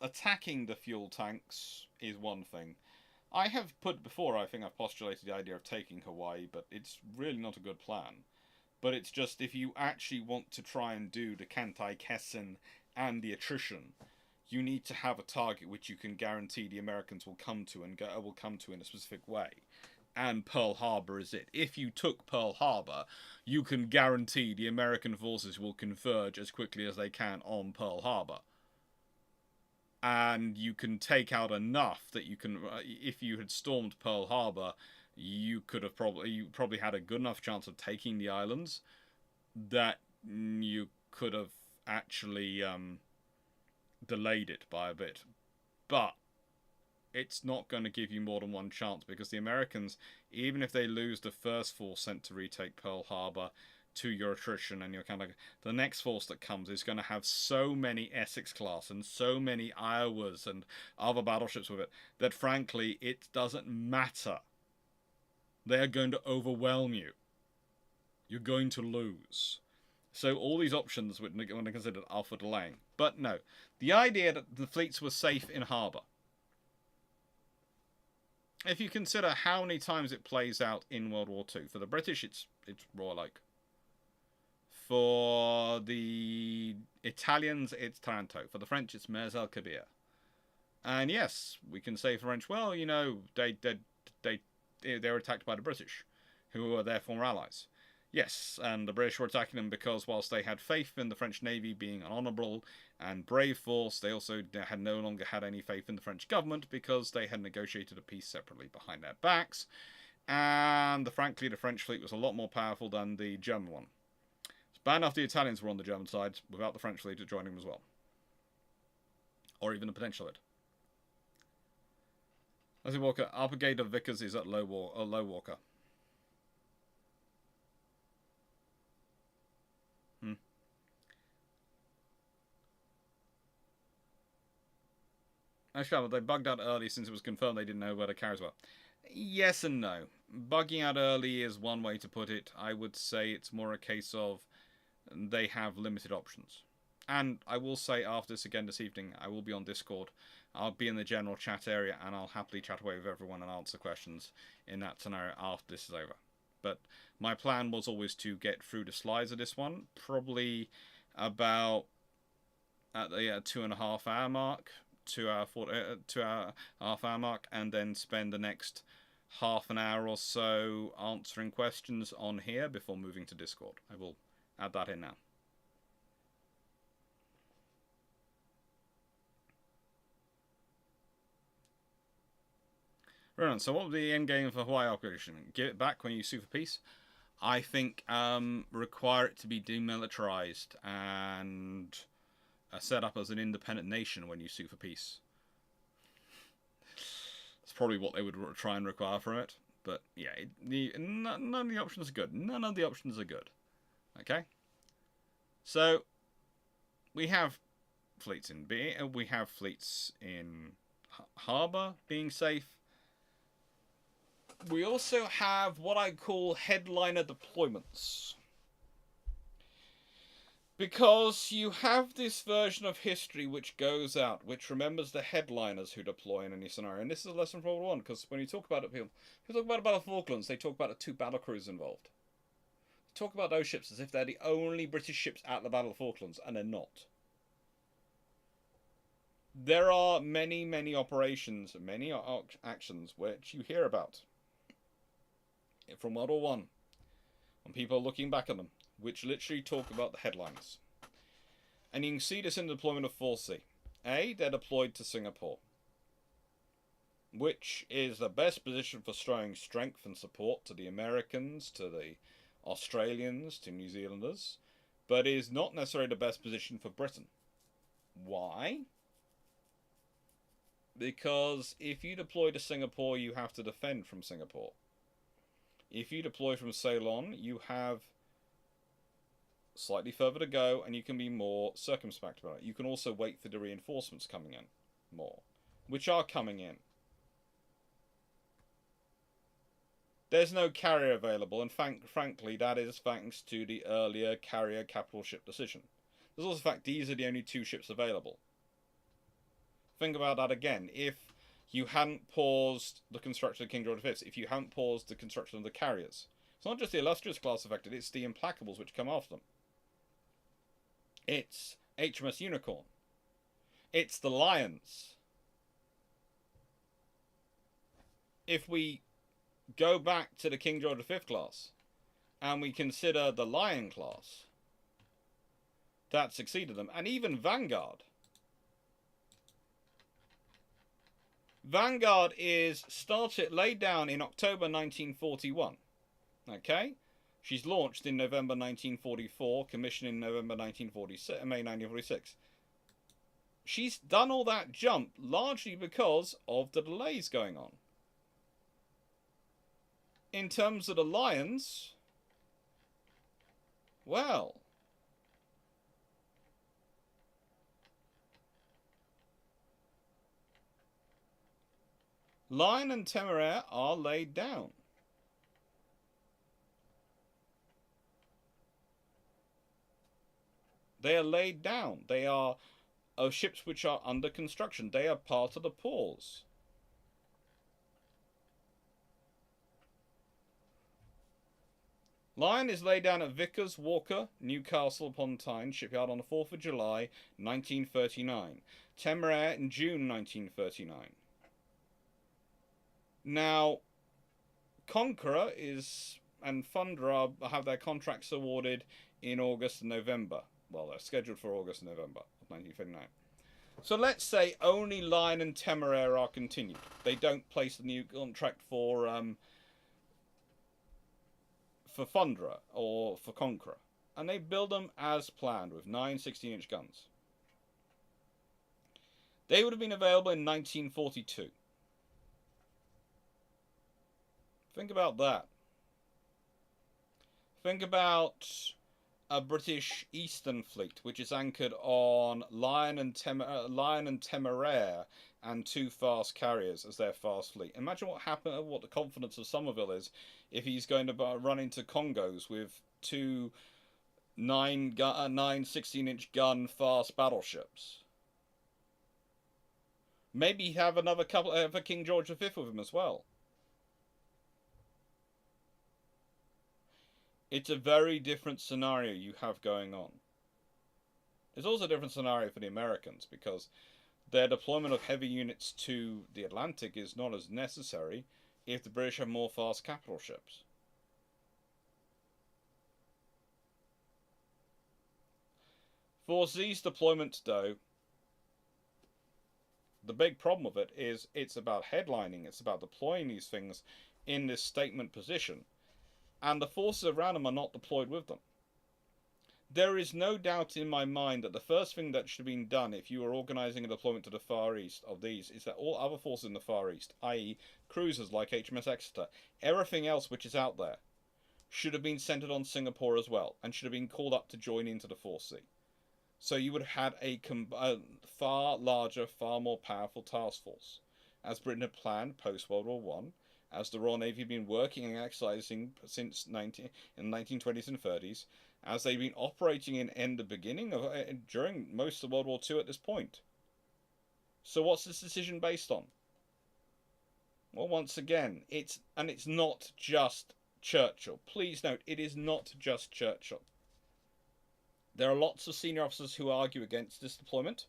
Attacking the fuel tanks is one thing. I have put before, I think I've postulated the idea of taking Hawaii, but it's really not a good plan. But it's just, if you actually want to try and do the Kantai-Kessen and the attrition, you need to have a target which you can guarantee the Americans will come to in a specific way. And Pearl Harbor is it. If you took Pearl Harbor, you can guarantee the American forces will converge as quickly as they can on Pearl Harbor. And you can take out enough that you can, if you had stormed Pearl Harbor, you probably had a good enough chance of taking the islands that you could have actually delayed it by a bit. But it's not going to give you more than one chance, because the Americans, even if they lose the first force sent to retake Pearl Harbor to your attrition, and you're kind of the next force that comes is going to have so many Essex class and so many Iowas and other battleships with it that frankly it doesn't matter. They are going to overwhelm you. You're going to lose. So all these options when they're considered are for delaying. But no, the idea that the fleets were safe in harbour. If you consider how many times it plays out in World War II, for the British it's Royal Oak. For the Italians, it's Taranto. For the French, it's Mers el Kabir. And yes, we can say French, well, you know, they were attacked by the British, who were their former allies. Yes, and the British were attacking them because whilst they had faith in the French Navy being an honourable and brave force, they also had no longer had any faith in the French government because they had negotiated a peace separately behind their backs. And frankly, the French fleet was a lot more powerful than the German one. Bad enough the Italians were on the German side without the French fleet joining them as well. Or even the potential of it. Leslie Walker, Upper Gate of Vickers is at Low Walker. Actually, they bugged out early since it was confirmed they didn't know where the carriers were. Yes and no. Bugging out early is one way to put it. I would say it's more a case of they have limited options. And I will say after this again this evening, I will be on Discord. I'll be in the general chat area and I'll happily chat away with everyone and answer questions in that scenario after this is over. But my plan was always to get through the slides of this one, probably about at the 2.5 hour mark, 2 hour half hour mark, and then spend the next half an hour or so answering questions on here before moving to Discord. I will add that in now. Brilliant. So what would be the end game for Hawaii operation? Give it back when you sue for peace? I think require it to be demilitarized and set up as an independent nation when you sue for peace. That's probably what they would try and require from it. But yeah, none of the options are good. None of the options are good. Okay? So, we have fleets in we have fleets in harbour being safe. We also have what I call headliner deployments. Because you have this version of history which goes out, which remembers the headliners who deploy in any scenario. And this is a lesson from World War I, because when you talk about it, people talk about a Battle of Falklands, they talk about the 2 battle crews involved. They talk about those ships as if they're the only British ships at the Battle of Falklands, and they're not. There are many, many operations, many actions which you hear about from World War I, and people are looking back at them, which literally talk about the headliners. And you can see this in the deployment of 4C. They're deployed to Singapore, which is the best position for showing strength and support to the Americans, to the Australians, to New Zealanders, but is not necessarily the best position for Britain. Why? Because if you deploy to Singapore, you have to defend from Singapore. If you deploy from Ceylon, you have slightly further to go, and you can be more circumspect about it. You can also wait for the reinforcements coming in more, which are coming in. There's no carrier available, and frankly, that is thanks to the earlier carrier capital ship decision. There's also the fact these are the only 2 ships available. Think about that again. If you hadn't paused the construction of King George V, if you hadn't paused the construction of the carriers, it's not just the Illustrious class affected, it's the Implacables which come after them. It's HMS Unicorn. It's the Lions. If we go back to the King George V class, and we consider the Lion class that succeeded them, and even Vanguard. Vanguard is laid down in October 1941. Okay? She's launched in November 1944, commissioned in November 1946, May 1946. She's done all that jump largely because of the delays going on. In terms of the Lions, well, Lion and Temeraire are laid down. They are laid down. They are ships which are under construction. They are part of the pause. Lion is laid down at Vickers, Walker, Newcastle upon Tyne shipyard on the 4th of July, 1939. Temeraire in June 1939. Now, Conqueror and Thunderer have their contracts awarded in August and November. Well, they're scheduled for August and November of 1939. So let's say only Lion and Temeraire are continued. They don't place the new contract for Thunderer or for Conqueror. And they build them as planned with 9 16-inch guns. They would have been available in 1942. Think about that. Think about a British Eastern Fleet, which is anchored on Lion and Temeraire and 2 fast carriers as their fast fleet. Imagine what the confidence of Somerville is if he's going to run into Congos with 2 9 16-inch gun fast battleships. Maybe have another couple of King George V with him as well. It's a very different scenario you have going on. There's also a different scenario for the Americans because their deployment of heavy units to the Atlantic is not as necessary if the British have more fast capital ships. For these deployments, though, the big problem with it is it's about headlining, it's about deploying these things in this statement position, and the forces around them are not deployed with them. There is no doubt in my mind that the first thing that should have been done if you were organising a deployment to the Far East of these is that all other forces in the Far East, i.e. cruisers like HMS Exeter, everything else which is out there, should have been centred on Singapore as well, and should have been called up to join into the 4C. So you would have had a far larger, far more powerful task force, as Britain had planned post-World War One, as the Royal Navy had been working and exercising since in the 1920s and 30s, as they've been operating in the beginning of during most of World War II at this point. So what's this decision based on? Well, once again, it's not just Churchill. Please note, it is not just Churchill. There are lots of senior officers who argue against this deployment,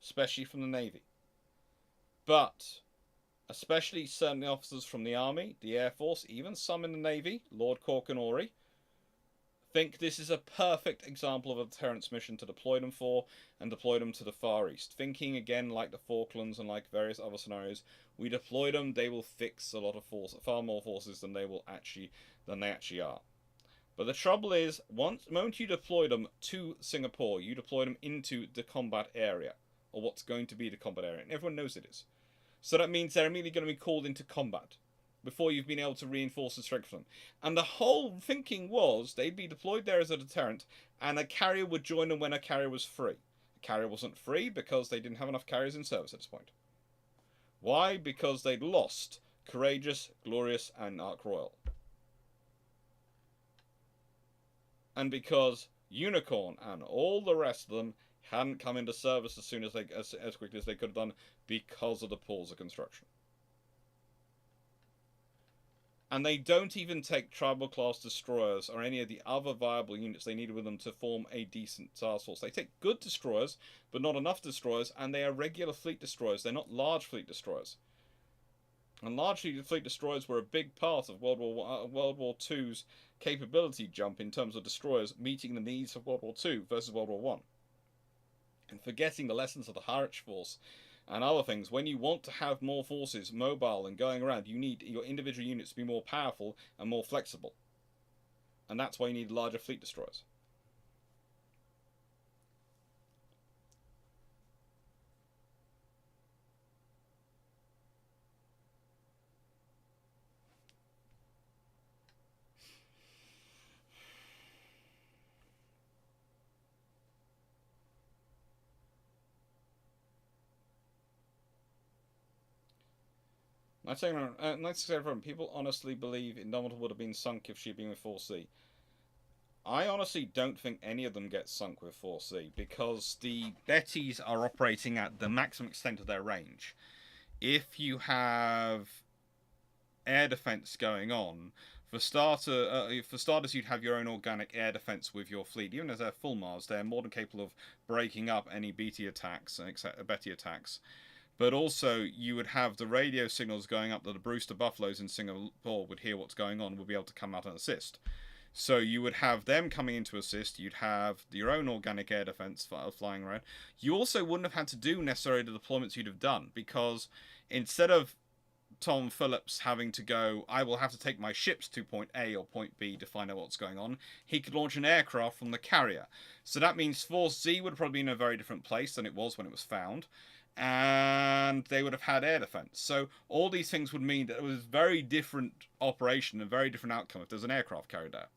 especially from the Navy. But, especially certain officers from the Army, the Air Force, even some in the Navy, Lord Cork and Orry, think this is a perfect example of a deterrence mission to deploy them for, and deploy them to the Far East. Thinking again like the Falklands and like various other scenarios, we deploy them, they will fix a lot of force, far more forces than they actually are. But the trouble is, the moment you deploy them to Singapore, you deploy them into the combat area, or what's going to be the combat area, and everyone knows it is. So that means they're immediately going to be called into combat before you've been able to reinforce and strengthen them. And the whole thinking was they'd be deployed there as a deterrent, and a carrier would join them when a carrier was free. A carrier wasn't free because they didn't have enough carriers in service at this point. Why? Because they'd lost Courageous, Glorious, and Ark Royal. And because Unicorn and all the rest of them hadn't come into service as soon as as quickly as they could have done because of the pause of construction. And they don't even take tribal class destroyers or any of the other viable units they needed with them to form a decent task force. They take good destroyers, but not enough destroyers, and they are regular fleet destroyers. They're not large fleet destroyers. And large fleet destroyers were a big part of World War II's capability jump in terms of destroyers meeting the needs of World War II versus World War I. And forgetting the lessons of the Harwich Force and other things, when you want to have more forces mobile and going around, you need your individual units to be more powerful and more flexible. And that's why you need larger fleet destroyers. People honestly believe Indomitable would have been sunk if she'd been with 4C. I honestly don't think any of them get sunk with 4C because the Bettys are operating at the maximum extent of their range. If you have air defense going on, for starters, you'd have your own organic air defense with your fleet. Even as they're full Mars, they're more than capable of breaking up any Betty attacks, Betty attacks. But also, you would have the radio signals going up that the Brewster Buffaloes in Singapore would hear what's going on, would be able to come out and assist. So you would have them coming in to assist. You'd have your own organic air defense flying around. You also wouldn't have had to do necessarily the deployments you'd have done, because instead of Tom Phillips having to go, I will have to take my ships to point A or point B to find out what's going on, he could launch an aircraft from the carrier. So that means Force Z would probably be in a very different place than it was when it was found. And they would have had air defense. So all these things would mean that it was a very different operation and very different outcome if there's an aircraft carried out.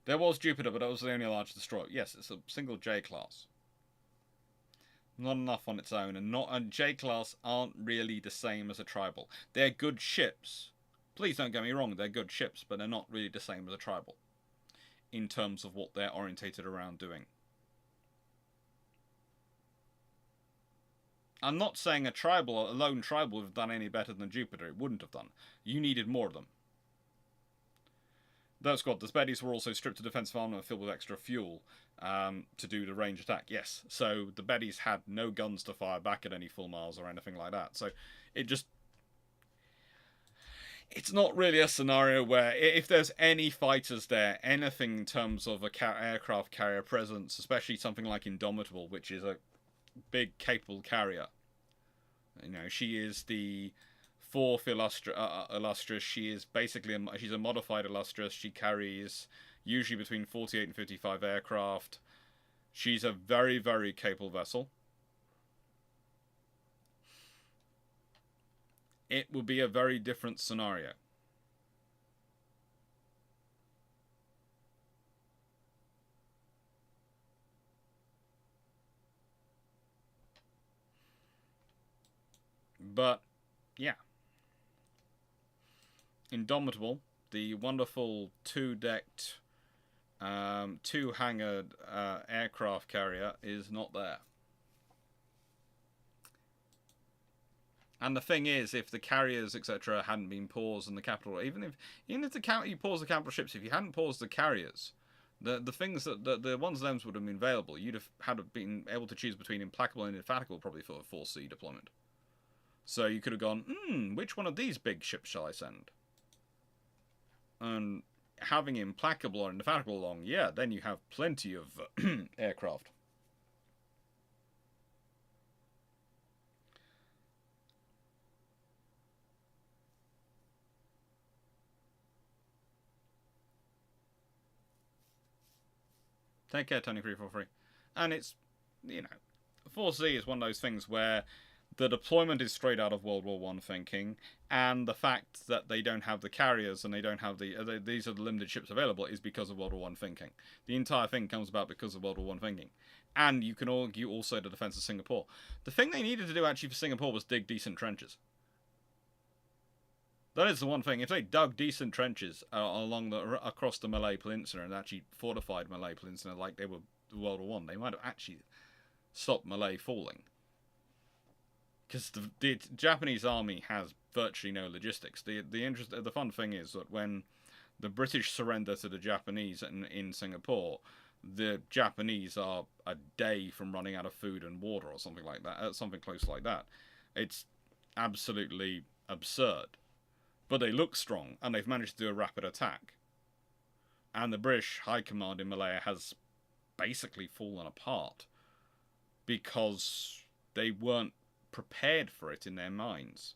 There was Jupiter, but it was the only large destroyer. Yes, it's a single J class. Not enough on its own, and J class aren't really the same as a tribal. They're good ships. Please don't get me wrong, they're good ships, but they're not really the same as a tribal in terms of what they're orientated around doing. I'm not saying a lone tribal would have done any better than Jupiter. It wouldn't have done. You needed more of them. Those squad, the Bettys were also stripped of defensive armor and filled with extra fuel to do the range attack. Yes, so the Bettys had no guns to fire back at any full Mars or anything like that. So it just... It's not really a scenario where, if there's any fighters there, anything in terms of a aircraft carrier presence, especially something like Indomitable, which is a big, capable carrier. You know, she is the fourth Illustrious. She is basically she's a modified Illustrious. She carries usually between 48 and 55 aircraft. She's a very, very capable vessel. It would be a very different scenario. But, yeah. Indomitable, the wonderful two-decked, two-hangared aircraft carrier, is not there. And the thing is, if the carriers, etc., hadn't been paused in the capital, even if you pause the capital ships, if you hadn't paused the carriers, the things that the ones of them would have been available, you'd have been able to choose between Implacable and Indefatigable probably for a 4C deployment. So you could have gone, which one of these big ships shall I send? And having Implacable or Indefatigable along, yeah, then you have plenty of aircraft. Take care, Tony343. And it's, you know, 4C is one of those things where the deployment is straight out of World War I thinking, and the fact that they don't have the carriers and they don't have these are the limited ships available is because of World War I thinking. The entire thing comes about because of World War I thinking. And you can argue also the defense of Singapore. The thing they needed to do actually for Singapore was dig decent trenches. That is the one thing. If they dug decent trenches across the Malay Peninsula and actually fortified Malay Peninsula like they were World War I, they might have actually stopped Malay falling. Because the Japanese army has virtually no logistics. The fun thing is that when the British surrender to the Japanese in Singapore, the Japanese are a day from running out of food and water or something like that, something close like that. It's absolutely absurd. But they look strong, and they've managed to do a rapid attack. And the British High Command in Malaya has basically fallen apart because they weren't prepared for it in their minds.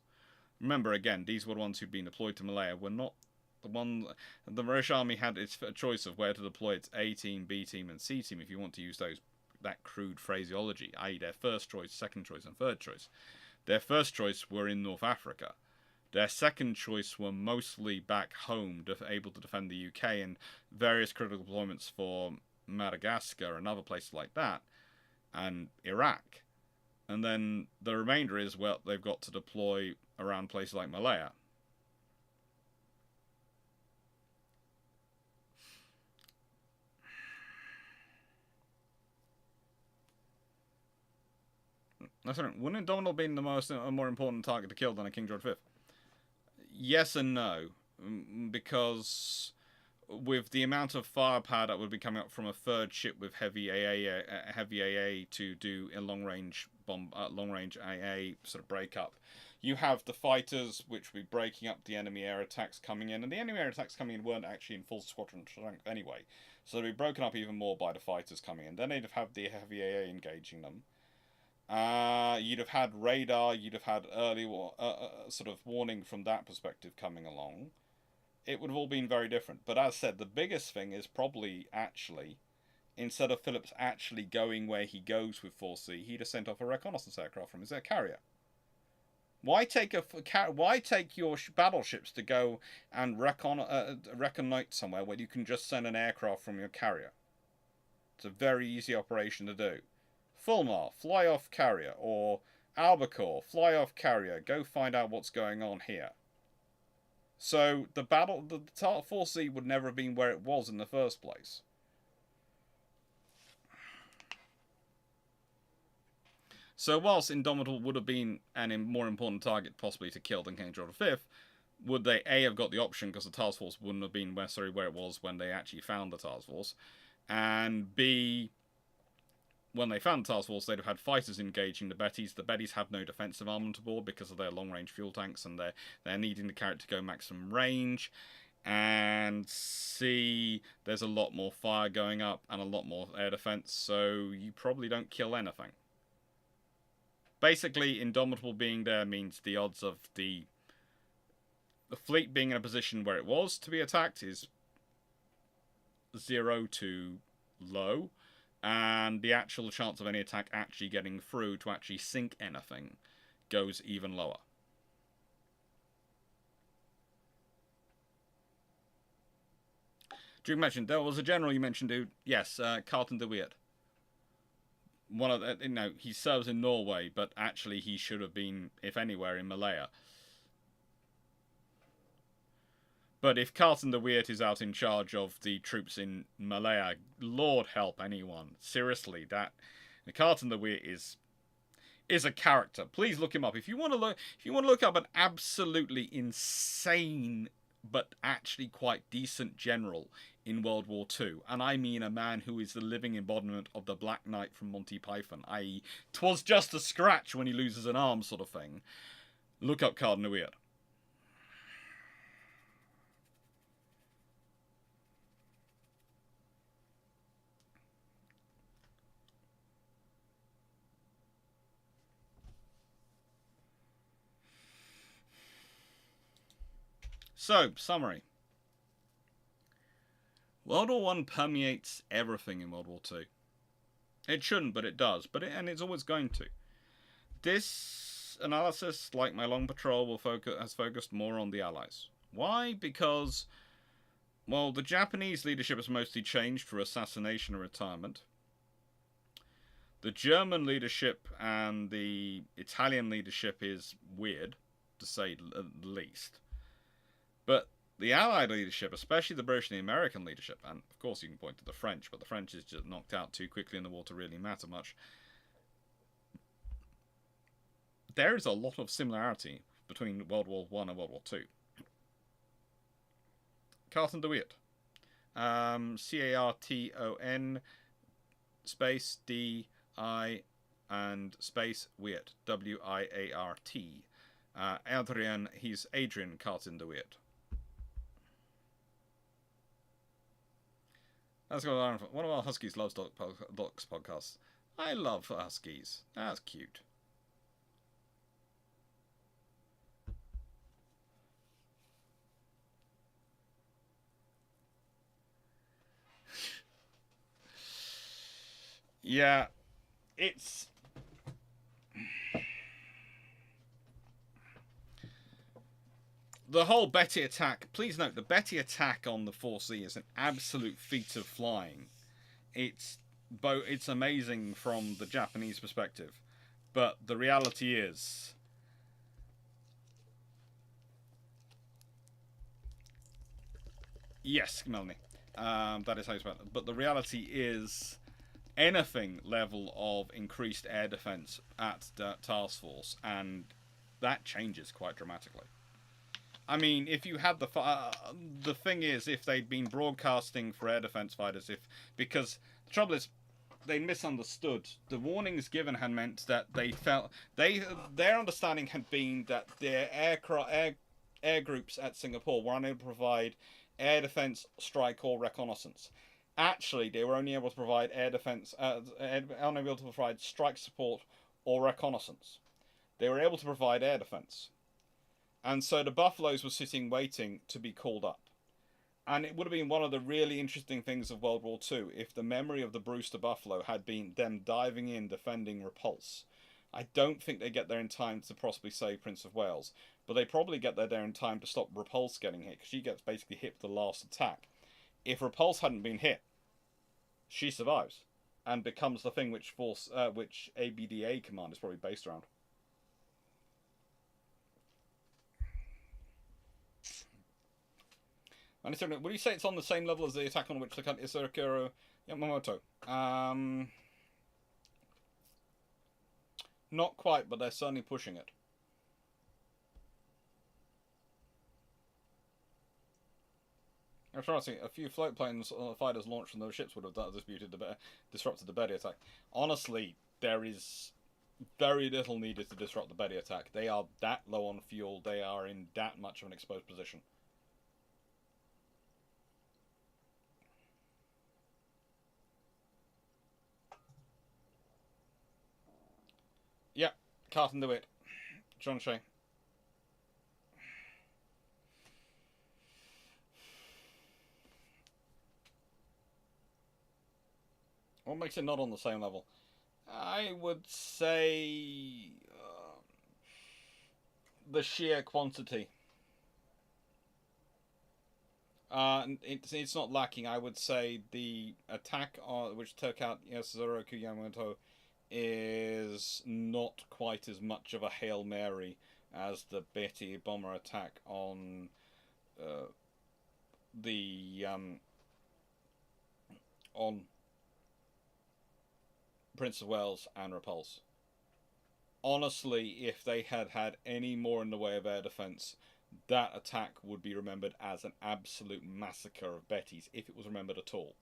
Remember, again, these were the ones who'd been deployed to Malaya, were not the one. The British Army had its choice of where to deploy its A team, B team, and C team, if you want to use that crude phraseology, i.e. their first choice, second choice, and third choice. Their first choice were in North Africa. Their second choice were mostly back home, able to defend the UK and various critical deployments for Madagascar and other places like that, and Iraq. And then the remainder is, well, they've got to deploy around places like Malaya. Wouldn't Indomitable be a more important target to kill than a King George V? Yes and no, because with the amount of firepower that would be coming up from a third ship with heavy AA to do a long range AA sort of break up, you have the fighters which will be breaking up the enemy air attacks coming in, and the enemy air attacks coming in weren't actually in full squadron strength anyway, so they'd be broken up even more by the fighters coming in. Then they'd have the heavy AA engaging them. You'd have had radar, you'd have had early sort of warning from that perspective coming along. It would have all been very different. But as said, the biggest thing is probably actually, instead of Phillips actually going where he goes with 4C, he'd have sent off a reconnaissance aircraft from his carrier. Why take your battleships to go and reconnoite somewhere where you can just send an aircraft from your carrier? It's a very easy operation to do. Fulmar, fly off carrier, or Albacore, fly off carrier, go find out what's going on here. So the 4C would never have been where it was in the first place. So whilst Indomitable would have been a more important target possibly to kill than King George V, would they A, have got the option because the task force wouldn't have been necessarily where it was when they actually found the task force, and B, when they found the task force, they'd have had fighters engaging the Bettys. The Bettys have no defensive armament aboard because of their long-range fuel tanks, and they're needing the carrot to go maximum range. And C, there's a lot more fire going up and a lot more air defense, so you probably don't kill anything. Basically, Indomitable being there means the odds of the fleet being in a position where it was to be attacked is 0 to low, and the actual chance of any attack actually getting through to actually sink anything goes even lower. Duke mentioned there was a general you mentioned, dude. Yes, Carlton de Weert. One of the, he serves in Norway, but actually he should have been, if anywhere, in Malaya. But if Carlton de Weert is out in charge of the troops in Malaya, Lord help anyone. Seriously, Carlton de Weert is a character. Please look him up if you want to look up an absolutely insane but actually quite decent general in World War II. And I mean a man who is the living embodiment of the Black Knight from Monty Python, i.e. 'twas just a scratch when he loses an arm sort of thing. Look up Carlton de Weert. So, summary. World War I permeates everything in World War II. It shouldn't, but it does. And it's always going to. This analysis, like my long patrol, has focused more on the Allies. Why? Because, well, the Japanese leadership has mostly changed through assassination and retirement. The German leadership and the Italian leadership is weird, to say the least. But the Allied leadership, especially the British and the American leadership, and of course you can point to the French, but the French is just knocked out too quickly in the war to really matter much. There is a lot of similarity between World War I and World War II. Carlton de Weert. Carton space D-I and space Weert. W-I-A-R-T. He's Adrian Carlton de Weert. Let's go on. One of our Huskies loves dogs podcasts. I love Huskies. That's cute. Yeah, it's... The whole Betty attack, please note, the Betty attack on the 4C is an absolute feat of flying. It's amazing from the Japanese perspective, but the reality is... Yes, Melanie. That is how you spell it. But the reality is... anything level of increased air defense at the task force, and that changes quite dramatically. I mean, if you had the thing is, if they'd been broadcasting for air defense fighters, because the trouble is, they misunderstood. The warnings given had meant that they felt their understanding had been that their air groups at Singapore were unable to provide air defense, strike, or reconnaissance. Actually, they were only able to provide air defense, unable to provide strike support or reconnaissance. They were able to provide air defense. And so the Buffaloes were sitting waiting to be called up. And it would have been one of the really interesting things of World War II if the memory of the Brewster Buffalo had been them diving in, defending Repulse. I don't think they get there in time to possibly save Prince of Wales, but they probably get there in time to stop Repulse getting hit, because she gets basically hit for the last attack. If Repulse hadn't been hit, she survives and becomes the thing which ABDA command is probably based around. And would you say it's on the same level as the attack on which the country Isakuro Yamamoto? Not quite, but they're certainly pushing it. I'm trying to see, a few float planes fighters launched from those ships would have disrupted the Betty attack. Honestly, there is very little needed to disrupt the Betty attack. They are that low on fuel. They are in that much of an exposed position. Yeah, Carton DeWitt. John Shea. What makes it not on the same level? I would say the sheer quantity. It's not lacking. I would say the attack which took out Yasuroku Yamamoto is not quite as much of a Hail Mary as the Betty bomber attack on on Prince of Wales and Repulse. Honestly, if they had had any more in the way of air defense, that attack would be remembered as an absolute massacre of Bettys, if it was remembered at all.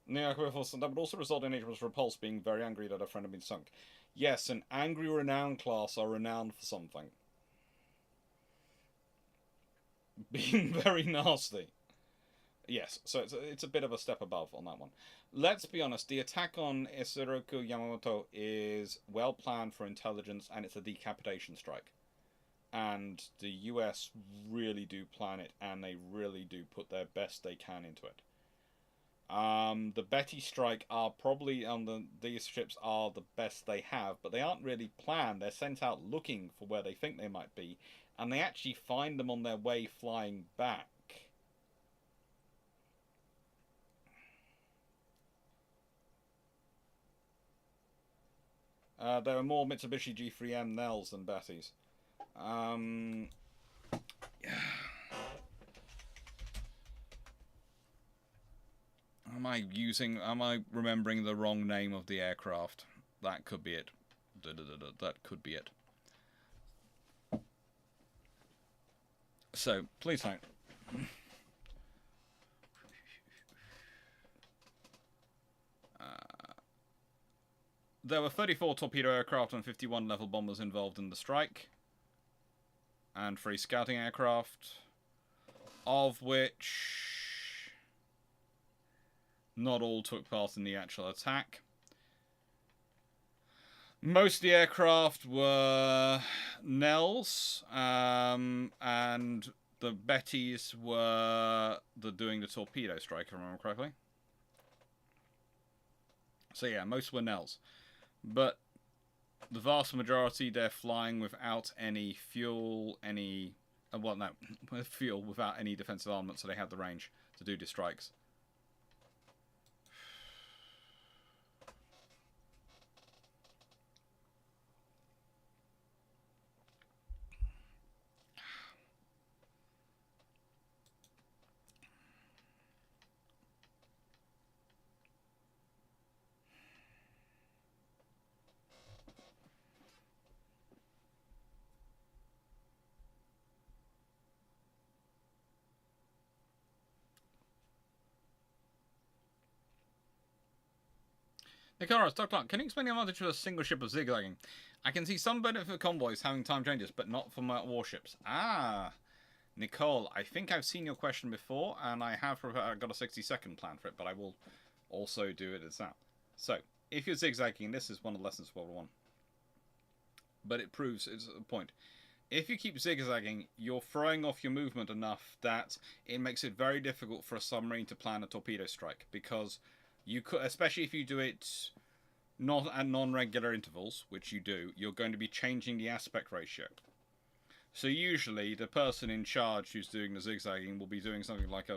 That would also result in HMS Repulse being very angry that a friend had been sunk. Yes, an angry renown class are renowned for something. Being very nasty. Yes, so it's a bit of a step above on that one. Let's be honest, the attack on Yasuroku Yamamoto is well planned for intelligence, and it's a decapitation strike. And the US really do plan it, and they really do put their best they can into it. The Betty strike are probably these ships are the best they have, but they aren't really planned. They're sent out looking for where they think they might be, and they actually find them on their way flying back. There are more Mitsubishi G3M Nels than Bettys. Am I remembering the wrong name of the aircraft? That could be it. That could be it. So, please don't. There were 34 torpedo aircraft and 51 level bombers involved in the strike, and 3 scouting aircraft, of which not all took part in the actual attack. Most of the aircraft were Nels, and the Bettys were doing the torpedo strike, if I remember correctly. So yeah, most were Nels. But the vast majority, they're flying without any fuel, fuel without any defensive armament, so they have the range to do the strikes. Nicaros, Dr. Clarke, can you explain the advantage of a single ship of zigzagging? I can see some benefit for convoys having time changes, but not for my warships. Ah, Nicole, I think I've seen your question before, and I have got a 60-second plan for it, but I will also do it as that. So, if you're zigzagging, this is one of the lessons of World War I. But it proves, it's a point. If you keep zigzagging, you're throwing off your movement enough that it makes it very difficult for a submarine to plan a torpedo strike, because you could, especially if you do it not at non-regular intervals, which you do, you're going to be changing the aspect ratio. So usually the person in charge who's doing the zigzagging will be doing something like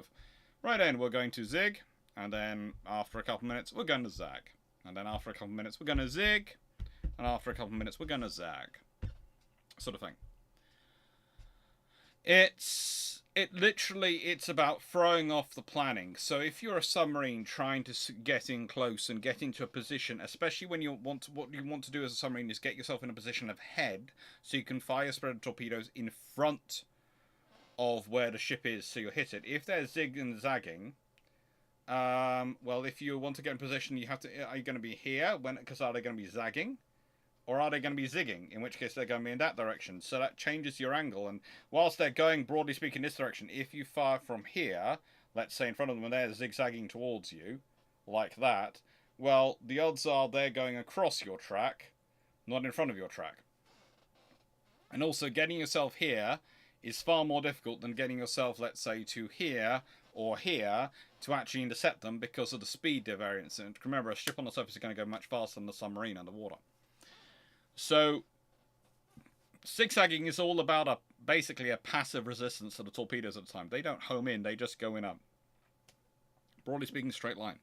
right then we're going to zig, and then after a couple of minutes we're going to zag, and then after a couple of minutes we're going to zig, and after a couple of minutes we're going to zag, sort of thing. It's about throwing off the planning. So if you're a submarine trying to get in close and get into a position, especially when what you want to do as a submarine is get yourself in a position of head, so you can fire spread torpedoes in front of where the ship is, so you'll hit it. If they're zig and zagging, well, if you want to get in position, you have to. Are you going to be here? Because are they going to be zagging? Or are they going to be zigging, in which case they're going to be in that direction. So that changes your angle. And whilst they're going, broadly speaking, this direction, if you fire from here, let's say in front of them and they're zigzagging towards you, like that, well, the odds are they're going across your track, not in front of your track. And also, getting yourself here is far more difficult than getting yourself, let's say, to here or here to actually intercept them because of the speed variance. And remember, a ship on the surface is going to go much faster than the submarine underwater. So, zigzagging is all about basically a passive resistance to the torpedoes at the time. They don't home in, they just go in a, broadly speaking, straight line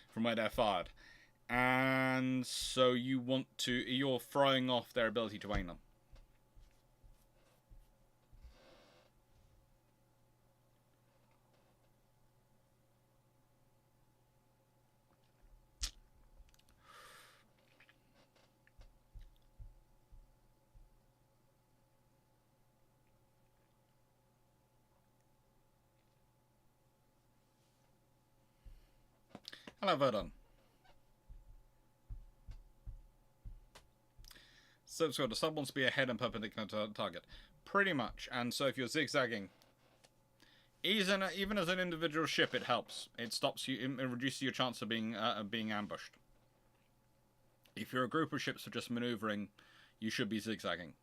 from where they're fired. And so you're throwing off their ability to aim them. Hello, Verdun. So the sub wants to be ahead and perpendicular to the target. Pretty much. And so if you're zigzagging, even as an individual ship, it helps. It stops you, it reduces your chance of being ambushed. If you're a group of ships for just maneuvering, you should be zigzagging.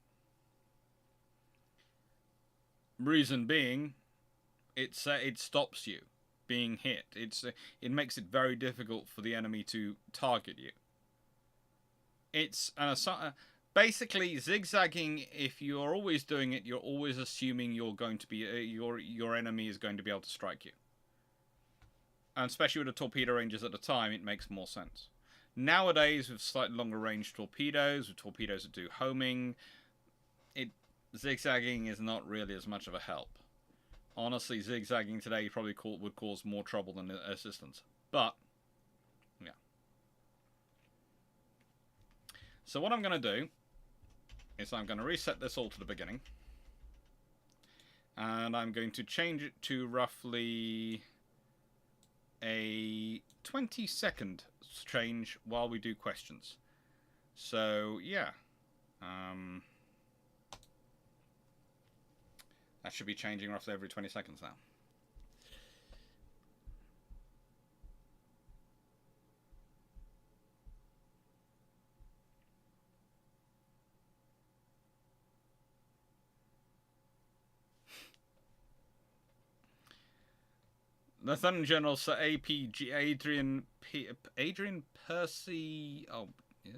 Reason being, it stops you being hit. It makes it very difficult for the enemy to target you. Basically zigzagging. If you're always doing it, you're always assuming you're going to be your enemy is going to be able to strike you. And especially with the torpedo ranges at the time, it makes more sense. Nowadays, with slightly longer range torpedoes, with torpedoes that do homing, zigzagging is not really as much of a help. Honestly, zigzagging today probably would cause more trouble than assistance. But, yeah. So what I'm going to do is I'm going to reset this all to the beginning. And I'm going to change it to roughly a 20-second change while we do questions. So, yeah. That should be changing roughly every 20 seconds now. Lieutenant General Sir APG Adrian Percy. Oh, yeah.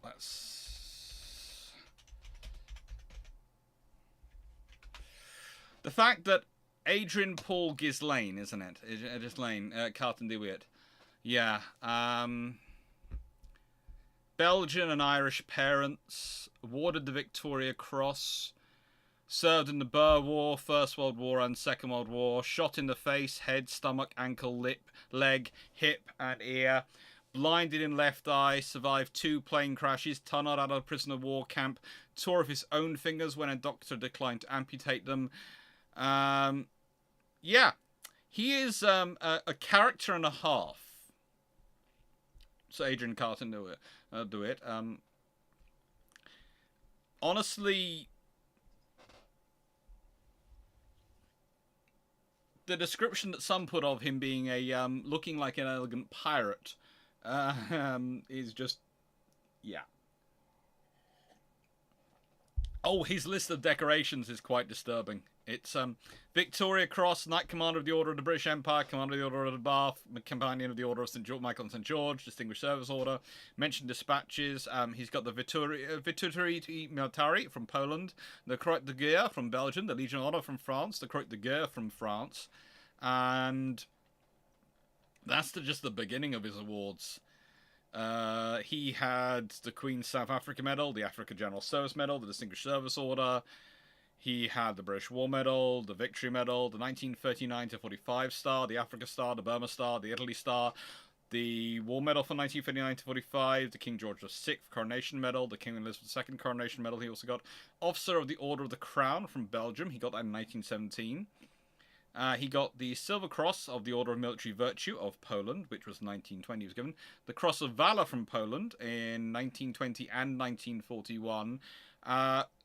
Let's. The fact that Adrian Paul Ghislaine, isn't it? Ghislaine, Carlton DeWitt. Yeah. Belgian and Irish parents, awarded the Victoria Cross, served in the Boer War, First World War and Second World War, shot in the face, head, stomach, ankle, lip, leg, hip and ear, blinded in left eye, survived 2 plane crashes, tunneled out of a prisoner of war camp, tore off his own fingers when a doctor declined to amputate them. Yeah, he is a character and a half. So Adrian Carlton DeWitt. Honestly, the description that some put of him being a looking like an elegant pirate is just, yeah. Oh, his list of decorations is quite disturbing. It's Victoria Cross, Knight Commander of the Order of the British Empire, Commander of the Order of the Bath, Companion of the Order of St. Michael and St. George, Distinguished Service Order, mentioned dispatches. He's got the Vittorii Militari from Poland, the Croix de Guerre from Belgium, the Legion of Honor from France, the Croix de Guerre from France, and that's just the beginning of his awards. He had the Queen's South Africa Medal, the Africa General Service Medal, the Distinguished Service Order. He had the British War Medal, the Victory Medal, the 1939-45 Star, the Africa Star, the Burma Star, the Italy Star, the War Medal for 1939-45, the King George VI Coronation Medal, the King Elizabeth II Coronation Medal he also got. Officer of the Order of the Crown from Belgium, he got that in 1917. He got the Silver Cross of the Order of Military Virtue of Poland, which was 1920 he was given. The Cross of Valor from Poland in 1920 and 1941.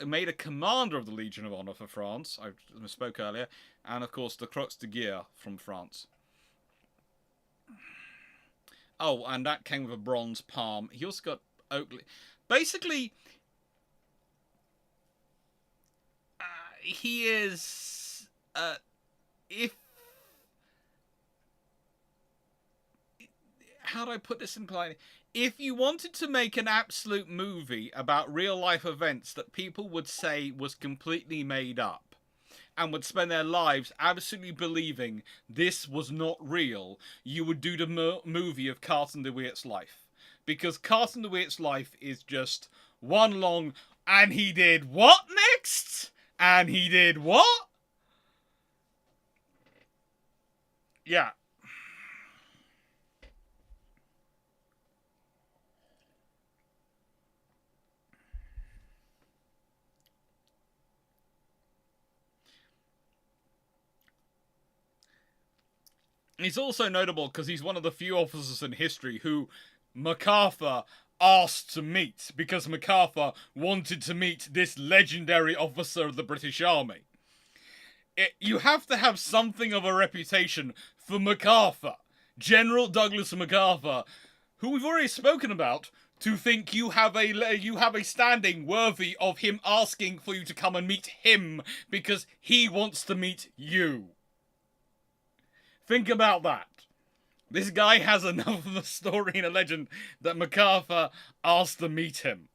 Made a Commander of the Legion of Honor for France. I misspoke earlier. And, of course, the Croix de Guerre from France. Oh, and that came with a bronze palm. He also got Oakley. Basically, he is... how do I put this in politely? If you wanted to make an absolute movie about real life events that people would say was completely made up and would spend their lives absolutely believing this was not real, you would do the movie of Carton DeWitt's life. Because Carton DeWitt's life is just one long, and he did what next? And he did what? Yeah. He's also notable because he's one of the few officers in history who MacArthur asked to meet, because MacArthur wanted to meet this legendary officer of the British Army. You have to have something of a reputation for MacArthur, General Douglas MacArthur, who we've already spoken about, to think you have a standing worthy of him asking for you to come and meet him because he wants to meet you. Think about that. This guy has enough of a story and a legend that MacArthur asked to meet him.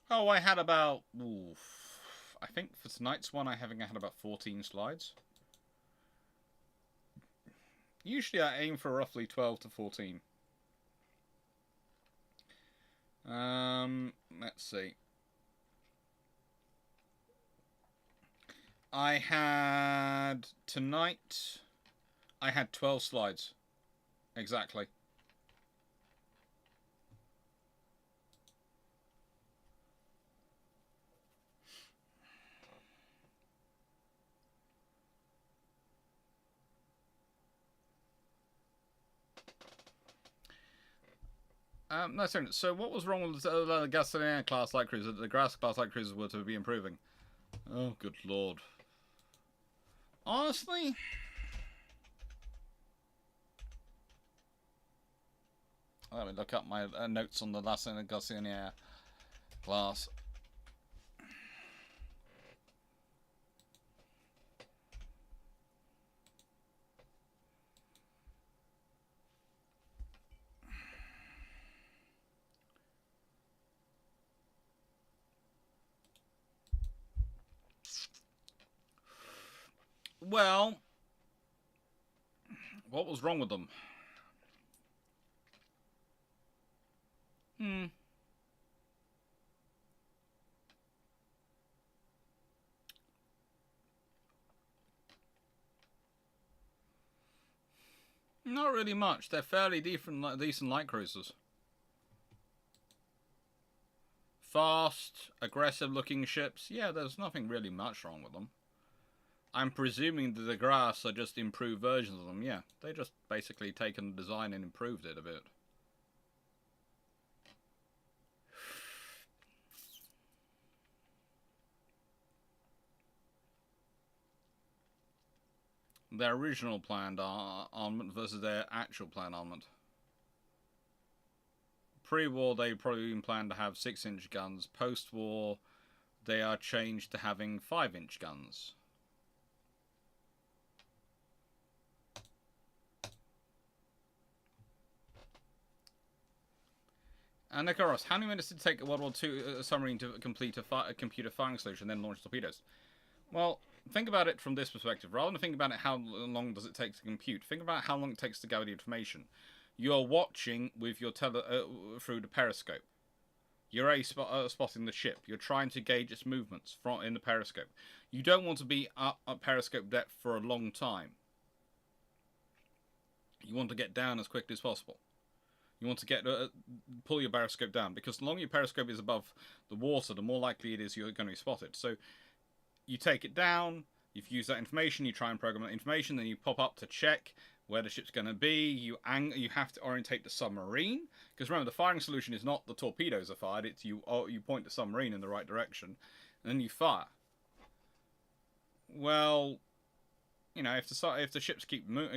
Oh, I had about... I think for tonight's one, I had about 14 slides. Usually I aim for roughly 12 to 14. Let's see. Tonight, I had 12 slides. Exactly. No, sorry. So what was wrong with the Gasolina class light cruisers? The grass class light cruisers were to be improving. Oh, good lord. Honestly, let me look up my notes on the last Gasolina class. Well, what was wrong with them? Not really much. They're fairly decent light cruisers. Fast, aggressive-looking ships. Yeah, there's nothing really much wrong with them. I'm presuming that the grass are just improved versions of them. Yeah, they just basically taken the design and improved it a bit. Their original planned armament versus their actual planned armament. Pre-war, they probably planned to have 6-inch guns. Post-war, they are changed to having 5-inch guns. And Nicoros, how many minutes did it take a World War II submarine to complete a computer firing solution, then launch torpedoes? Well, think about it from this perspective. Rather than think about it, how long does it take to compute? Think about how long it takes to gather the information. You're watching with your through the periscope. You're spotting the ship. You're trying to gauge its movements in the periscope. You don't want to be up at periscope depth for a long time. You want to get down as quickly as possible. You want to pull your periscope down, because the longer your periscope is above the water, the more likely it is you're going to be spotted. So you take it down, you've used that information, you try and program that information, then you pop up to check where the ship's going to be. You have to orientate the submarine, because remember, the firing solution is not the torpedoes are fired, it's you point the submarine in the right direction, and then you fire. Well, you know, if the ship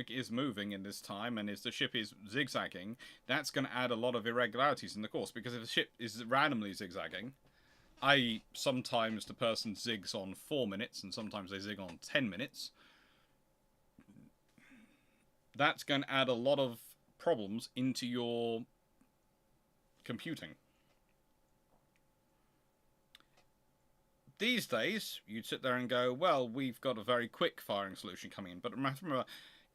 is moving in this time, and if the ship is zigzagging, that's going to add a lot of irregularities in the course, because if the ship is randomly zigzagging, i.e. sometimes the person zigs on 4 minutes and sometimes they zig on 10 minutes, that's going to add a lot of problems into your computing. These days, you'd sit there and go, well, we've got a very quick firing solution coming in. But remember,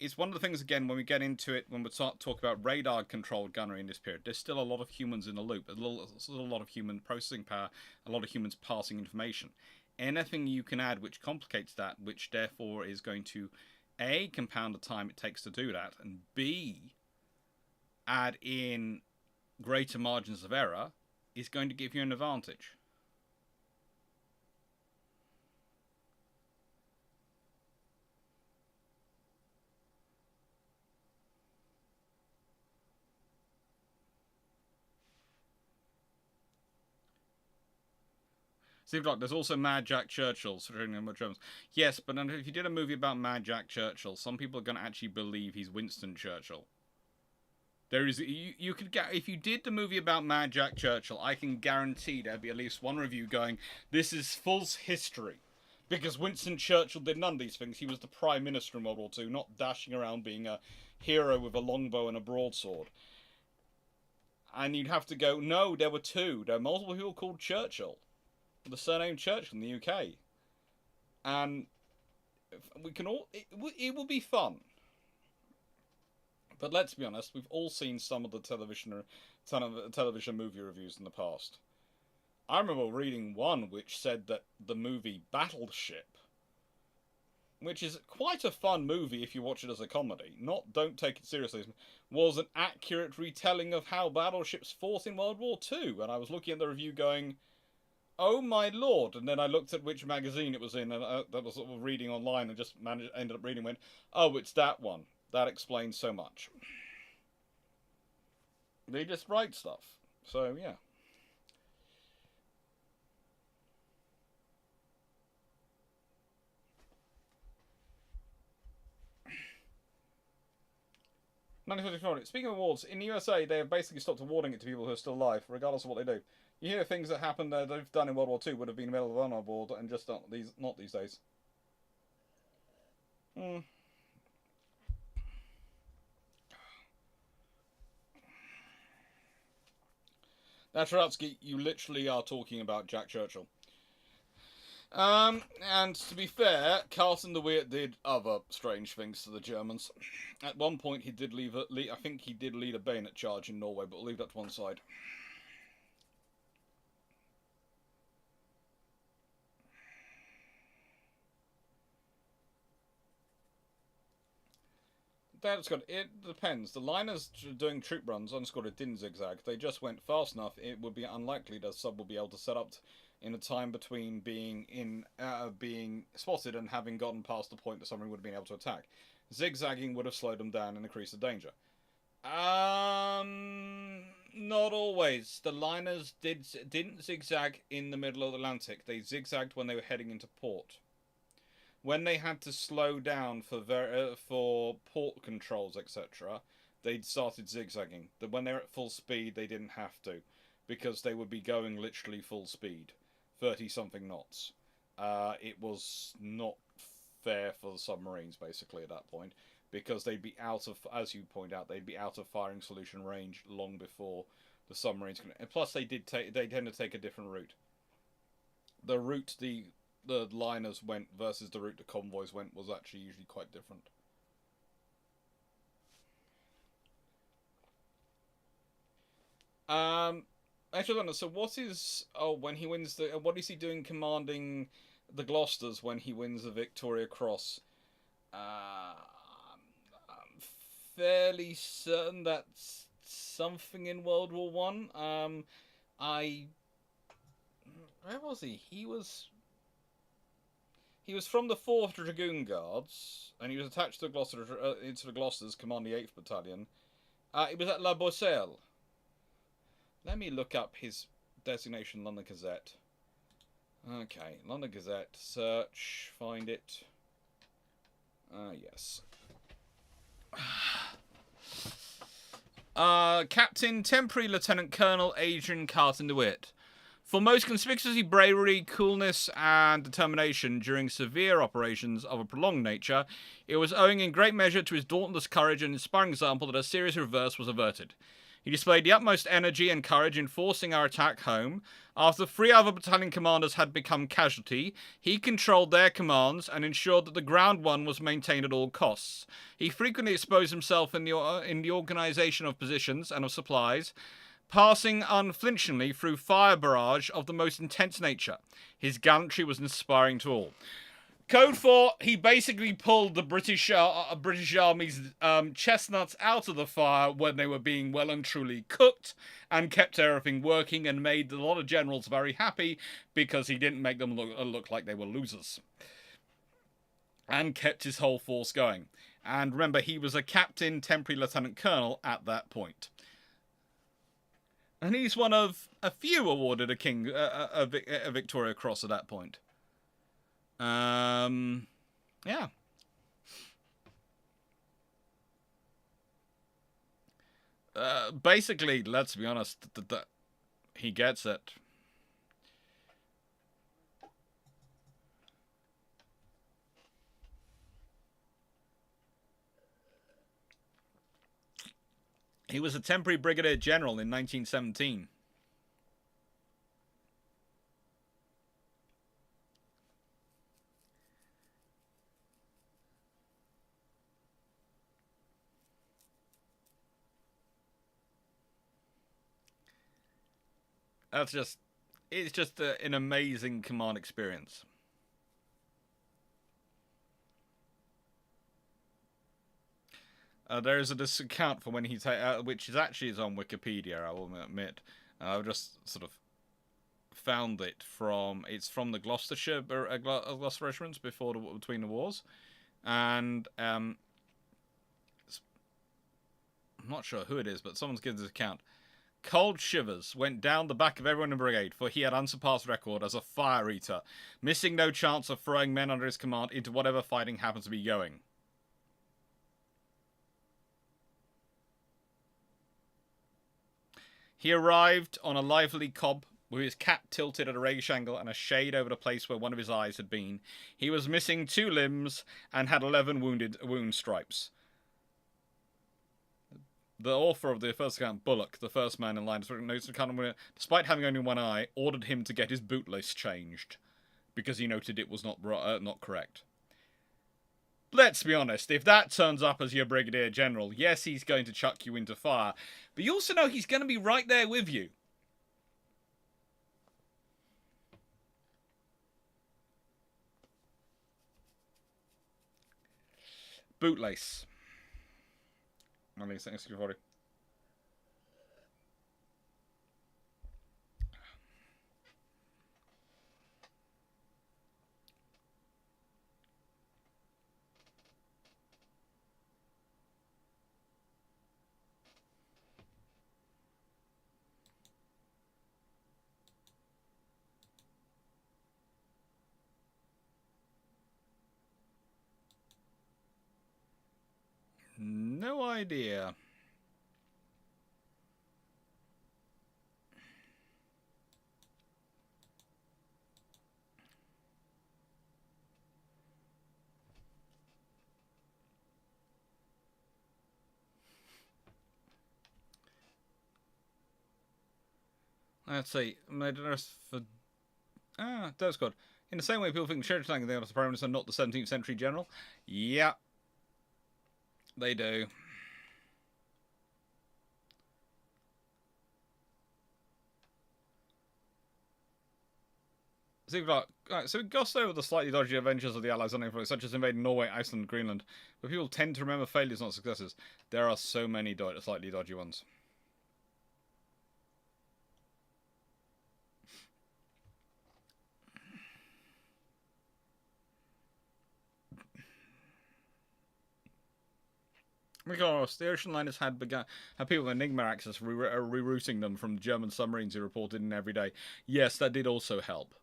it's one of the things, again, when we get into it, when we start talking about radar-controlled gunnery in this period, there's still a lot of humans in the loop. There's a lot of human processing power, a lot of humans passing information. Anything you can add which complicates that, which therefore is going to, A, compound the time it takes to do that, and B, add in greater margins of error, is going to give you an advantage. Seems like there's also Mad Jack Churchill. Yes, but if you did a movie about Mad Jack Churchill, some people are going to actually believe he's Winston Churchill. There is you could get, if you did the movie about Mad Jack Churchill, I can guarantee there'd be at least one review going, this is false history, because Winston Churchill did none of these things. He was the Prime Minister in World War II, not dashing around being a hero with a longbow and a broadsword. And you'd have to go, no, there were two. There were multiple people called Churchill. The surname Churchill in the UK, and we can all. It will be fun, but let's be honest. We've all seen some of the television movie reviews in the past. I remember reading one which said that the movie Battleship, which is quite a fun movie if you watch it as a comedy, don't take it seriously, was an accurate retelling of how battleships fought in World War II. And I was looking at the review going, oh my lord, and then I looked at which magazine it was in, and that was sort of reading online, and just ended up reading and went, oh, it's that one. That explains so much. They just write stuff. So, yeah. Speaking of awards, in the USA, they have basically stopped awarding it to people who are still alive, regardless of what they do. You hear things that happened that they've done in World War II would have been a Medal of Honor award, and just not these days. Now, Sharatsky, you literally are talking about Jack Churchill. And to be fair, Carson the Weird did other strange things to the Germans. At one point, he did I think he did lead a bayonet charge in Norway, but we'll leave that to one side. It depends. The liners doing troop runs underscored it didn't zigzag. They just went fast enough. It would be unlikely that a sub will be able to set up in a time between being spotted and having gotten past the point that submarine would have been able to attack. Zigzagging would have slowed them down and increased the danger. Not always. The liners didn't zigzag in the middle of the Atlantic. They zigzagged when they were heading into port. When they had to slow down for port controls, etc., they started zigzagging. When they were at full speed, they didn't have to, because they would be going literally full speed, 30-something knots. It was not fair for the submarines, basically, at that point, because they'd be out of, as you point out, they'd be out of firing solution range long before the submarines. And plus, they tend to take a different route. The route the liners went versus the route the convoys went was actually usually quite different. Actually, so what is when he wins the what is he doing commanding the Gloucesters when he wins the Victoria Cross? I'm fairly certain that's something in World War One. Where was he? He was from the 4th Dragoon Guards, and he was attached to the Gloucesters, commanding the 8th Battalion. He was at La Boisselle. Let me look up his designation, London Gazette. Okay, London Gazette, search, find it. Yes. Captain Temporary Lieutenant Colonel Adrian Carton DeWitt. For most conspicuously bravery, coolness, and determination during severe operations of a prolonged nature, it was owing in great measure to his dauntless courage and inspiring example that a serious reverse was averted. He displayed the utmost energy and courage in forcing our attack home. After 3 other battalion commanders had become casualty, he controlled their commands and ensured that the ground one was maintained at all costs. He frequently exposed himself in the organisation of positions and of supplies, passing unflinchingly through fire barrage of the most intense nature. His gallantry was inspiring to all. Code 4, he basically pulled the British Army's chestnuts out of the fire when they were being well and truly cooked, and kept everything working and made a lot of generals very happy because he didn't make them look like they were losers. And kept his whole force going. And remember, he was a captain, temporary lieutenant colonel at that point. And he's one of a few awarded a Victoria Cross at that point. Yeah. Basically, let's be honest, he gets it. He was a temporary brigadier general in 1917. It's just an amazing command experience. There is this account for when he which is actually on Wikipedia, I will admit. I've just sort of found it from. It's from the Gloucestershire Gloucester regiments between the wars, and I'm not sure who it is, but someone's given this account. Cold shivers went down the back of everyone in the brigade, for he had unsurpassed record as a fire eater, missing no chance of throwing men under his command into whatever fighting happens to be going. He arrived on a lively cob, with his cap tilted at a rakish angle and a shade over the place where one of his eyes had been. He was missing 2 limbs and had 11 wound stripes. The author of the first account, Bullock, the first man in line, despite having only 1 eye, ordered him to get his bootlace changed, because he noted it was not correct. Let's be honest, if that turns up as your brigadier general, yes, he's going to chuck you into fire, but you also know he's going to be right there with you. Bootlace. No idea. Let's see. Made for that's good. In the same way people think the Church Tank and the Ottoman Pyramids are not the 17th century general. Yeah, they do. So we glossed over the slightly dodgy adventures of the Allies on influence, such as invading Norway, Iceland, Greenland. But people tend to remember failures, not successes. There are so many slightly dodgy ones. Because the ocean liners had people with Enigma access rerouting them from German submarines who reported in every day. Yes, that did also help.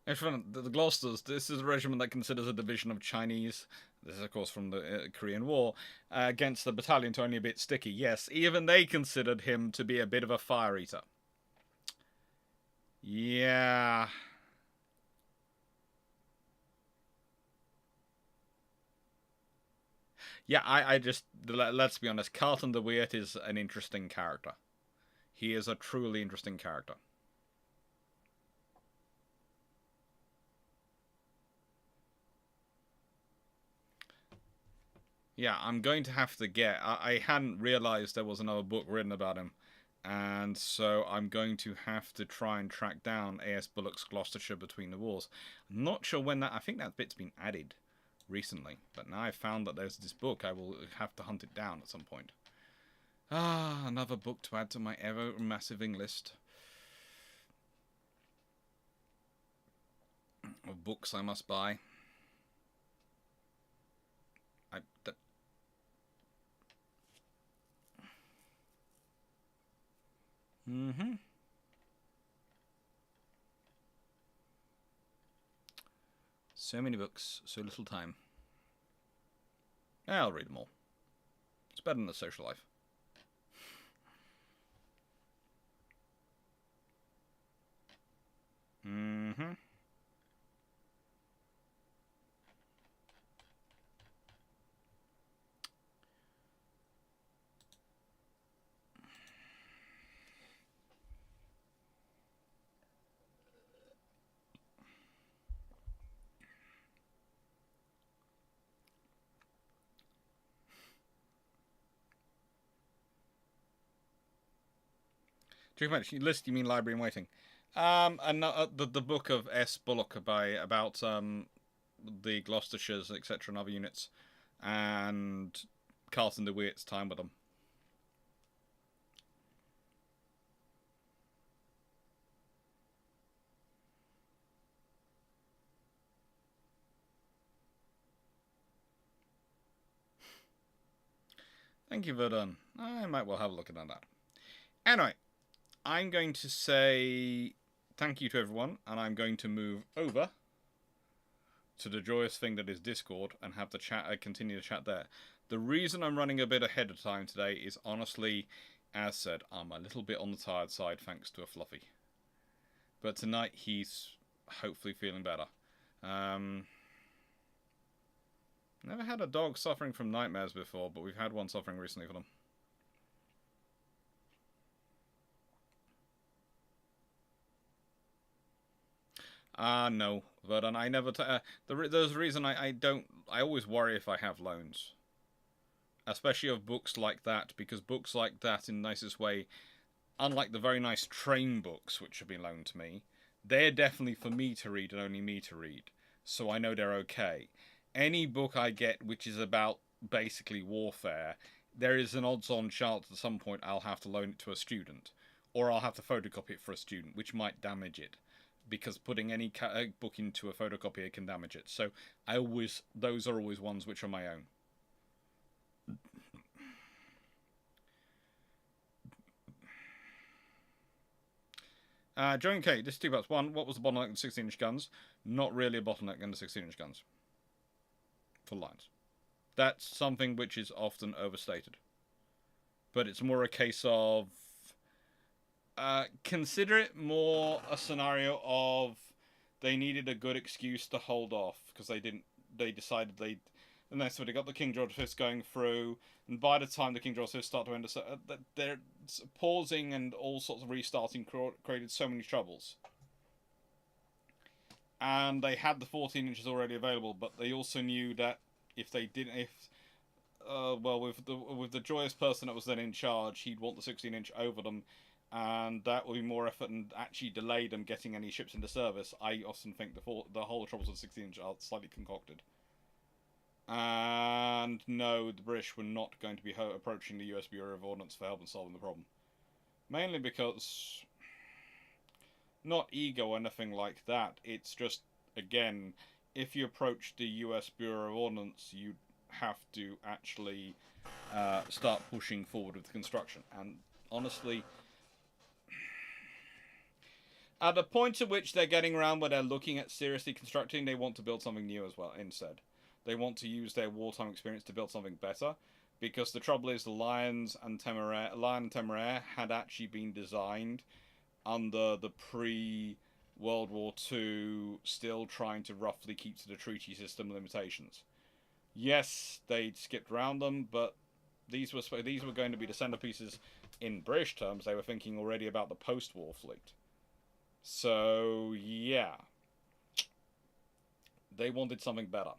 The Gloucesters, this is a regiment that considers a division of Chinese, this is of course from the Korean War, against the battalion to only a bit sticky. Yes, even they considered him to be a bit of a fire eater. Yeah. Yeah, I just, let's be honest, Carlton the Weird is an interesting character. He is a truly interesting character. Yeah, I'm going to have to get... I hadn't realised there was another book written about him. And so I'm going to have to try and track down A.S. Bullock's Gloucestershire Between the Wars. I'm not sure when that... I think that bit's been added recently. But now I've found that there's this book, I will have to hunt it down at some point. Ah, another book to add to my ever-massiving list of books I must buy. Mm-hmm. So many books, so little time. I'll read them all. It's better than the social life. Mm-hmm. List, you mean Library in Waiting? And the book of S. Bullock about the Gloucestershires, etc., and other units, and Carlton de Witt's time with them. Thank you, Verdun. I might well have a look at that. Anyway, I'm going to say thank you to everyone, and I'm going to move over to the joyous thing that is Discord and have the chat. Continue the chat there. The reason I'm running a bit ahead of time today is honestly, as said, I'm a little bit on the tired side thanks to a Fluffy. But tonight he's hopefully feeling better. Never had a dog suffering from nightmares before, but we've had one suffering recently for them. No, Verdun, I never... there's a reason I don't... I always worry if I have loans. Especially of books like that, because books like that, in the nicest way, unlike the very nice train books which have been loaned to me, they're definitely for me to read and only me to read. So I know they're okay. Any book I get which is about basically warfare, there is an odds-on chance at some point I'll have to loan it to a student. Or I'll have to photocopy it for a student, which might damage it. Because putting any book into a photocopier can damage it. So those are always ones which are my own. Joan K, this is 2 parts. One, what was the bottleneck in 16-inch guns? Not really a bottleneck in the 16-inch guns. for lines. That's something which is often overstated. But it's more a case of consider it more a scenario of they needed a good excuse to hold off because they decided and that's when they got the King George V going through, and by the time the King George V start to end, they're pausing and all sorts of restarting created so many troubles. And they had the 14 inches already available, but they also knew that if they didn't, with the joyous person that was then in charge, he'd want the 16-inch over them, and that would be more effort and actually delay them getting any ships into service. I often think the whole troubles with the 16-inch are slightly concocted. And no, the British were not going to be approaching the US Bureau of Ordnance for help in solving the problem. Mainly because, not ego or anything like that, it's just, again, if you approach the US Bureau of Ordnance, you have to actually start pushing forward with construction. And honestly, at the point at which they're getting around where they're looking at seriously constructing, they want to build something new as well instead. They want to use their wartime experience to build something better, because the trouble is the Lion and Temeraire had actually been designed under the pre-World War II, still trying to roughly keep to the treaty system limitations. Yes, they'd skipped around them, but these were going to be the centerpieces in British terms. They were thinking already about the post-war fleet. So, yeah. They wanted something better,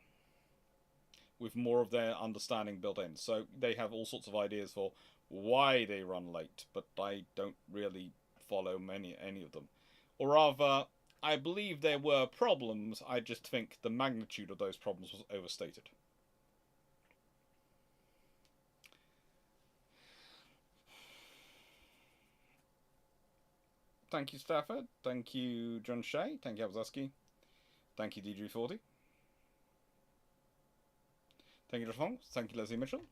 with more of their understanding built in. So they have all sorts of ideas for why they run late, but I don't really follow any of them. Or rather, I believe there were problems, I just think the magnitude of those problems was overstated. Thank you, Stafford. Thank you, John Shea. Thank you, Abzaski. Thank you, DG40. Thank you, Josh. Thank you, Leslie Mitchell.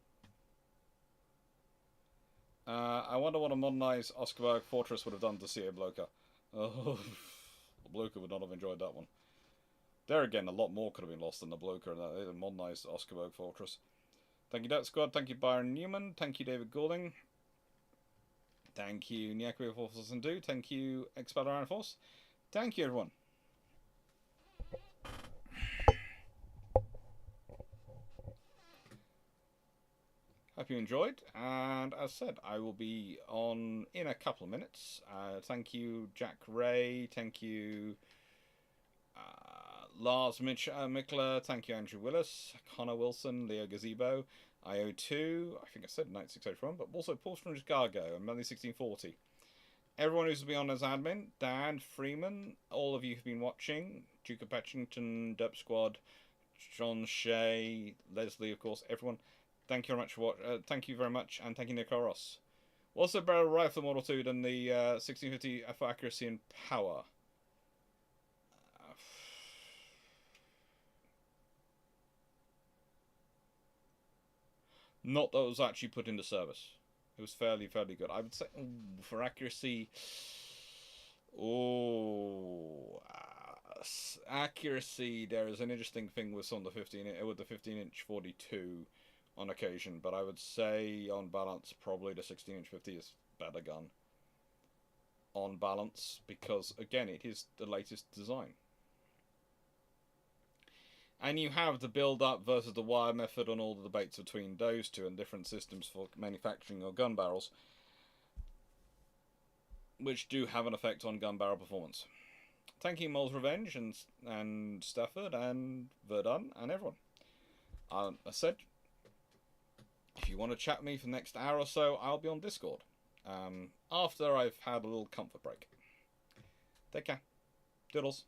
I wonder what a modernised Oscarburg fortress would have done to Sir Bloka. Oh, Bloka would not have enjoyed that one. There again, a lot more could have been lost than the Bloka and the modernised Oscarburg fortress. Thank you, Death Squad. Thank you, Byron Newman. Thank you, David Goulding. Thank you, Nyaku Forces and Do. Thank you, Expeller Iron Force. Thank you, everyone. Hope you enjoyed, and as said, I will be on in a couple of minutes. Thank you, Jack Ray. Thank you, Lars Mickler. Thank you, Andrew Willis, Connor Wilson, Leo Gazebo, IO2. I think I said 9681, but also Paul from Chicago and Melanie 1640. Everyone who's been on as admin, Dan Freeman, all of you who've been watching, Duke of Patchington, Derp Squad, John Shea, Leslie, of course, everyone. Thank you very much for thank you very much, and thank you, Nick Ross. What's a better rifle Model 2 than the 1650 for accuracy and power? Not that it was actually put into service. It was fairly good. I would say for accuracy. Accuracy. There is an interesting thing with some of the 15-inch 42 on occasion, but I would say on balance probably the 16-inch 50 is better gun. On balance, because again it is the latest design. And you have the build-up versus the wire method on all the debates between those two and different systems for manufacturing your gun barrels, which do have an effect on gun barrel performance. Thank you, Mole's Revenge, and Stafford, and Verdun, and everyone. I said, if you want to chat with me for the next hour or so, I'll be on Discord. After I've had a little comfort break. Take care. Doodles.